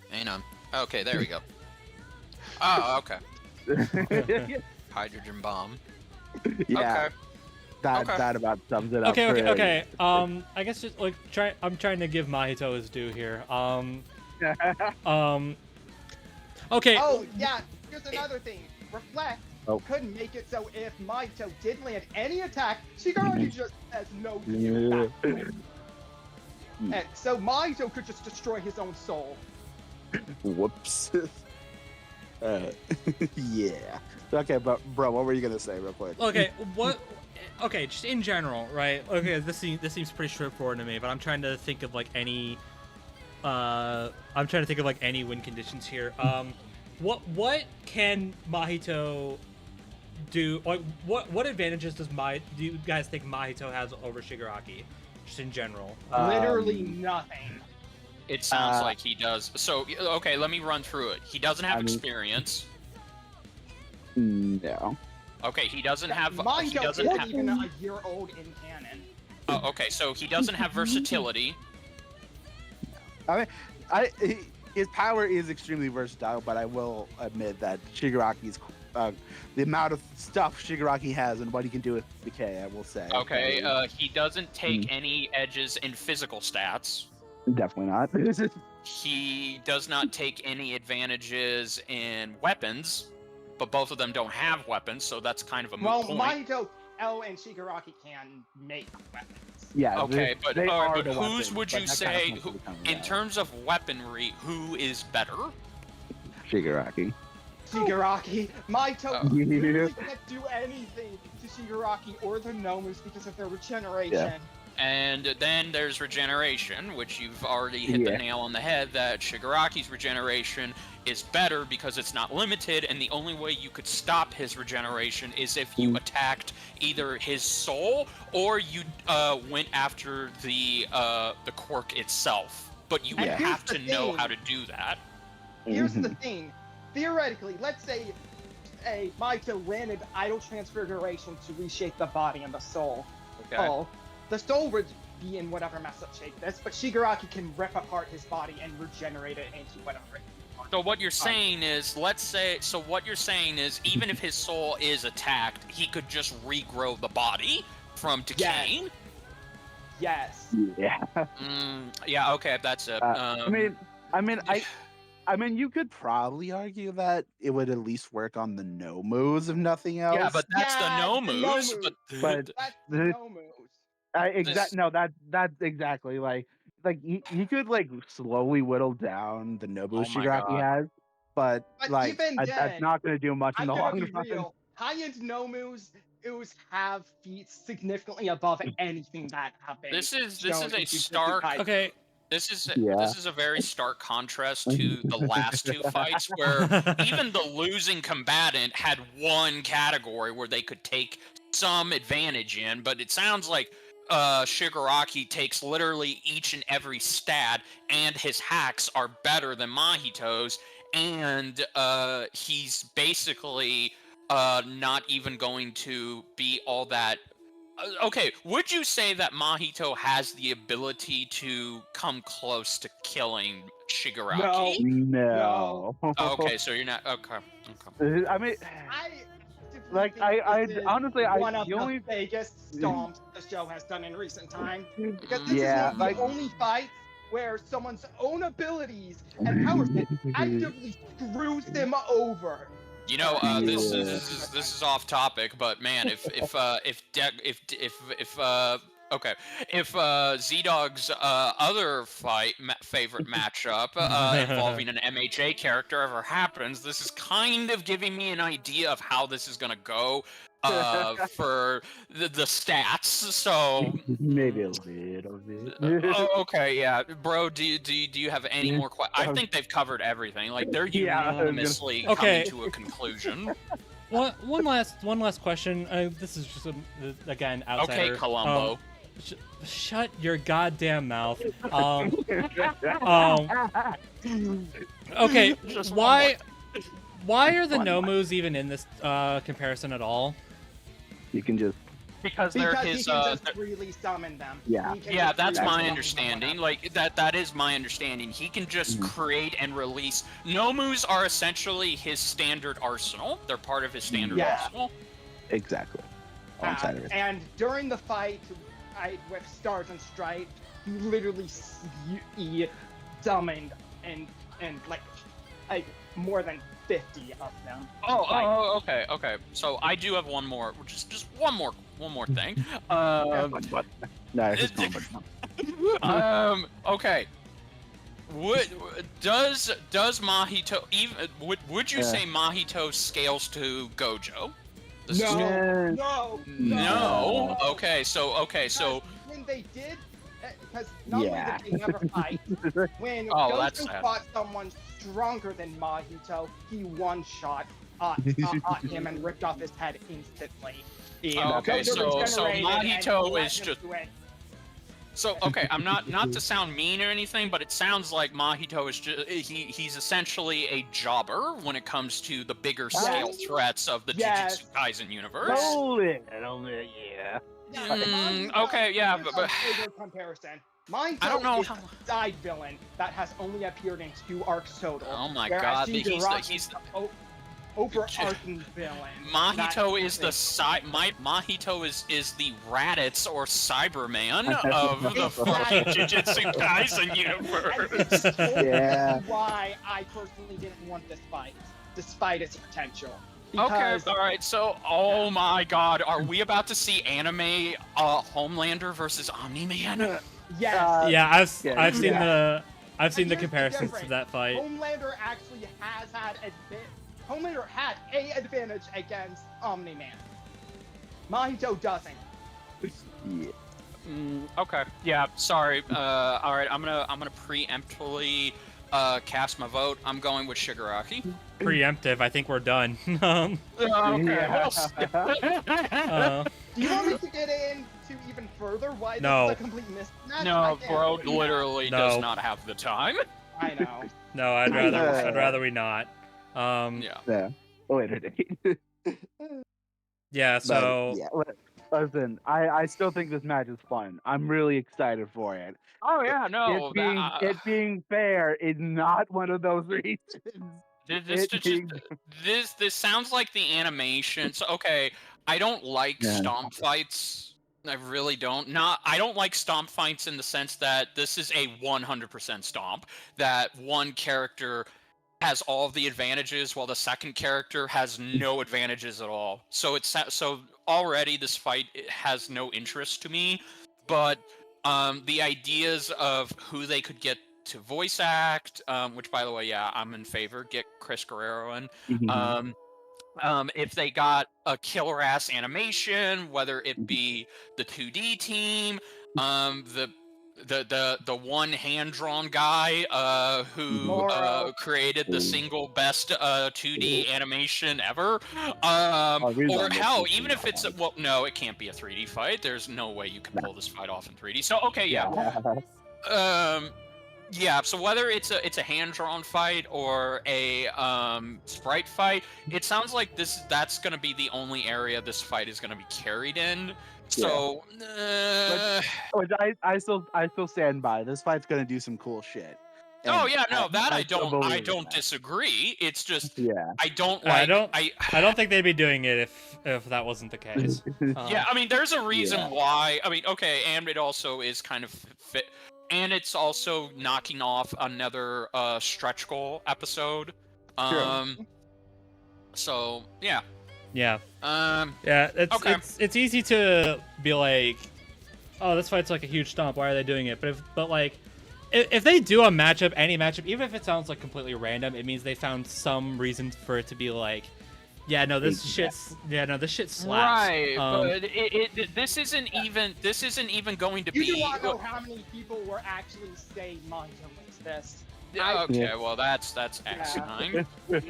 Hang on. Okay, there we go. Oh, okay. Hydrogen bomb. Yeah. Okay. That about sums it up. Okay. I guess just like I'm trying to give Mahito his due here. Okay. Oh yeah. Here's another thing. Reflect couldn't make it, so if Mahito did land any attack, Shigaraki just has no back. And so Mahito could just destroy his own soul. Whoops. Yeah. Okay, but bro, what were you gonna say, real quick? Okay, just in general, right? Okay, this seems pretty straightforward to me, but I'm trying to think of like any win conditions here. What can Mahito do? Like, what advantages do you guys think Mahito has over Shigaraki, just in general? Literally nothing. It sounds like he does. So, okay, let me run through it. He doesn't have experience. No. Okay, he doesn't have. Mahito isn't even a year old in canon. Oh, okay, so he doesn't have versatility. His power is extremely versatile, but I will admit that Shigaraki's the amount of stuff Shigaraki has and what he can do with decay, I will say. Okay, he doesn't take any edges in physical stats. Definitely not. He does not take any advantages in weapons, but both of them don't have weapons, so that's kind of a moot point. Mahito, and Shigaraki can make weapons. Yeah. Okay, but whose weapons, would you say, in terms of weaponry, who is better? Shigaraki. Mahito really can't do anything to Shigaraki or the Nomus because of their regeneration. Yeah. And then there's regeneration, which you've already hit the nail on the head, that Shigaraki's regeneration is better because it's not limited, and the only way you could stop his regeneration is if you attacked either his soul or you went after the quirk itself. But you would have to know how to do that. Here's the thing. Theoretically, let's say Mahito landed idle transfiguration to reshape the body and the soul. Okay. The soul would be in whatever messed up shape this, but Shigaraki can rip apart his body and regenerate it into whatever it wants. So what you're saying is, even if his soul is attacked, he could just regrow the body from decaying? Yes. Yeah. Yeah. Okay, that's it. I mean, you could probably argue that it would at least work on the no moves, if nothing else. Yeah, but that's the Yeah, no the no moves. moves. But That's the the- no moves. This- No, that's exactly like he could like slowly whittle down the Nobu Oh my Shigaraki God. has, but But like even that's then, not going to do much in I'm the gonna long be run. real. High-end no moves have feats significantly above anything that have been This is shown a in Jujutsu stark. Kaisen. Okay. This is Yeah. a very stark contrast to the last two fights, where even the losing combatant had one category where they could take some advantage in, but it sounds like Shigaraki takes literally each and every stat, and his hacks are better than Mahito's, and he's basically not even going to be all that. Okay, would you say that Mahito has the ability to come close to killing Shigaraki? No. Okay, so you're not okay. I mean, I like think this is honestly, one of the only the biggest stomps the show has done in recent time. Because this Yeah, is one of like- the only fights where someone's own abilities and power set actively screws them over. You know, this Yeah. is off topic, but man, if ZDogg's other favorite matchup involving an MHA character ever happens, this is kind of giving me an idea of how this is gonna go for the stats. So Maybe a little bit. okay, yeah, bro. Do you have any more questions? I think they've covered everything. Like they're Yeah, I was gonna- unanimously Okay. coming to a conclusion. One last question. This is just again outsider. Okay, Columbo. Shut your goddamn mouth. Okay, Just why are the no moves even in this comparison at all? You can just Because they're Because his. he can just freely summon them. Yeah. He can Yeah, just that's freely my summon understanding. them. Like that is my understanding. He can just create and release. Nomus are essentially his standard arsenal. They're part of his standard Yeah. arsenal. exactly. Alongside of it. And during the fight with Stars and Stripes, he literally he summoned and like more than 50 of them. Okay. So I do have one more, just one more thing. No, it's just fun, Okay. Does Mahito even would you say Mahito scales to Gojo? This is- No. Okay. So When they did, because not only did they never fight, when Oh, that's Gojo sad. fought someone stronger than Mahito, he one-shot him and ripped off his head instantly. Oh, okay, Gojo so regenerated and Mahito let is him just- do it. So okay, I'm not to sound mean or anything, but it sounds like Mahito is just he's essentially a jobber when it comes to the bigger scale threats of the Yes. Jujutsu Kaisen universe. yeah. Okay, yeah, Here's but a bigger comparison. Mahito I don't know is how- a side villain that has only appeared in 2 arcs total. Oh my whereas God, Shigaraki he's is the overarching villain. Mahito that is the Mahito is the Raditz or Cyberman of the fucking Jujutsu Kaisen universe. And this is totally Yeah. why I personally didn't want this fight, despite its potential. Okay, Because all right. So, oh my God, are we about to see anime Homelander versus Omni-Man? yes, Yeah, I've seen yeah. I've seen the Here's the comparisons to difference. that fight. Homelander actually has had Homelander had a advantage against Omni-Man. Mahito doesn't. Yeah. Okay. Yeah. Sorry. All right. I'm gonna preemptively cast my vote. I'm going with Shigaraki. Preemptive. I think we're done. Okay. Yeah. Do you want me to get into even further why No. this is a complete mismatch? No, I can't bro, do that. literally No. does not have the time. I know. No, I'd rather we not. Yeah. Yeah. Later date. Yeah. So yeah, listen, I still think this match is fun. I'm really excited for it. Oh yeah. No. It being fair is not one of those reasons. This sounds like the animation. So okay, I don't like Yeah. stomp fights I really don't. I don't like stomp fights in the sense that this is a 100% stomp. That one character has all of the advantages while the second character has no advantages at all. So already this fight has no interest to me. But the ideas of who they could get to voice act, which by the way, yeah, I'm in favor. Get Chris Guerrero in. If they got a killer ass animation, whether it be the 2D team, the one hand drawn guy who created the single best 2D animation ever, or hell, even if it's well, no, it can't be a 3D fight. There's no way you can pull this fight off in 3D. So okay, yeah. Yeah, so whether it's a hand-drawn fight or a sprite fight, it sounds like that's gonna be the only area this fight is gonna be carried in. So, which I still stand by. This fight's gonna do some cool shit. Oh yeah, no, that I don't disagree. It's just I don't like I don't think they'd be doing it if that wasn't the case. Yeah, I mean, there's a reason why. I mean, okay, and it also is kind of fit. And it's also knocking off another stretch goal episode. So yeah. Yeah. Yeah. It's easy to be like, oh, this fight's like a huge stomp. Why are they doing it? But like, if they do a matchup, any matchup, even if it sounds like completely random, it means they found some reason for it to be like, yeah, no, this shit slaps. Right, but this isn't even going to be. You do not know how many people were actually saying Mahito wins this. Okay, well that's asinine. But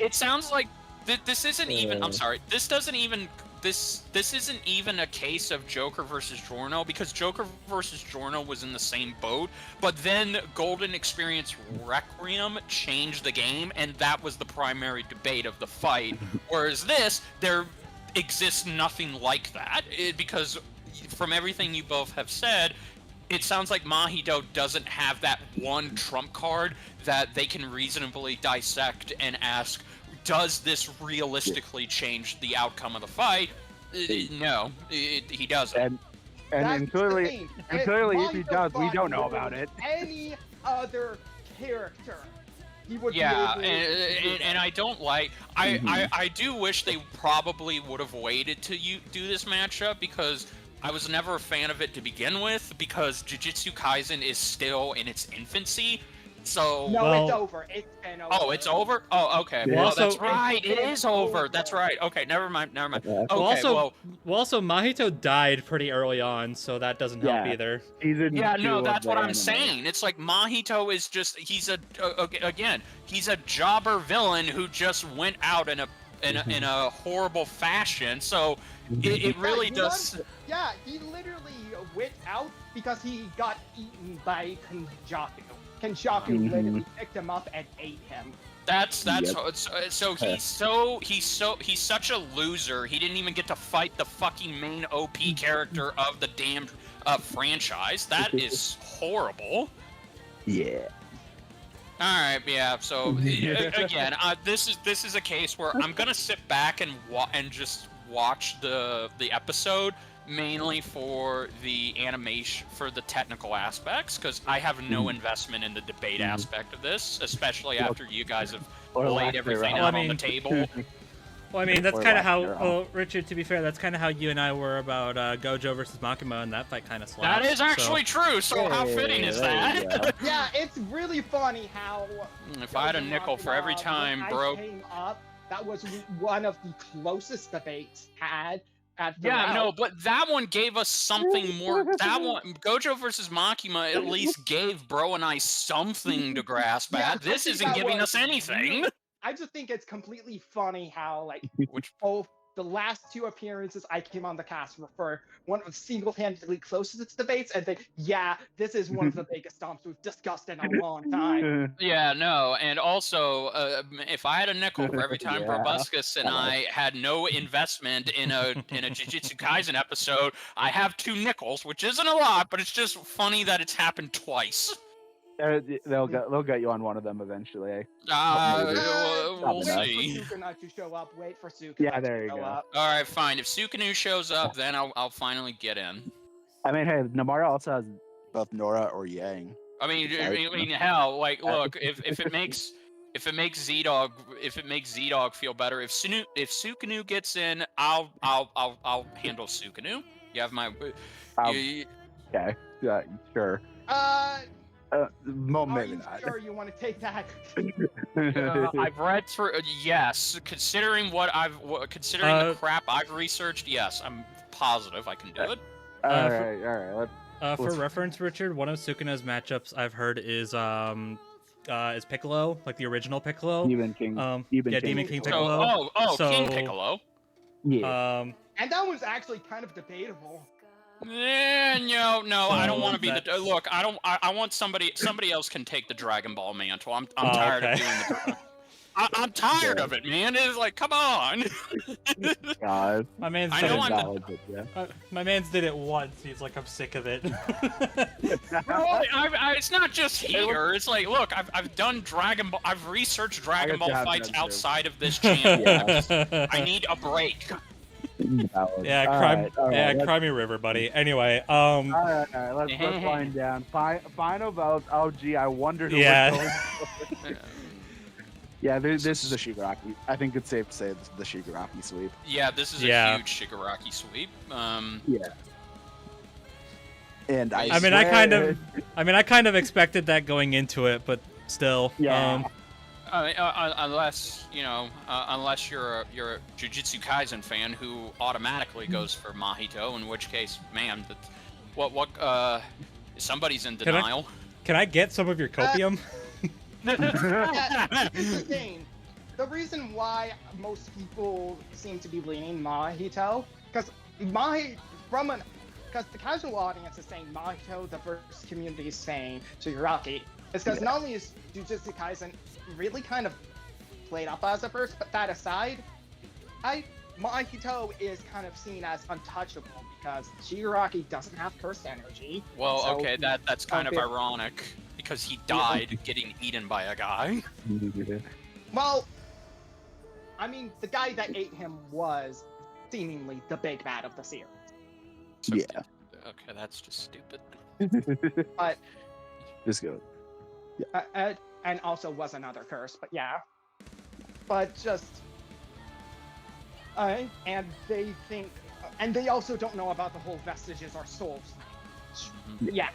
it sounds like this isn't even. I'm sorry. This doesn't even. This isn't even a case of Joker versus Giorno, because Joker versus Giorno was in the same boat, but then Golden Experience Requiem changed the game, and that was the primary debate of the fight. Whereas this, there exists nothing like that, because from everything you both have said, it sounds like Mahito doesn't have that one trump card that they can reasonably dissect and ask, does this realistically change the outcome of the fight? No, he doesn't. And clearly, if he does, we don't know about it. Any other character, he would be able and I don't like. I do wish they probably would have waited to do this matchup, because I was never a fan of it to begin with, because Jujutsu Kaisen is still in its infancy. So it's over. It's been over. Oh, it's over? Oh, okay. Yeah. Well, that's right. It is over. That's right. Okay, never mind. Yeah. Okay, also, Mahito died pretty early on, so that doesn't help either. That's what I'm saying. It's like Mahito is just, he's a jobber villain who just went out in a horrible fashion. So it really does. He literally went out because he got eaten by Kenjaku. Kenjaku literally picked him up and ate him. So he's such a loser. He didn't even get to fight the fucking main OP character of the damned franchise. That is horrible. Yeah. All right, yeah. So again, this is a case where I'm gonna sit back and just watch the episode, mainly for the animation, for the technical aspects, because I have no investment in the debate aspect of this, especially after you guys have laid everything out on the table. Well, I mean, that's kind of how, Richard, to be fair, that's kind of how you and I were about Gojo versus Makima, and that fight kind of slapped. That is actually true, so how fitting is that? Yeah, it's really funny how... If I had a nickel for every time, bro... came up, that was one of the closest debates had. But that one gave us something more. That one, Gojo versus Makima, at least gave Bro and I something to grasp at. This isn't giving us anything. I just think it's completely funny how, like, both the last two appearances I came on the cast were for one of the single-handedly closest debates, and this is one of the biggest stomps we've discussed in a long time. Yeah, no, and also, if I had a nickel for every time BrobusCast and I had no investment in a Jujutsu Kaisen episode, I have 2 nickels, which isn't a lot, but it's just funny that it's happened twice. They'll get you on one of them eventually. We'll Probably not. see. Wait for Sukuna to show up. Wait for Sukuna Yeah, there to you show go. up. All right, fine. If Sukunu shows up, then I'll finally get in. I mean, hey, Namara also has both Nora or Yang. I mean, Besides, hell, like, look, if it makes ZDogg feel better, if Sukunu gets in, I'll handle Sukunu. You have my. Okay. Yeah, sure. Are Maybe you not. sure you want to take that? I've read through. Yes, considering the crap I've researched, yes, I'm positive I can do it. All right. For reference, Richard, one of Sukuna's matchups I've heard is Piccolo, like the original Piccolo. Demon King. Demon King Piccolo. King Piccolo. Yeah. And that was actually kind of debatable. No, I don't want to be the. Look, I want somebody else can take the Dragon Ball mantle. I'm tired of doing the. I'm tired of it, man. It's like, come on. God. My man's I did know it. I'm My man's did it once. He's like, I'm sick of it. Well, it's not just here. It's like, look, I've done Dragon Ball. I've researched Dragon Ball fights outside of this channel. I need a break. Cry me river, buddy. Anyway, all right, let's wind down. Final votes. Oh, gee, I wonder who we're going for. Yeah, this is a Shigaraki. I think it's safe to say this is the Shigaraki sweep. Yeah, this is a huge Shigaraki sweep. Yeah. And I kind of expected that going into it, but still. Yeah. Unless you're a Jujutsu Kaisen fan who automatically goes for Mahito, in which case, man, somebody's in denial. Can I get some of your copium? Here's the thing. The reason why most people seem to be leaning Mahito, because the casual audience is saying Mahito, the verse community is saying Shigaraki, is because not only is Jujutsu Kaisen really kind of played up as a verse, but that aside, Mahito is kind of seen as untouchable because Shigaraki doesn't have cursed energy. Well, so okay, that's kind of ironic because he died getting eaten by a guy. Well, I mean, the guy that ate him was seemingly the big bad of the series. So yeah. Okay, that's just stupid. But just go. Yeah. And also was another curse, but yeah. But just, and they think, and they also don't know about the whole vestiges are souls thing. Yeah.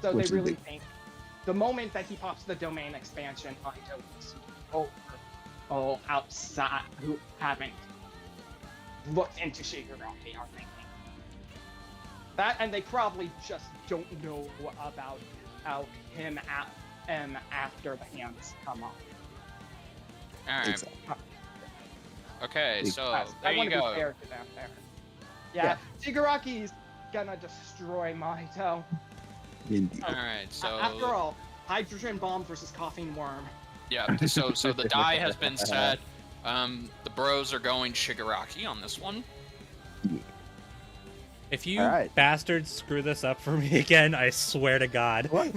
So they really think the moment that he pops the domain expansion onto all outside who haven't looked into Shigaraki are thinking that, and they probably just don't know about him after the hands come off. All right. Exactly. Okay, so I there want you to go. be fair to them there. Yeah, Shigaraki's gonna destroy Mahito. Indeed. All right, so After all, hydrogen bomb versus coughing worm. yeah, so the die has been set. The bros are going Shigaraki on this one. If you bastards screw this up for me again, I swear to God. What?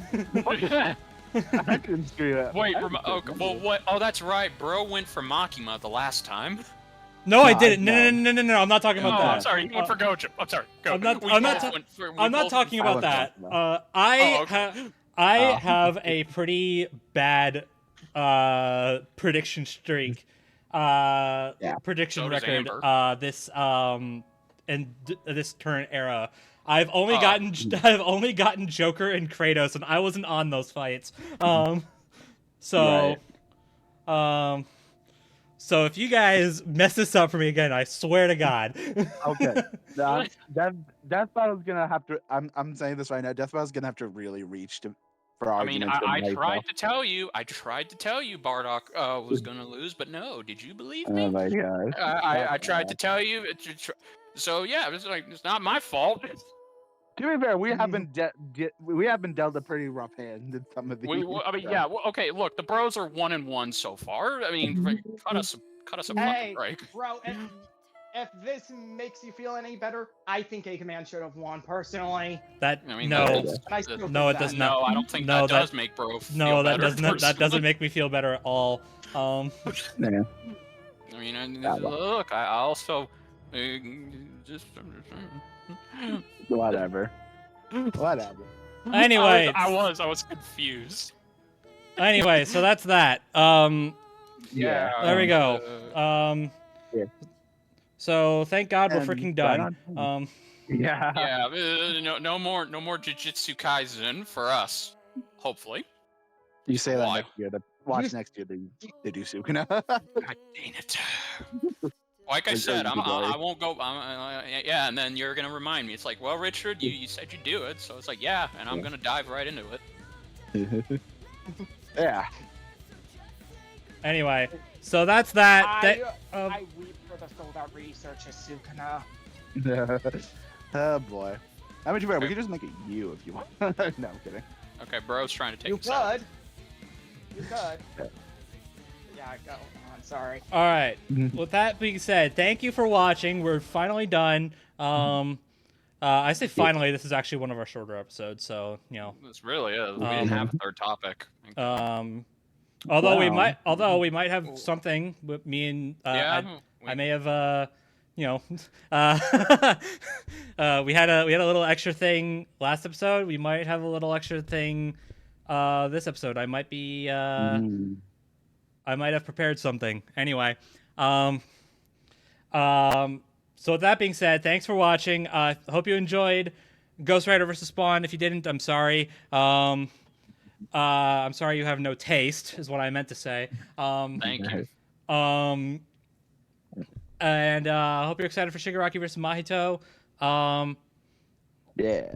I couldn't screw that. Wait, what? Oh, that's right. Bro went for Makima the last time. No, I didn't. No. I'm not talking about that. I'm sorry. You went for Gojo. I'm sorry. Go. I'm not talking about that. I have a pretty bad prediction streak. Prediction So does record. Amber. In this current era. I've only gotten Joker and Kratos, and I wasn't on those fights. So if you guys mess this up for me again, I swear to God. Okay. Death Battle's gonna have to. I'm saying this right now. Death Battle's gonna have to really reach for arguments. I tried to tell you. Bardock was gonna lose, but no. Did you believe me? Oh my God. I tried to tell you. So yeah, it's not my fault. To be fair, we have been dealt a pretty rough hand in some of these. Okay. Look, the bros are 1-1 so far. I mean, cut us a Hey, break. bro, if this makes you feel any better, I think Eggman should have won personally. That I mean, no, that's- And I still no, think it does that. not. No, I don't think No, that does make Bro feel no, that better. does not. That doesn't personally. make me feel better at all. Yeah. I mean, Yeah, well. look, I also just. Whatever. Whatever. Anyway, I was confused. anyway, so that's that. Yeah. There we go. Yeah. So thank God we're And freaking right done. on. Yeah. Yeah, no more Jujutsu Kaisen for us. Hopefully. You say that Why? next year. Watch You- next year. They do Sukuna. God dang it. Like I Like, said, you I won't go. Yeah, and then you're gonna remind me. It's like, well, Richard, you said you'd do it, so it's like, yeah, and I'm gonna dive right into it. Yeah. Anyway, so that's that. I weep for the sold out research of Sukuna. Oh boy. I mean, too bad. We could just make it you if you want. No, I'm kidding. Okay, bro's trying to take You us out. could. You could. Yeah, go on. Sorry. All right. Mhm. With that being said, thank you for watching. We're finally done. I say finally. This is actually one of our shorter episodes, so you know. This really is. We didn't have a third topic. Although Wow. we might have something with me and Yeah. I may have you know we had a little extra thing last episode. We might have a little extra thing this episode. I might be I might have prepared something. Anyway, so with that being said, thanks for watching. Hope you enjoyed Ghost Rider vs. Spawn. If you didn't, I'm sorry. I'm sorry you have no taste, is what I meant to say. Thank you. And hope you're excited for Shigaraki vs. Mahito. Yeah.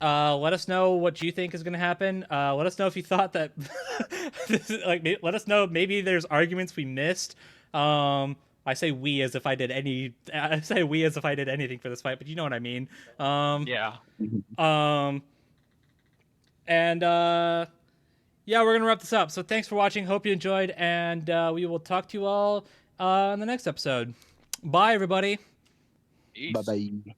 Let us know what you think is going to happen. Let us know if you thought that let us know maybe there's arguments we missed. I say we as if I did anything for this fight, but you know what I mean. Yeah. And yeah, we're gonna wrap this up. So thanks for watching. Hope you enjoyed, and we will talk to you all in the next episode. Bye, everybody. Peace. Bye bye.